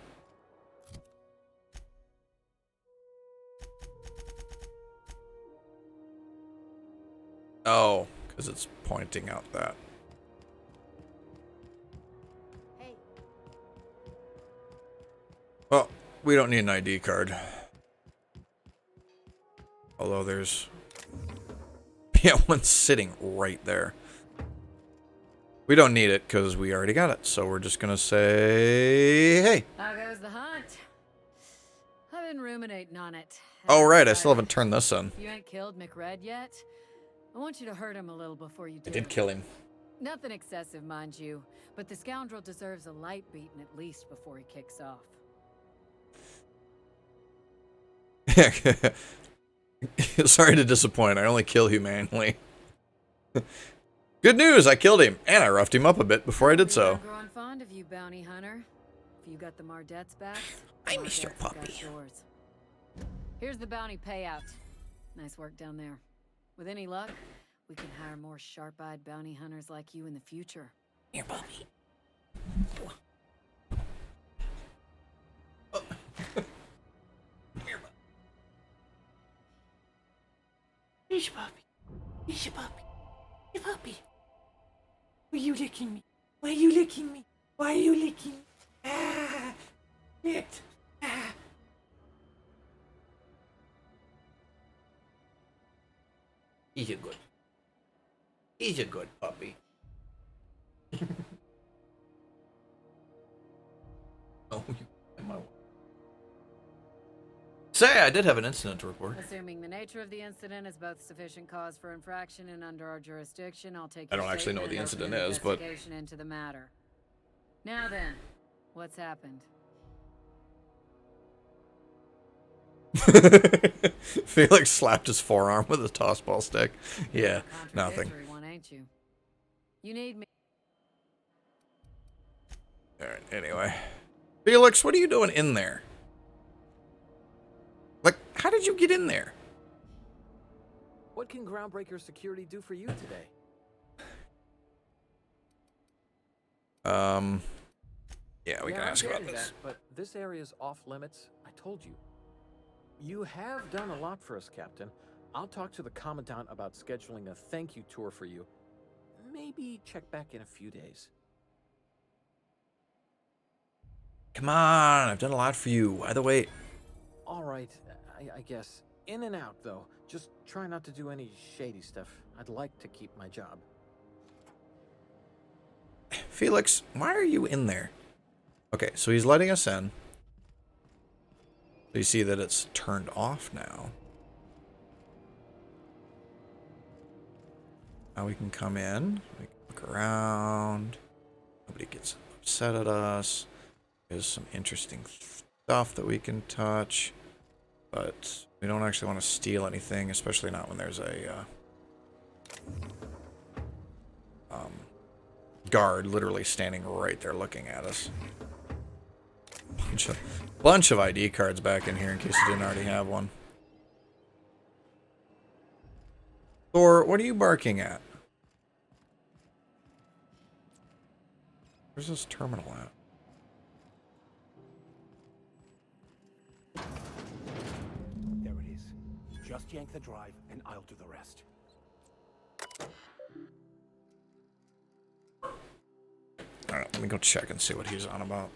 Oh, because it's pointing out that. Hey. Well, we don't need an ID card. Although there's... yeah, one's sitting right there. We don't need it because we already got it. So we're just going to say, hey. How goes the hunt? I've been ruminating on it. Oh, right. I still haven't turned this on. You ain't killed McRed yet? I want you to hurt him a little before you do. I did kill him. Nothing excessive, mind you, but the scoundrel deserves a light beating at least before he kicks off. Sorry to disappoint. I only kill humanely. Good news, I killed him, and I roughed him up a bit before I did so. I'm growing fond of you, bounty hunter. If you got the Mardettes back, I miss your puppy. Here's the bounty payout. Nice work down there. With any luck, we can hire more sharp-eyed bounty hunters like you in the future. Your puppy. Here's your puppy. Here's your puppy. Your puppy. Why are you licking me? Why are you licking me? Why are you licking me? Ah! Licked. Ah! He's a good. He's a good puppy. Oh, you my Say, I did have an incident to report. Assuming the nature of the incident is both sufficient cause for infraction and under our jurisdiction, I'll take I your don't actually know what the statement incident and is, but investigation into the matter. Now then, what's happened? Felix slapped his forearm with a tossball stick. Yeah, nothing. One, ain't you? You need me. Alright, anyway. Felix, what are you doing in there? Like, how did you get in there? What can Groundbreaker Security do for you today? Yeah, we can I'm ask about getting this. that, but this area's off limits. I told you. You have done a lot for us, Captain. I'll talk to the Commandant about scheduling a thank you tour for you. Maybe check back in a few days. Come on, I've done a lot for you. Why the wait? All right, I guess. In and out, though. Just try not to do any shady stuff. I'd like to keep my job. Felix, why are you in there? Okay, so he's letting us in. So you see that it's turned off now. Now we can come in. We can look around. Nobody gets upset at us. There's some interesting stuff that we can touch. But we don't actually want to steal anything, especially not when there's a guard literally standing right there looking at us. Bunch of ID cards back in here in case you didn't already have one. Thor, what are you barking at? Where's this terminal at? There it is. Just yank the drive and I'll do the rest. Alright, let me go check and see what he's on about.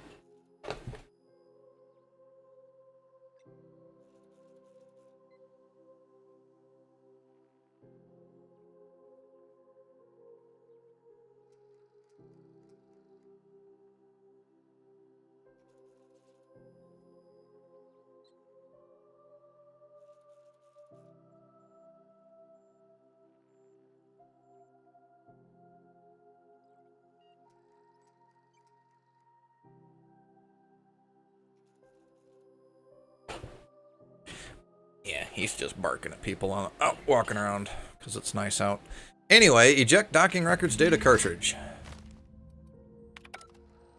Yeah, he's just barking at people out walking around because it's nice out. Anyway, eject docking records data cartridge.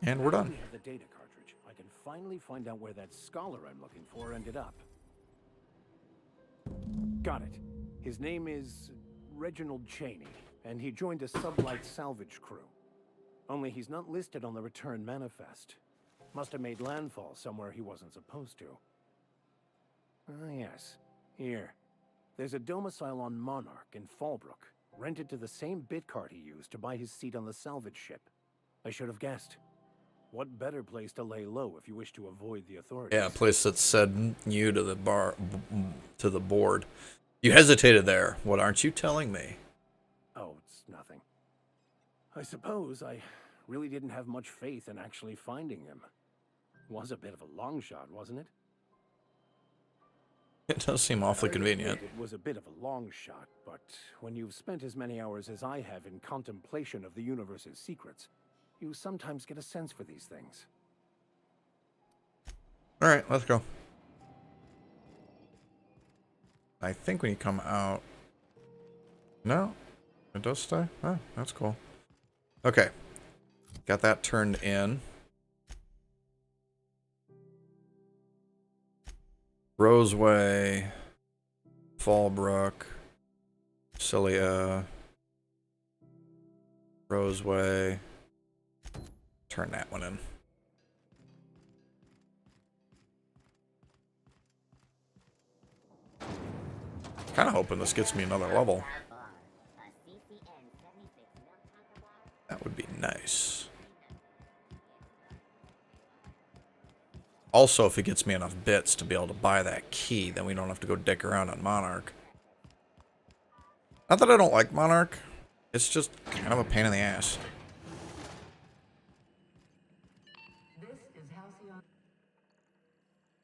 And we're done. We have the data cartridge. I can finally find out where that scholar I'm looking for ended up. Got it. His name is Reginald Cheney, and he joined a sublight salvage crew. Only he's not listed on the return manifest. Must have made landfall somewhere he wasn't supposed to. Ah, yes. Here. There's a domicile on Monarch in Fallbrook, rented to the same bit card he used to buy his seat on the salvage ship. I should have guessed. What better place to lay low if you wish to avoid the authorities? Yeah, a place that said you to the board. You hesitated there. What aren't you telling me? Oh, it's nothing. I suppose I really didn't have much faith in actually finding him. Was a bit of a long shot, wasn't it? It does seem awfully I admit convenient. It was a bit of a long shot, but when you've spent as many hours as I have in contemplation of the universe's secrets, you sometimes get a sense for these things. Alright, let's go. I think when you come out... No? It does stay? Oh, that's cool. Okay. Got that turned in. Roseway. Fallbrook. Cilia. Roseway. Turn that one in. Kind of hoping this gets me another level. That would be nice. Also, if it gets me enough bits to be able to buy that key, then we don't have to go dick around on Monarch. Not that I don't like Monarch. It's just kind of a pain in the ass.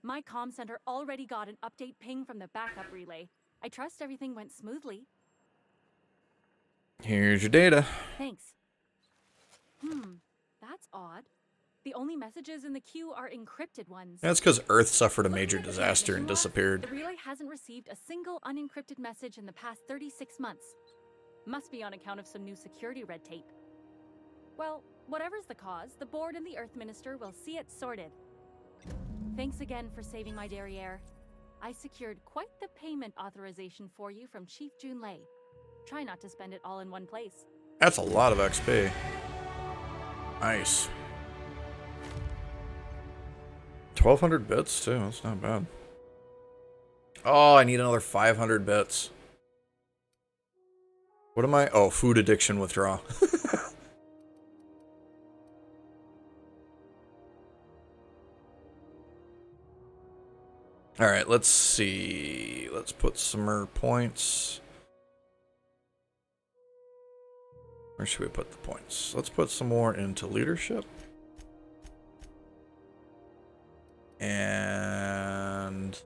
My comm center already got an update ping from the backup relay. I trust everything went smoothly. Here's your data. Thanks. That's odd. The only messages in the queue are encrypted ones. That's because Earth suffered a major disaster and disappeared. The relay hasn't received a single unencrypted message in the past 36 months. Must be on account of some new security red tape. Well, whatever's the cause, the board and the Earth Minister will see it sorted. Thanks again for saving my derriere. I secured quite the payment authorization for you from Chief Junlei. Try not to spend it all in one place. That's a lot of XP. Nice. 1,200 bits too, that's not bad. Oh, I need another 500 bits. What am I? Oh, food addiction withdrawal. Alright, let's see. Let's put some more points. Where should we put the points? Let's put some more into leadership. And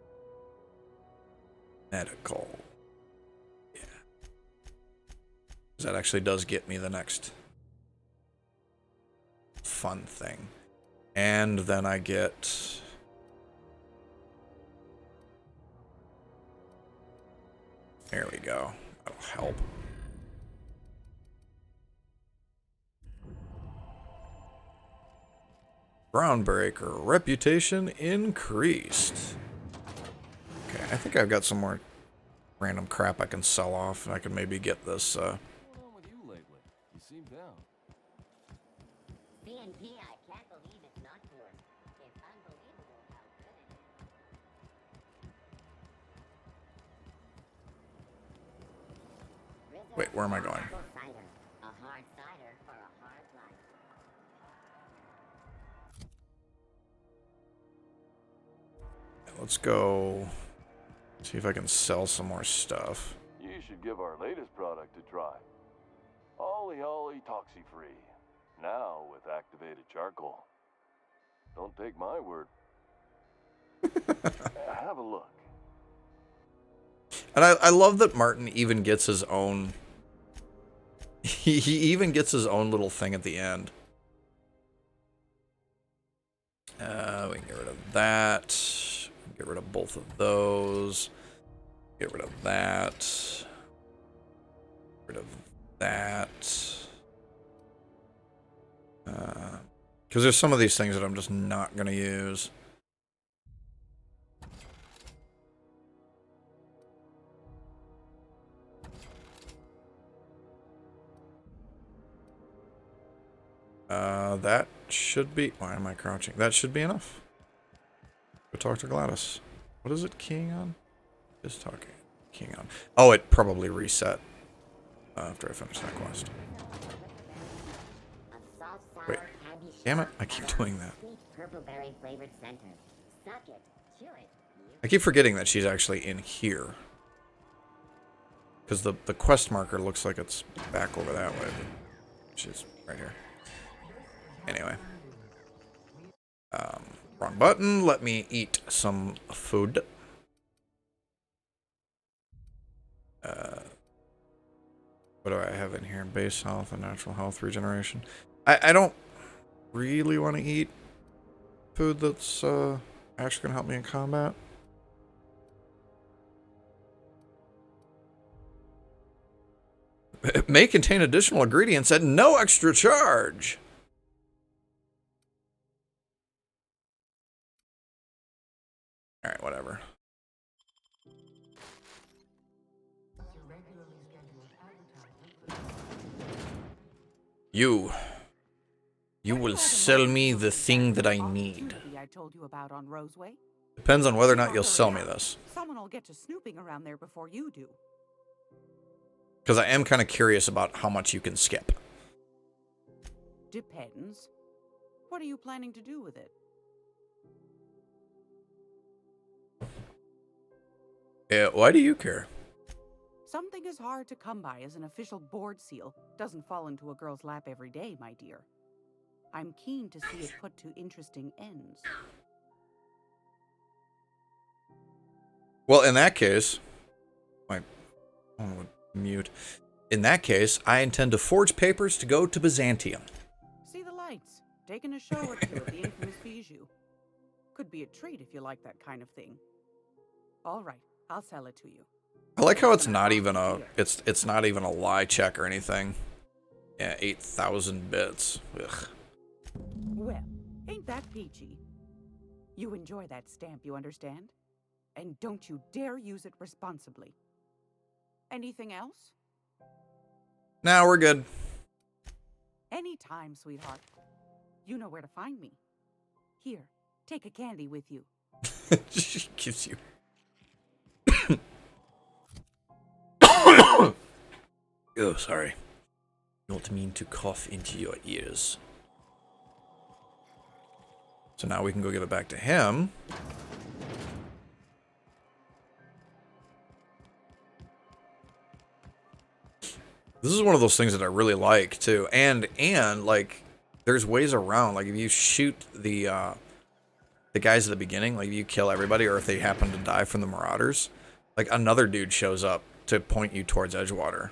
medical. Yeah. That actually does get me the next fun thing. And then I get... There we go. That'll help. Groundbreaker. Reputation increased. Okay, I think I've got some more random crap I can sell off. I can maybe get this, What's going on with you lately? You seem down. BNP, I can't believe it's not yours. It's unbelievable how good it is. Wait, where am I going? Cider. A hard cider for a hard life. Let's go see if I can sell some more stuff. You should give our latest product a try. Ollie Ollie Toxi-Free. Now with activated charcoal. Don't take my word. Have a look. And I love that Martin even gets his own... He even gets his own little thing at the end. We can get rid of that. Get rid of both of those. Get rid of that. Get rid of that. Because there's some of these things that I'm just not going to use. That should be... Why am I crouching? That should be enough. Go talk to Gladys. What is it keying on? Just talking. Keying on. Oh, it probably reset after I finish that quest. Wait. Damn it. I keep doing that. I keep forgetting that she's actually in here. Because the quest marker looks like it's back over that way. But she's right here. Anyway. Wrong button. Let me eat some food. What do I have in here? Base health and natural health regeneration. I don't really want to eat food that's actually going to help me in combat. It may contain additional ingredients at no extra charge. Alright, whatever. You will sell me the thing that I need. I told you about on Roseway. Depends on whether or not you'll sell me this. Someone will get to snooping around there before you do. Because I am kind of curious about how much you can skip. Depends. What are you planning to do with it? Yeah, why do you care? Something as hard to come by as an official board seal doesn't fall into a girl's lap every day, my dear. I'm keen to see it put to interesting ends. Well, in that case, mute. In that case, I intend to forge papers to go to Byzantium. See the lights. Taking a show or two at the infamous Bijou. Could be a treat if you like that kind of thing. All right, I'll sell it to you. I like how it's not even a it's not even a lie check or anything. Yeah, 8,000 bits. Ugh. Well, ain't that peachy? You enjoy that stamp, you understand? And don't you dare use it responsibly. Anything else? Now we're good. Anytime, sweetheart. You know where to find me. Here, take a candy with you. She gives you. Oh, sorry. Don't mean to cough into your ears. So now we can go give it back to him. This is one of those things that I really like too, and like, there's ways around. Like if you shoot the guys at the beginning, like if you kill everybody, or if they happen to die from the Marauders, like another dude shows up to point you towards Edgewater.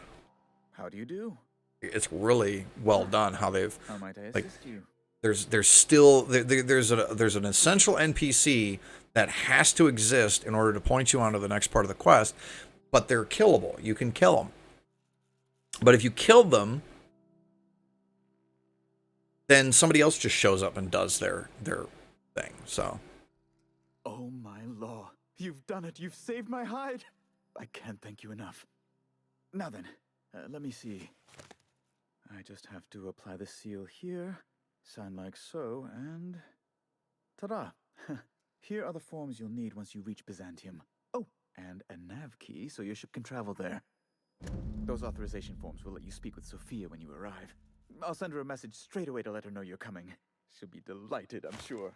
How do you do? It's really well done how they've How might I like. assist you? There's still there's an essential NPC that has to exist in order to point you onto the next part of the quest, but they're killable. You can kill them. But if you kill them, then somebody else just shows up and does their thing. So. Oh my law. You've done it. You've saved my hide. I can't thank you enough. Now then, let me see. I just have to apply the seal here, sign like so, and ta-da! Here are the forms you'll need once you reach Byzantium. Oh, and a nav key so your ship can travel there. Those authorization forms will let you speak with Sophia when you arrive. I'll send her a message straight away to let her know you're coming. She'll be delighted, I'm sure.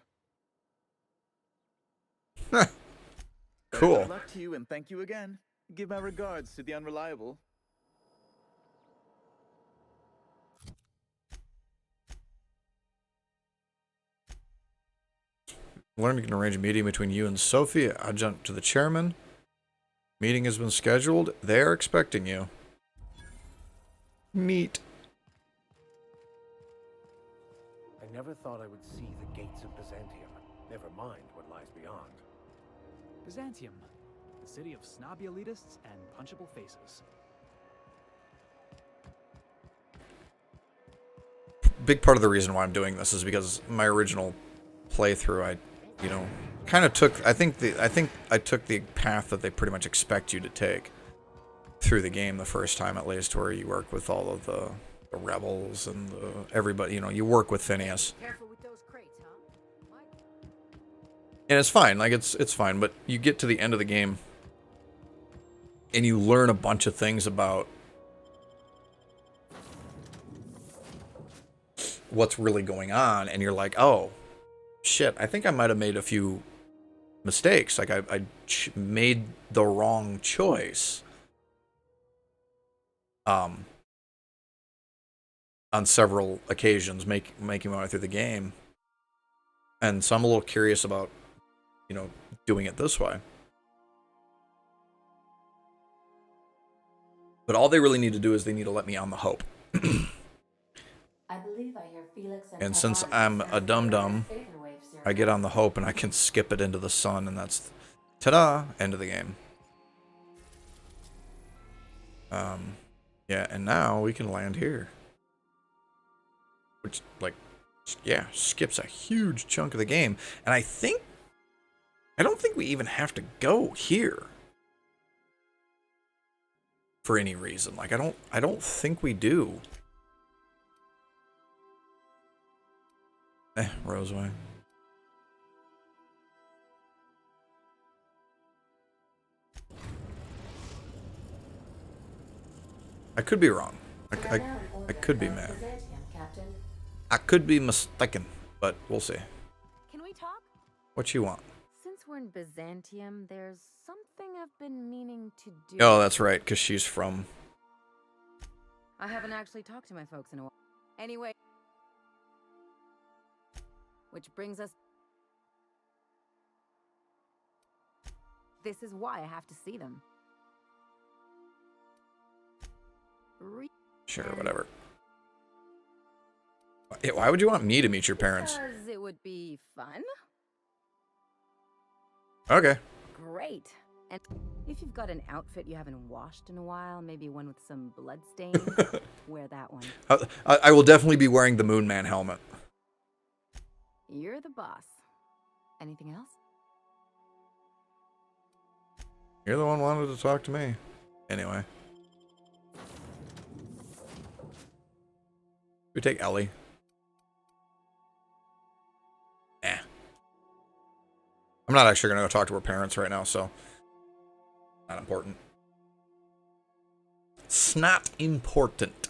Cool. Good luck to you and thank you again. Give my regards to the Unreliable. Learn you can arrange a meeting between you and Sophie, adjunct to the chairman. Meeting has been scheduled. They're expecting you. Neat. I never thought I would see the gates of Byzantium. Never mind what lies beyond. Byzantium, the city of snobby elitists and punchable faces. Big part of the reason why I'm doing this is because my original playthrough, kind of took. I think I took the path that they pretty much expect you to take through the game the first time, at least, where you work with all of the rebels and everybody. You work with Phineas. Careful with those crates, huh? And it's fine, like it's fine, but you get to the end of the game and you learn a bunch of things about what's really going on, and you're like, oh shit, I think I might have made a few mistakes. Like I made the wrong choice on several occasions, making my way through the game. And so I'm a little curious about doing it this way. But all they really need to do is they need to let me on the hope. I believe I hear Felix And since I'm a dum-dum, I get on the hope and I can skip it into the sun, and that's ta-da, end of the game. Yeah, and now we can land here. Which, like, yeah, skips a huge chunk of the game. And I don't think we even have to go here. For any reason. Like, I don't think we do. Roseway. I could be wrong. I could be mad. I could be mistaken, but we'll see. Can we talk? What you want? Since we're in Byzantium, there's something I've been meaning to do. Oh, that's right, because she's from... I haven't actually talked to my folks in a while. Anyway. Which brings us... This is why I have to see them. Sure, whatever. Why would you want me to meet your parents? Because it would be fun. Okay. Great. And if you've got an outfit you haven't washed in a while, maybe one with some blood stains, wear that one. I will definitely be wearing the Moon Man helmet. You're the boss. Anything else? You're the one who wanted to talk to me. Anyway. We take Ellie. I'm not actually going to go talk to her parents right now, so... Not important. It's not important.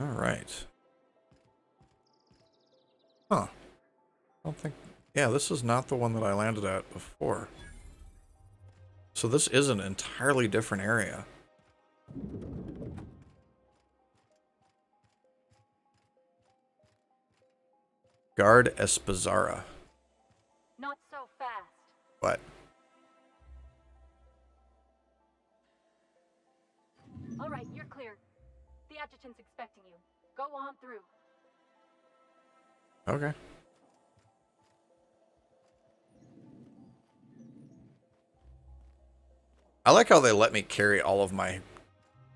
All right. Huh. I don't think... Yeah, this is not the one that I landed at before. So this is an entirely different area. Guard Espizara. Not so fast. What? All right, you're clear. The adjutant's expecting you. Go on through. Okay. I like how they let me carry all of my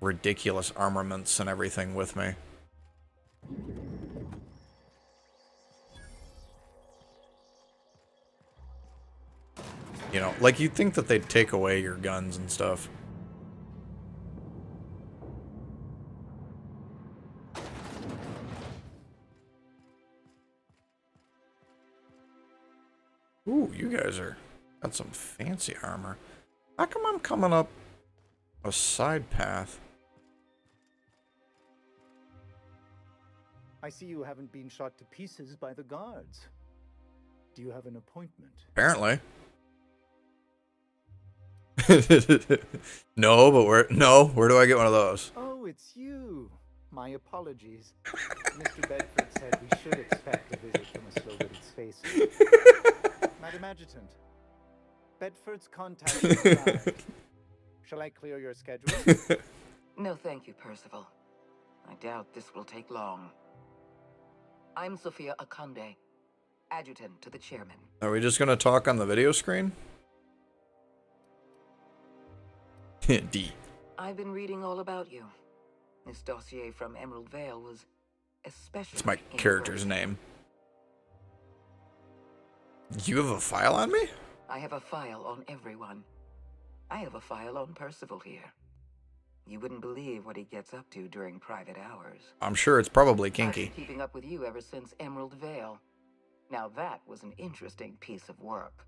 ridiculous armaments and everything with me. You know, like you'd think that they'd take away your guns and stuff. Ooh, you guys are got some fancy armor. How come I'm coming up a side path? I see you haven't been shot to pieces by the guards. Do you have an appointment? Apparently. No, but where do I get one of those? Oh, it's you. My apologies. Mr. Bedford said we should expect a visit from a slow-witted spacer. Madam Adjutant, Bedford's contact is arrived. Shall I clear your schedule? No, thank you, Percival. I doubt this will take long. I'm Sophia Akonde, adjutant to the chairman. Are we just gonna talk on the video screen? D. I've been reading all about you. This dossier from Emerald Vale was especially... It's my character's name. You have a file on me? I have a file on everyone. I have a file on Percival here. You wouldn't believe what he gets up to during private hours. I'm sure it's probably I've kinky. been keeping up with you ever since Emerald Vale. Now that was an interesting piece of work.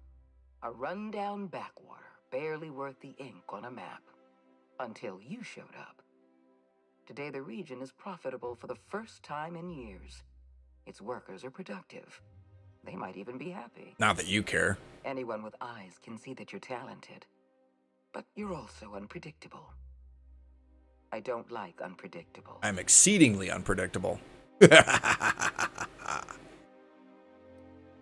A rundown backwater, barely worth the ink on a map. Until you showed up. Today the region is profitable for the first time in years. Its workers are productive. They might even be happy. Not that you care. Anyone with eyes can see that you're talented. But you're also unpredictable. I don't like unpredictable. I'm exceedingly unpredictable.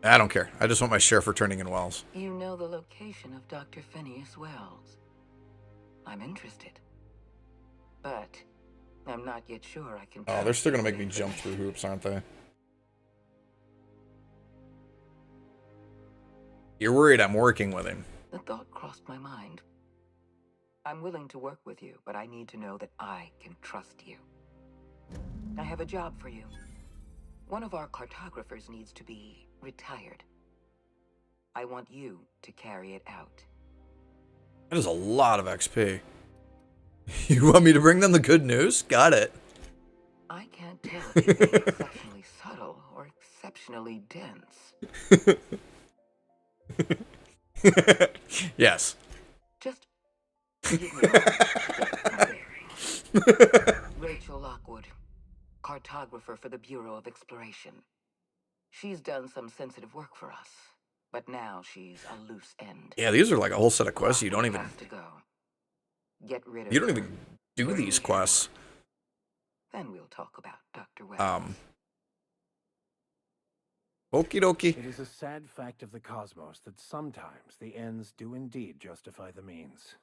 I don't care. I just want my share for turning in wells. You know the location of Dr. Phineas Wells. I'm interested. But I'm not yet sure I can... Oh, they're still gonna make me jump through hoops, aren't they? You're worried I'm working with him. The thought crossed my mind. I'm willing to work with you, but I need to know that I can trust you. I have a job for you. One of our cartographers needs to be retired. I want you to carry it out. That is a lot of XP. You want me to bring them the good news? Got it. I can't tell if you're being exceptionally subtle or exceptionally dense. Yes. Just give me a moment. Rachel Lockwood, cartographer for the Bureau of Exploration. She's done some sensitive work for us, but now she's a loose end. Yeah, these are like a whole set of quests you don't even... Has to go. Get rid of You don't her. even do these quests. Then we'll talk about Dr. Wells. Okie dokie. It is a sad fact of the cosmos that sometimes the ends do indeed justify the means.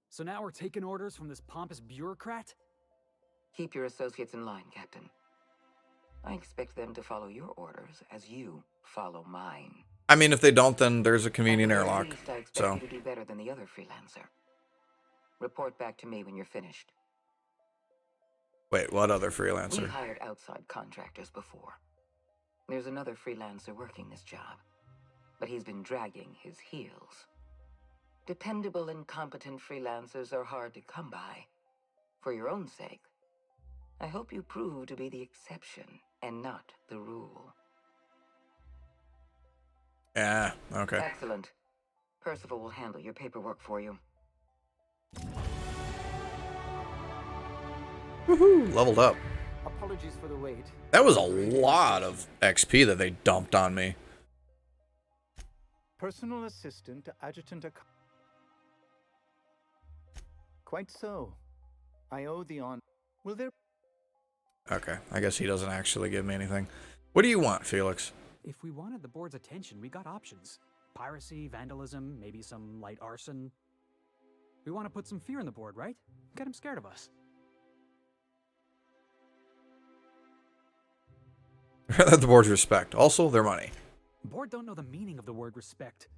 So now we're taking orders from this pompous bureaucrat? Keep your associates in line, Captain. I expect them to follow your orders as you follow mine. I mean, if they don't, then there's a convenient At the very airlock. least, I expect So, you to do better than the other freelancer. Report back to me when you're finished. wait, what other We freelancer? hired outside contractors before. There's another freelancer working this job, but he's been dragging his heels. Dependable and competent freelancers are hard to come by. For your own sake, I hope you prove to be the exception and not the rule. Yeah, okay. Excellent. Percival will handle your paperwork for you. Woohoo, leveled up. Apologies for the wait. That was a lot of XP that they dumped on me. Personal assistant to Adjutant Quite so. I owe the honor. Will there... Okay, I guess he doesn't actually give me anything. What do you want, Felix? If we wanted the board's attention, we got options. Piracy, vandalism, maybe some light arson. We want to put some fear in the board, right? Get them scared of us. That the board's respect. Also, their money. The board don't know the meaning of the word respect.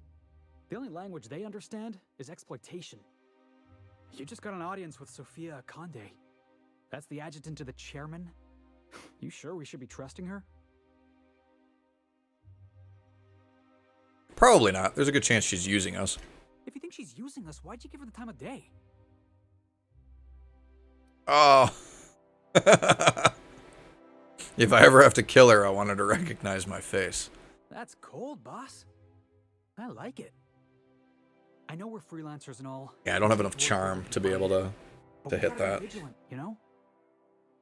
The only language they understand is exploitation. You just got an audience with Sophia Conde. That's the adjutant to the chairman? You sure we should be trusting her? Probably not. There's a good chance she's using us. If you think she's using us, why'd you give her the time of day? Oh. If I ever have to kill her, I want her to recognize my face. That's cold, boss. I like it. I know we're freelancers and all. Yeah, I don't have enough charm to be able to hit that. Vigilant, you know?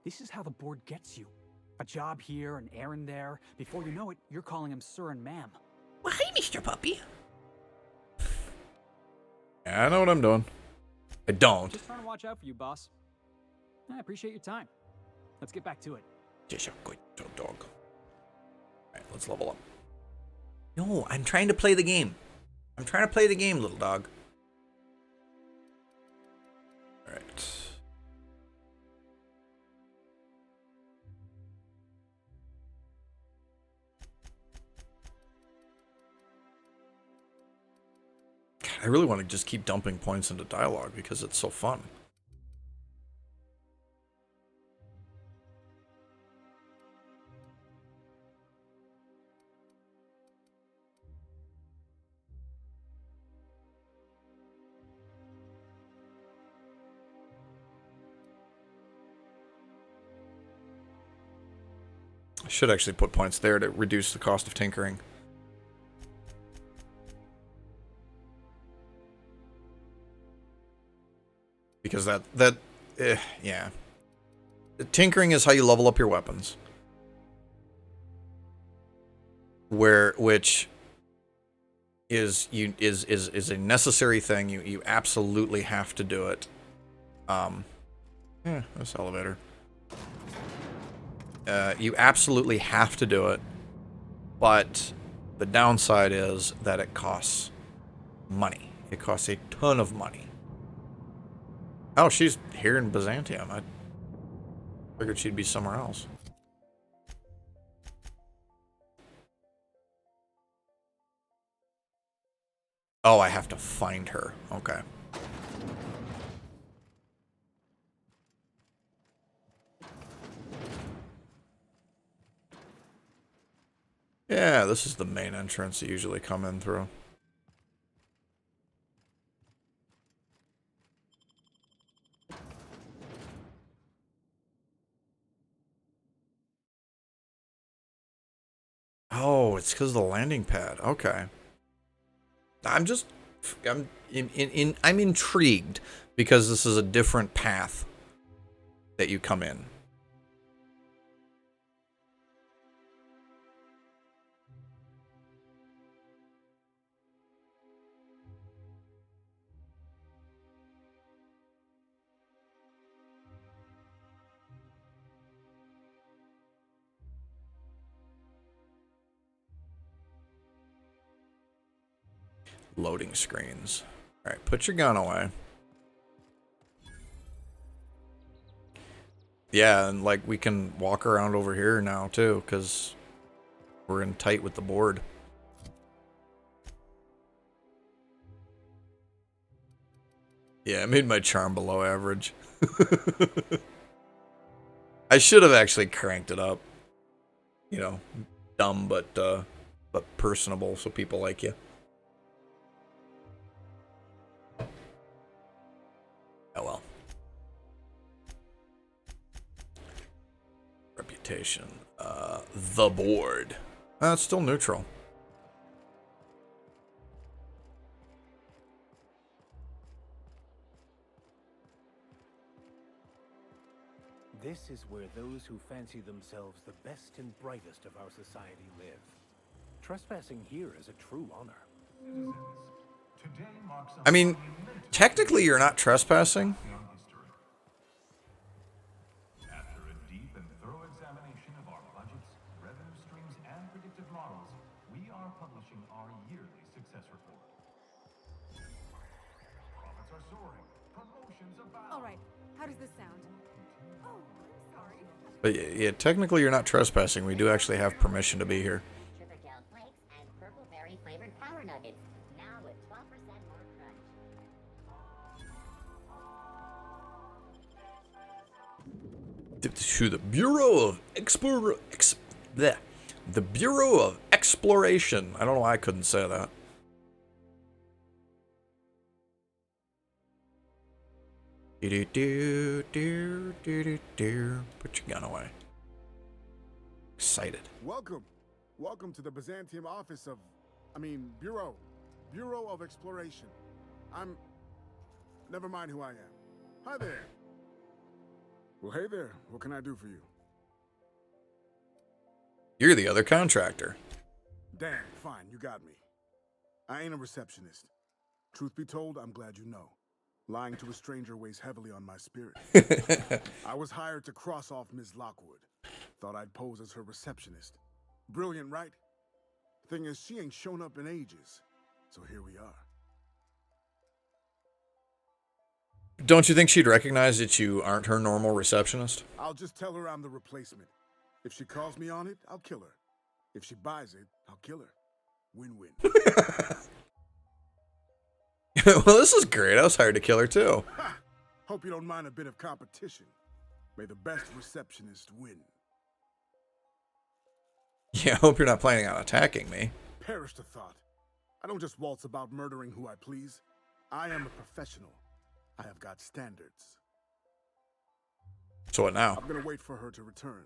This is how the board gets you. A job here, an errand there. Before you know it, you're calling him sir and ma'am. Well, hey, Mr. Puppy. Yeah, I know what I'm doing. I don't. Just trying to watch out for you, boss. I appreciate your time. Let's get back to it. Just a good dog. Alright, let's level up. No, I'm trying to play the game. I'm trying to play the game, little dog. Alright. God, I really want to just keep dumping points into dialogue because it's so fun. I should actually put points there to reduce the cost of tinkering. Because yeah. Tinkering is how you level up your weapons. Which is a necessary thing. You absolutely have to do it. Yeah, this elevator. You absolutely have to do it, but The downside is that it costs money. It costs a ton of money. Oh, she's here in Byzantium. I figured she'd be somewhere else. Oh, I have to find her. Okay. Yeah, this is the main entrance you usually come in through. Oh, it's because of the landing pad. Okay. I'm intrigued because this is a different path that you come in. Loading screens. All right, put your gun away. Yeah, and like we can walk around over here now too, because we're in tight with the board. Yeah, I made my charm below average. I should have actually cranked it up. You know, dumb but personable, so people like you. Oh well. Reputation. The board. It's still neutral. This is where those who fancy themselves the best and brightest of our society live. Trespassing here is a true honor. I mean, technically you're not trespassing. After a deep and thorough examination of our budgets, revenue streams, and predictive models, we are publishing our yearly success report. Profits are soaring. Promotions abound. All right, how does this sound? Oh, I'm sorry. But yeah, technically you're not trespassing. We do actually have permission to be here. Sugar gel flakes and purple berry flavored power nuggets. Now with 12% more crunch. To the Bureau of the Bureau of Exploration. I don't know why I couldn't say that. Put your gun away. Excited. Welcome. Welcome to the Byzantium office of, Bureau. Bureau of Exploration. Never mind who I am. Hi there. Well, hey there. What can I do for you? You're the other contractor. Damn, fine. You got me. I ain't a receptionist. Truth be told, I'm glad you know. Lying to a stranger weighs heavily on my spirit. I was hired to cross off Ms. Lockwood. Thought I'd pose as her receptionist. Brilliant, right? Thing is, she ain't shown up in ages. So here we are. Don't you think she'd recognize that you aren't her normal receptionist? I'll just tell her I'm the replacement. If she calls me on it, I'll kill her. If she buys it, I'll kill her. Win-win. Well, this is great. I was hired to kill her too. Ha! Hope you don't mind a bit of competition. May the best receptionist win. Yeah, I hope you're not planning on attacking me. Perish the thought. I don't just waltz about murdering who I please. I am a professional. I have got standards. So what now? I'm gonna wait for her to return.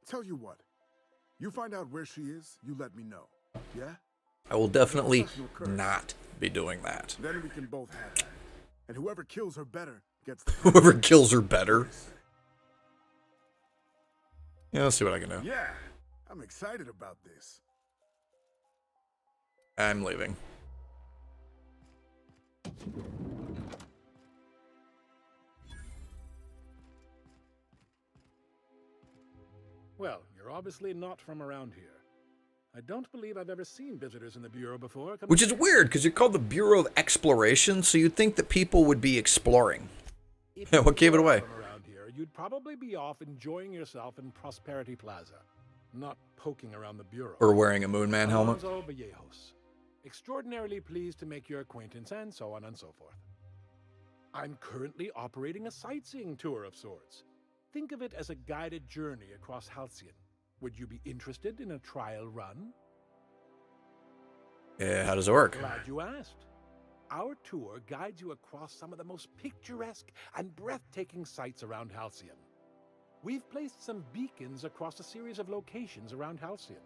Tell you what. You find out where she is, you let me know. Yeah? I will definitely not be doing that. Then we can both have that. And whoever kills her better gets the Whoever kills her better. Yeah, let's see what I can do. Yeah, I'm excited about this. I'm leaving. Well, you're obviously not from around here. I don't believe I've ever seen visitors in the Bureau before. Which is weird, because you're called the Bureau of Exploration, so you'd think that people would be exploring. What gave it away? From around here, you'd probably be off enjoying yourself in Prosperity Plaza, not poking around the Bureau. Or wearing a Moon Man helmet. Alonso Vallejos. Extraordinarily pleased to make your acquaintance, and so on and so forth. I'm currently operating a sightseeing tour of sorts. Think of it as a guided journey across Halcyon. Would you be interested in a trial run? Yeah, how does it work? Glad you asked. Our tour guides you across some of the most picturesque and breathtaking sights around Halcyon. We've placed some beacons across a series of locations around Halcyon.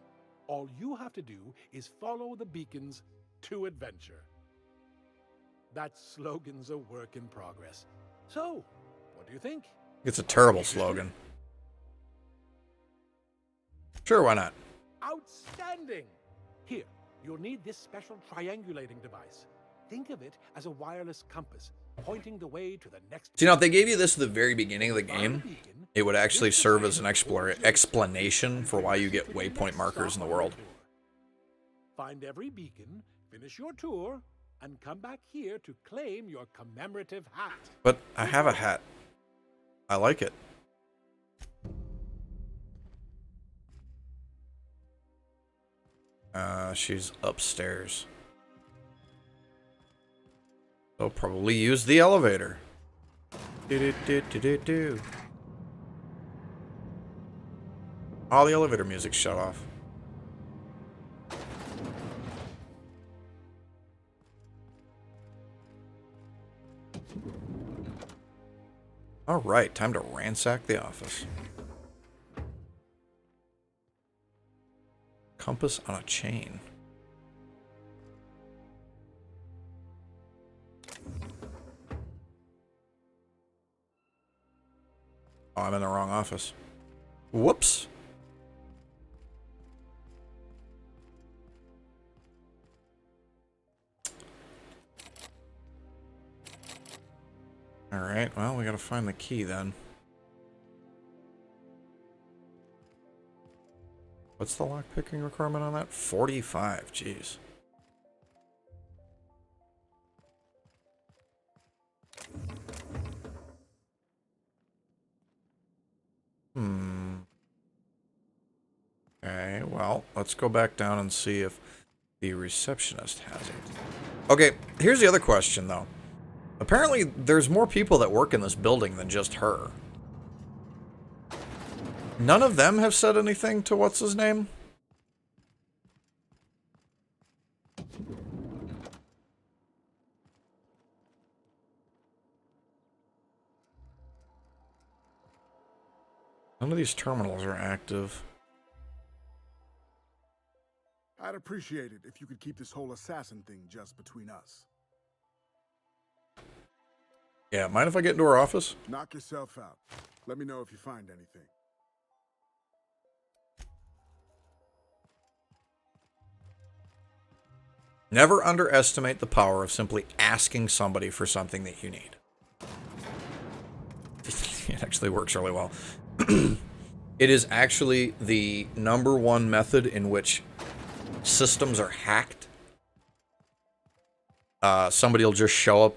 All you have to do is follow the beacons to adventure. That slogan's a work in progress. So, what do you think? It's a terrible slogan. Sure, why not? Outstanding! Here, you'll need this special triangulating device. Think of it as a wireless compass, pointing the way to the next... So, you know, if they gave you this at the very beginning of the game, it would actually serve as an explanation for why you get waypoint markers in the world. Find every beacon, finish your tour, and come back here to claim your commemorative hat. But I have a hat. I like it. She's upstairs. So probably use the elevator. Do. All the elevator music shut off. All right, time to ransack the office. Compass on a chain. Oh, I'm in the wrong office. Whoops. All right, well, we gotta find the key then. What's the lockpicking requirement on that? 45, jeez. Okay, well, let's go back down and see if the receptionist has it. Okay, here's the other question, though. Apparently, there's more people that work in this building than just her. None of them have said anything to what's his name? None of these terminals are active. I'd appreciate it if you could keep this whole assassin thing just between us. Yeah, mind if I get into her office? Knock yourself out. Let me know if you find anything. Never underestimate the power of simply asking somebody for something that you need. It actually works really well. It is actually the #1 method in which systems are hacked. Somebody will just show up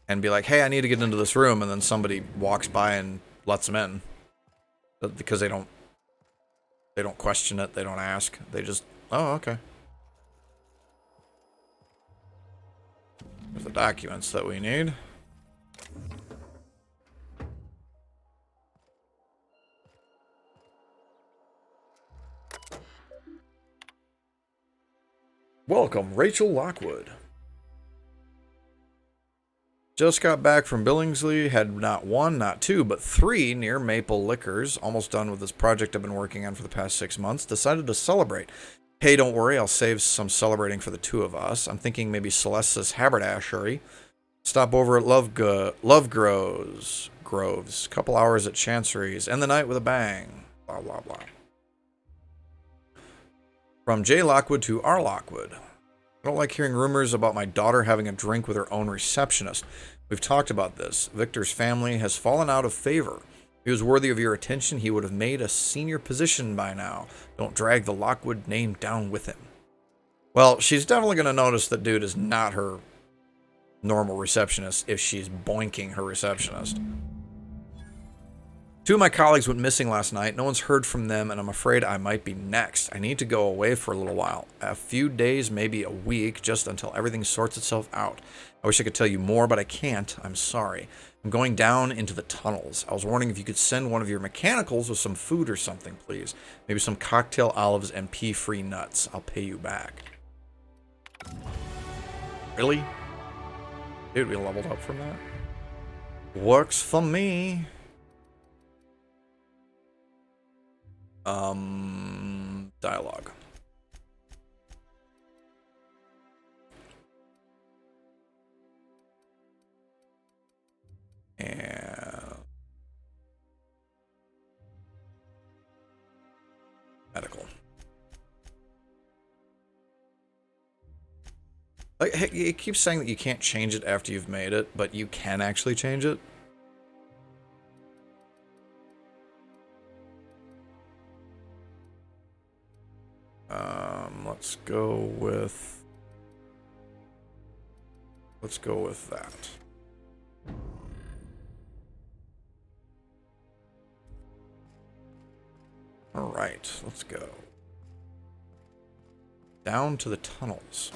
and be like, hey, I need to get into this room, and then somebody walks by and lets them in. Because they don't question it, they don't ask. They just, oh, okay. There's the documents that we need. Welcome, Rachel Lockwood. Just got back from Billingsley, had not 1, not 2, but 3 near Maple Liquors. Almost done with this project I've been working on for the past 6 months. Decided to celebrate. Hey, don't worry, I'll save some celebrating for the 2 of us. I'm thinking maybe Celeste's haberdashery. Stop over at Lovegroves. Couple hours at Chancery's. End the night with a bang. Blah, blah, blah. From J. Lockwood to R. Lockwood. I don't like hearing rumors about my daughter having a drink with her own receptionist. We've talked about this. Victor's family has fallen out of favor. he was worthy of your attention, he would have made a senior position by now. Don't drag the Lockwood name down with him. Well, she's definitely going to notice that dude is not her normal receptionist if she's boinking her receptionist. 2 of my colleagues went missing last night. No one's heard from them, and I'm afraid I might be next. I need to go away for a little while. A few days, maybe a week, just until everything sorts itself out. I wish I could tell you more, but I can't. I'm sorry. I'm going down into the tunnels. I was wondering if you could send one of your mechanicals with some food or something, please. Maybe some cocktail olives and pea-free nuts. I'll pay you back. Really? Dude, we leveled up from that? Works for me. Dialogue. And medical. Like, hey, it keeps saying that you can't change it after you've made it, but you can actually change it. Let's go with that. All right, let's go. Down to the tunnels.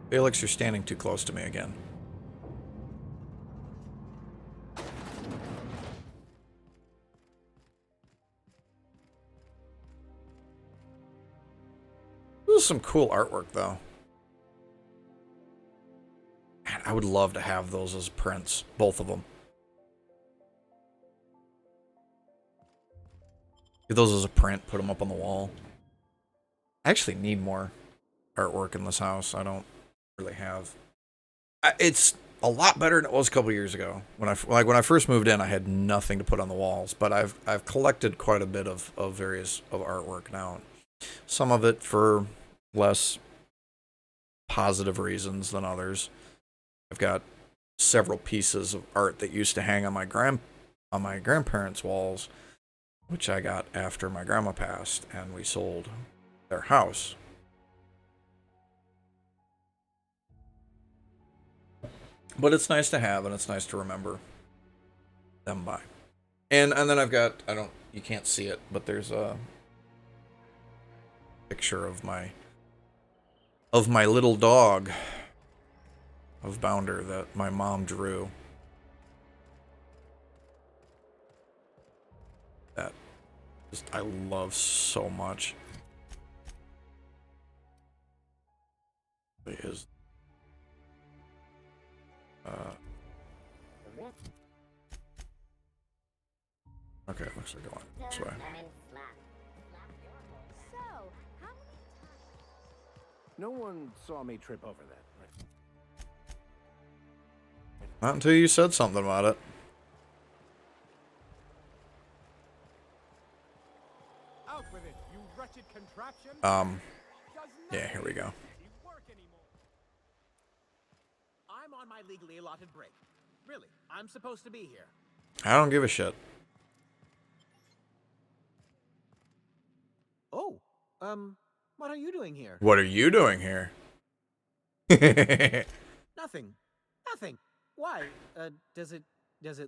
Felix, you're standing too close to me again. This is some cool artwork, though. Man, I would love to have those as prints, both of them. Get those as a print, put them up on the wall. I actually need more artwork in this house. I don't really have. It's a lot better than it was a couple years ago. When I first moved in, I had nothing to put on the walls, but I've collected quite a bit of various artwork now. Some of it for less positive reasons than others. I've got several pieces of art that used to hang on my grandparents' walls, which I got after my grandma passed and we sold their house. But it's nice to have, and it's nice to remember them by. And then I've got, you can't see it, but there's a picture of my little dog of Bounder that my mom drew. That just I love so much. It is. Okay, looks like going this way. No one saw me trip over that, right? Not until you said something about it. Out with it, you wretched contraption. Yeah, here we go. I'm on my legally allotted break. Really, I'm supposed to be here. I don't give a shit. Oh, what are you doing here? What are you doing here? Nothing. Nothing. Why? Does it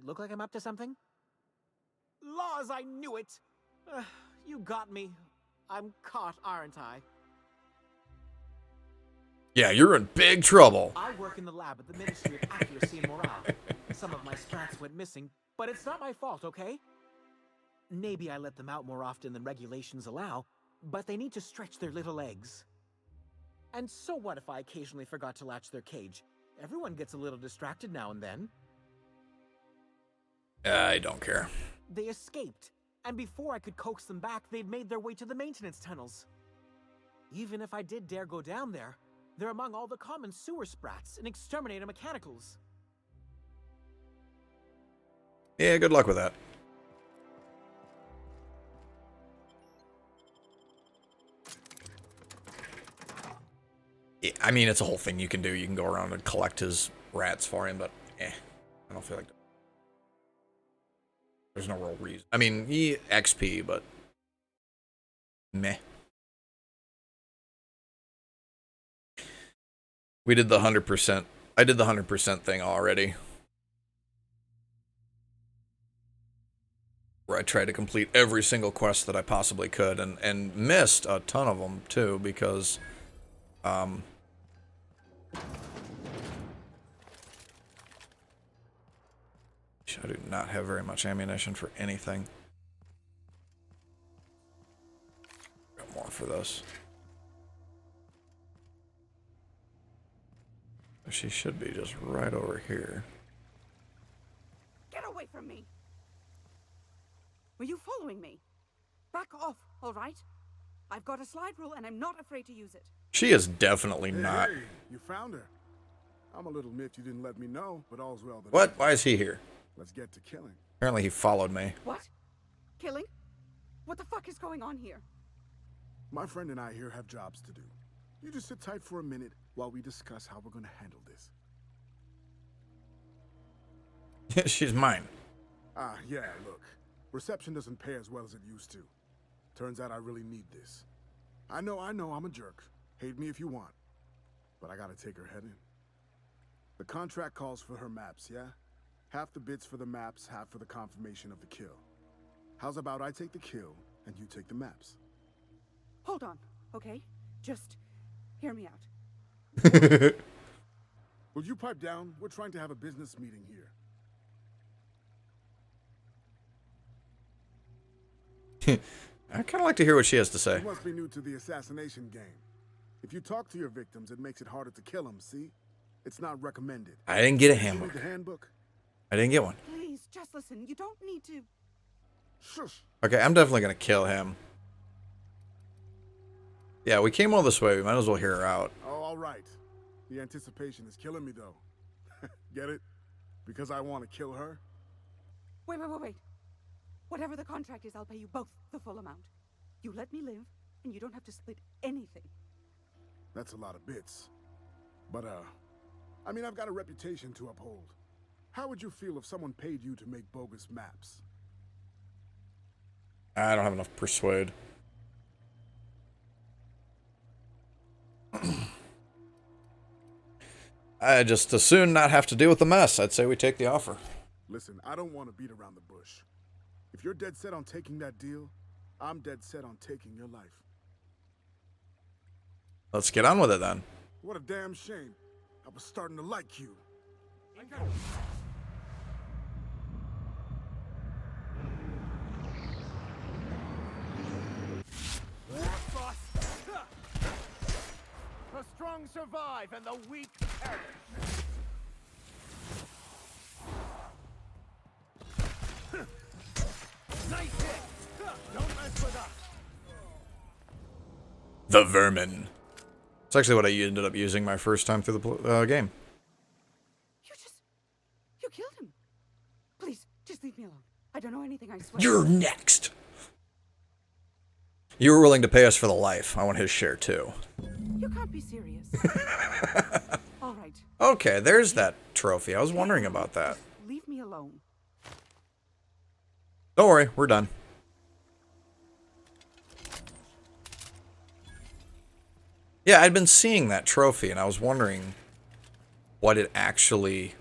look like I'm up to something? Laws, I knew it! You got me. I'm caught, aren't I? Yeah, you're in big trouble. I work in the lab at the Ministry of Accuracy and Morale. Some of my strats went missing, but it's not my fault, okay? Maybe I let them out more often than regulations allow, but they need to stretch their little legs. And so what if I occasionally forgot to latch their cage? Everyone gets a little distracted now and then. I don't care. They escaped, and before I could coax them back, they'd made their way to the maintenance tunnels. Even if I did dare go down there, they're among all the common sewer sprats and exterminator mechanicals. Yeah, good luck with that. Yeah, I mean, it's a whole thing you can do. You can go around and collect his rats for him, but I don't feel like There's no real reason. I mean, XP, but meh. We did the 100%. I did the 100% thing already. Where I tried to complete every single quest that I possibly could, and missed a ton of them too, because I do not have very much ammunition for anything. Got more for this. She should be just right over here. Get away from me! Were you following me? Back off, all right? I've got a slide rule and I'm not afraid to use it. She is definitely Hey, not. hey, you found her. I'm a little miffed you didn't let me know, but all's well. that What? ends. Why is he here? Let's get to killing. Apparently he followed me. What? Killing? What the fuck is going on here? My friend and I here have jobs to do. You just sit tight for a minute while we discuss how we're going to handle this. She's mine. Yeah, look. Reception doesn't pay as well as it used to. Turns out I really need this. I know, I'm a jerk. Hate me if you want. But I gotta take her head in. The contract calls for her maps, yeah? Half the bits for the maps, half for the confirmation of the kill. How's about I take the kill, and you take the maps? Hold on, okay? Just hear me out. Will you pipe down? We're trying to have a business meeting here. I kind of like to hear what she has to say. You must be new to the assassination game. If you talk to your victims, it makes it harder to kill them, see? It's not recommended. I didn't get a You handbook. need the handbook? I didn't get one. Please, just listen. You don't need to. Shush. Okay, I'm definitely going to kill him. Yeah, we came all this way. We might as well hear her out. Oh, all right. The anticipation is killing me, though. Get it? Because I want to kill her? Wait. Whatever the contract is, I'll pay you both the full amount. You let me live, and you don't have to split anything. That's a lot of bits. But, I mean, I've got a reputation to uphold. How would you feel if someone paid you to make bogus maps? I don't have enough persuade. I just as soon not have to deal with the mess. I'd say we take the offer. Listen, I don't want to beat around the bush. If you're dead set on taking that deal, I'm dead set on taking your life. Let's get on with it then. What a damn shame. I was starting to like you. The strong survive and the weak perish. Nice hit. Don't mess with us. The vermin. It's actually what I ended up using my first time through the game. You killed him. Please, just leave me alone. I don't know anything, I swear. You're next. You were willing to pay us for the life. I want his share too. You can't be serious. All right. Okay, there's that trophy. I was wondering about that. Leave me alone. Don't worry, we're done. Yeah, I'd been seeing that trophy, and I was wondering what it actually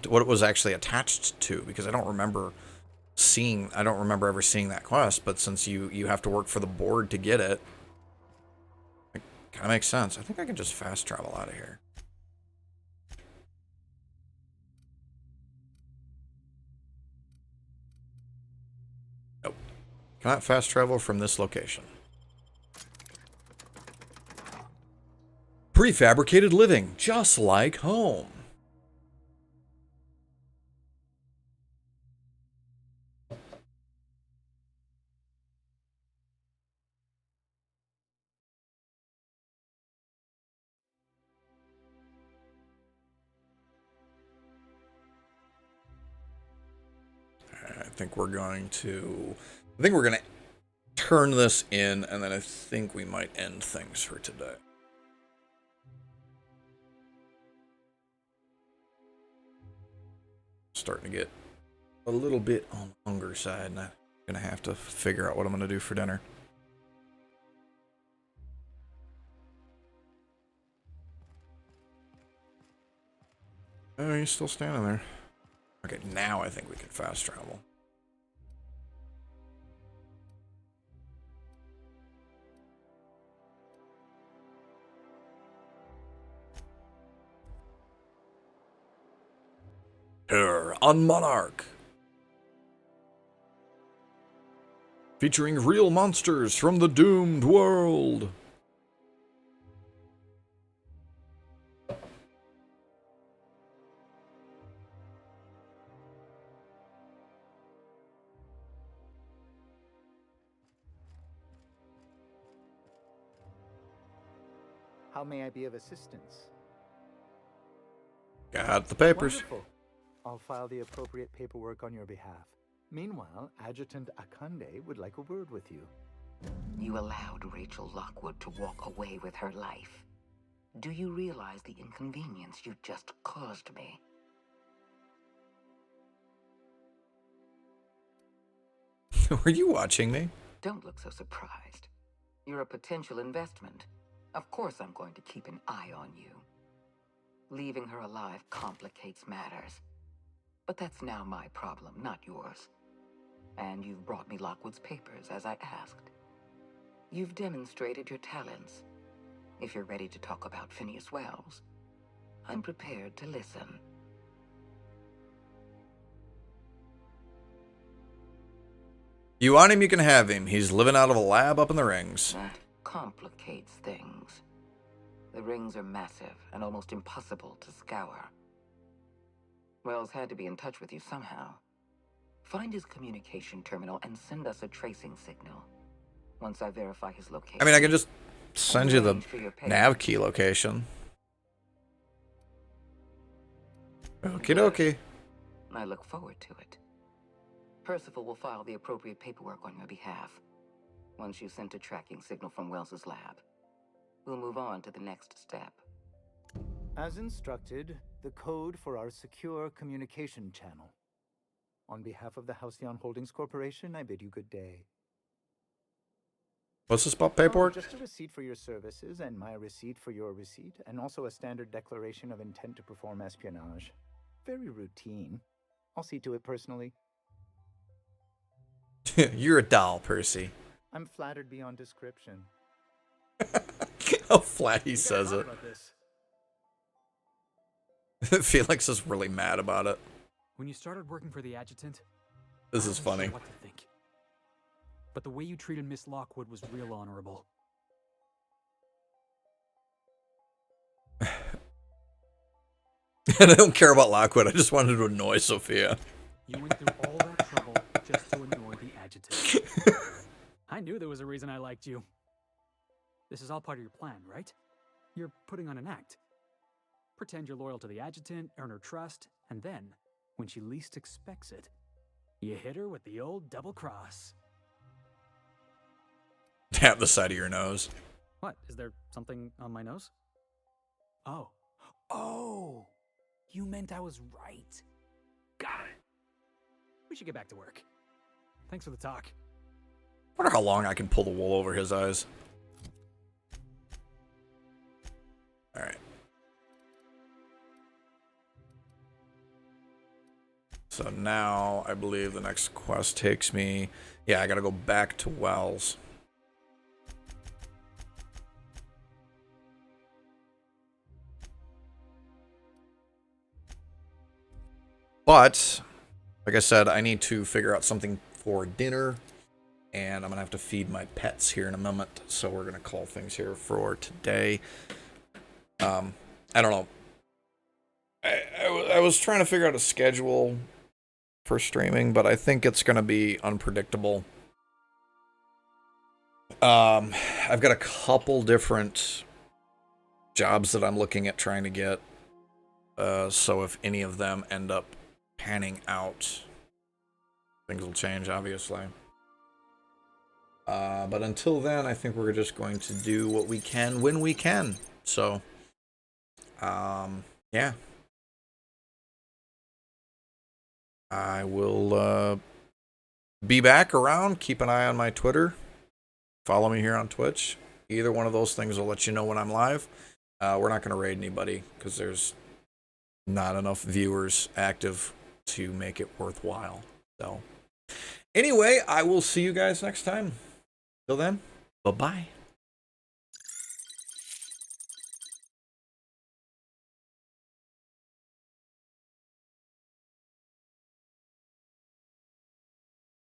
what it was actually attached to, because I don't remember ever seeing that quest. But since you have to work for the board to get it, it kind of makes sense. I think I can just fast travel out of here. Nope. Cannot fast travel from this location. Prefabricated living, just like home. I think we're going to turn this in, and then I think we might end things for today. starting to get a little bit on the hunger side, and I'm gonna have to figure out what I'm gonna do for dinner. Oh, he's still standing there. Okay, now I think we can fast travel. Here on Monarch. Featuring real monsters from the doomed world. How may I be of assistance? Got the papers. Wonderful. I'll file the appropriate paperwork on your behalf. Meanwhile, Adjutant Akande would like a word with you. You allowed Rachel Lockwood to walk away with her life. Do you realize the inconvenience you just caused me? Were you watching me? Don't look so surprised. You're a potential investment. Of course I'm going to keep an eye on you. Leaving her alive complicates matters. But that's now my problem, not yours. And you've brought me Lockwood's papers, as I asked. You've demonstrated your talents. If you're ready to talk about Phineas Wells, I'm prepared to listen. You want him, you can have him. He's living out of a lab up in the rings. That complicates things. The rings are massive and almost impossible to scour. Wells had to be in touch with you somehow. Find his communication terminal and send us a tracing signal. Once I verify his location. I mean, I can just send you the nav key location. Okie dokie. I look forward to it. Percival will file the appropriate paperwork on your behalf. Once you've sent a tracking signal from Wells's lab, we'll move on to the next step. As instructed, the code for our secure communication channel. On behalf of the Halcyon Holdings Corporation, I bid you good day. What's this about paperwork? Just a receipt for your services and my receipt for your receipt, and also a standard declaration of intent to perform espionage. Very routine. I'll see to it personally. You're a doll, Percy. I'm flattered beyond description. How flat he says it. Felix is really mad about it. When you started working for the adjutant, This is I wasn't funny. sure what to think. But the way you treated Miss Lockwood was real honorable. And I don't care about Lockwood. I just wanted to annoy Sophia. You went through all that trouble just to annoy the adjutant. I knew there was a reason I liked you. This is all part of your plan, right? You're putting on an act. Pretend you're loyal to the adjutant, earn her trust, and then, when she least expects it, you hit her with the old double cross. Tap the side of your nose. What? Is there something on my nose? Oh. Oh! You meant I was right. Got it. We should get back to work. Thanks for the talk. I wonder how long I can pull the wool over his eyes. Alright. So now I believe the next quest takes me... Yeah, I gotta go back to Wells. But, like I said, I need to figure out something for dinner. And I'm going to have to feed my pets here in a moment. So we're going to call things here for today. I don't know. I was trying to figure out a schedule for streaming, but I think it's going to be unpredictable. I've got a couple different jobs that I'm looking at trying to get. So if any of them end up panning out, things will change, obviously. But until then, I think we're just going to do what we can when we can. So, yeah. I will be back around. Keep an eye on my Twitter. Follow me here on Twitch. Either one of those things will let you know when I'm live. We're not going to raid anybody because there's not enough viewers active to make it worthwhile. So, anyway, I will see you guys next time. Till then, bye-bye.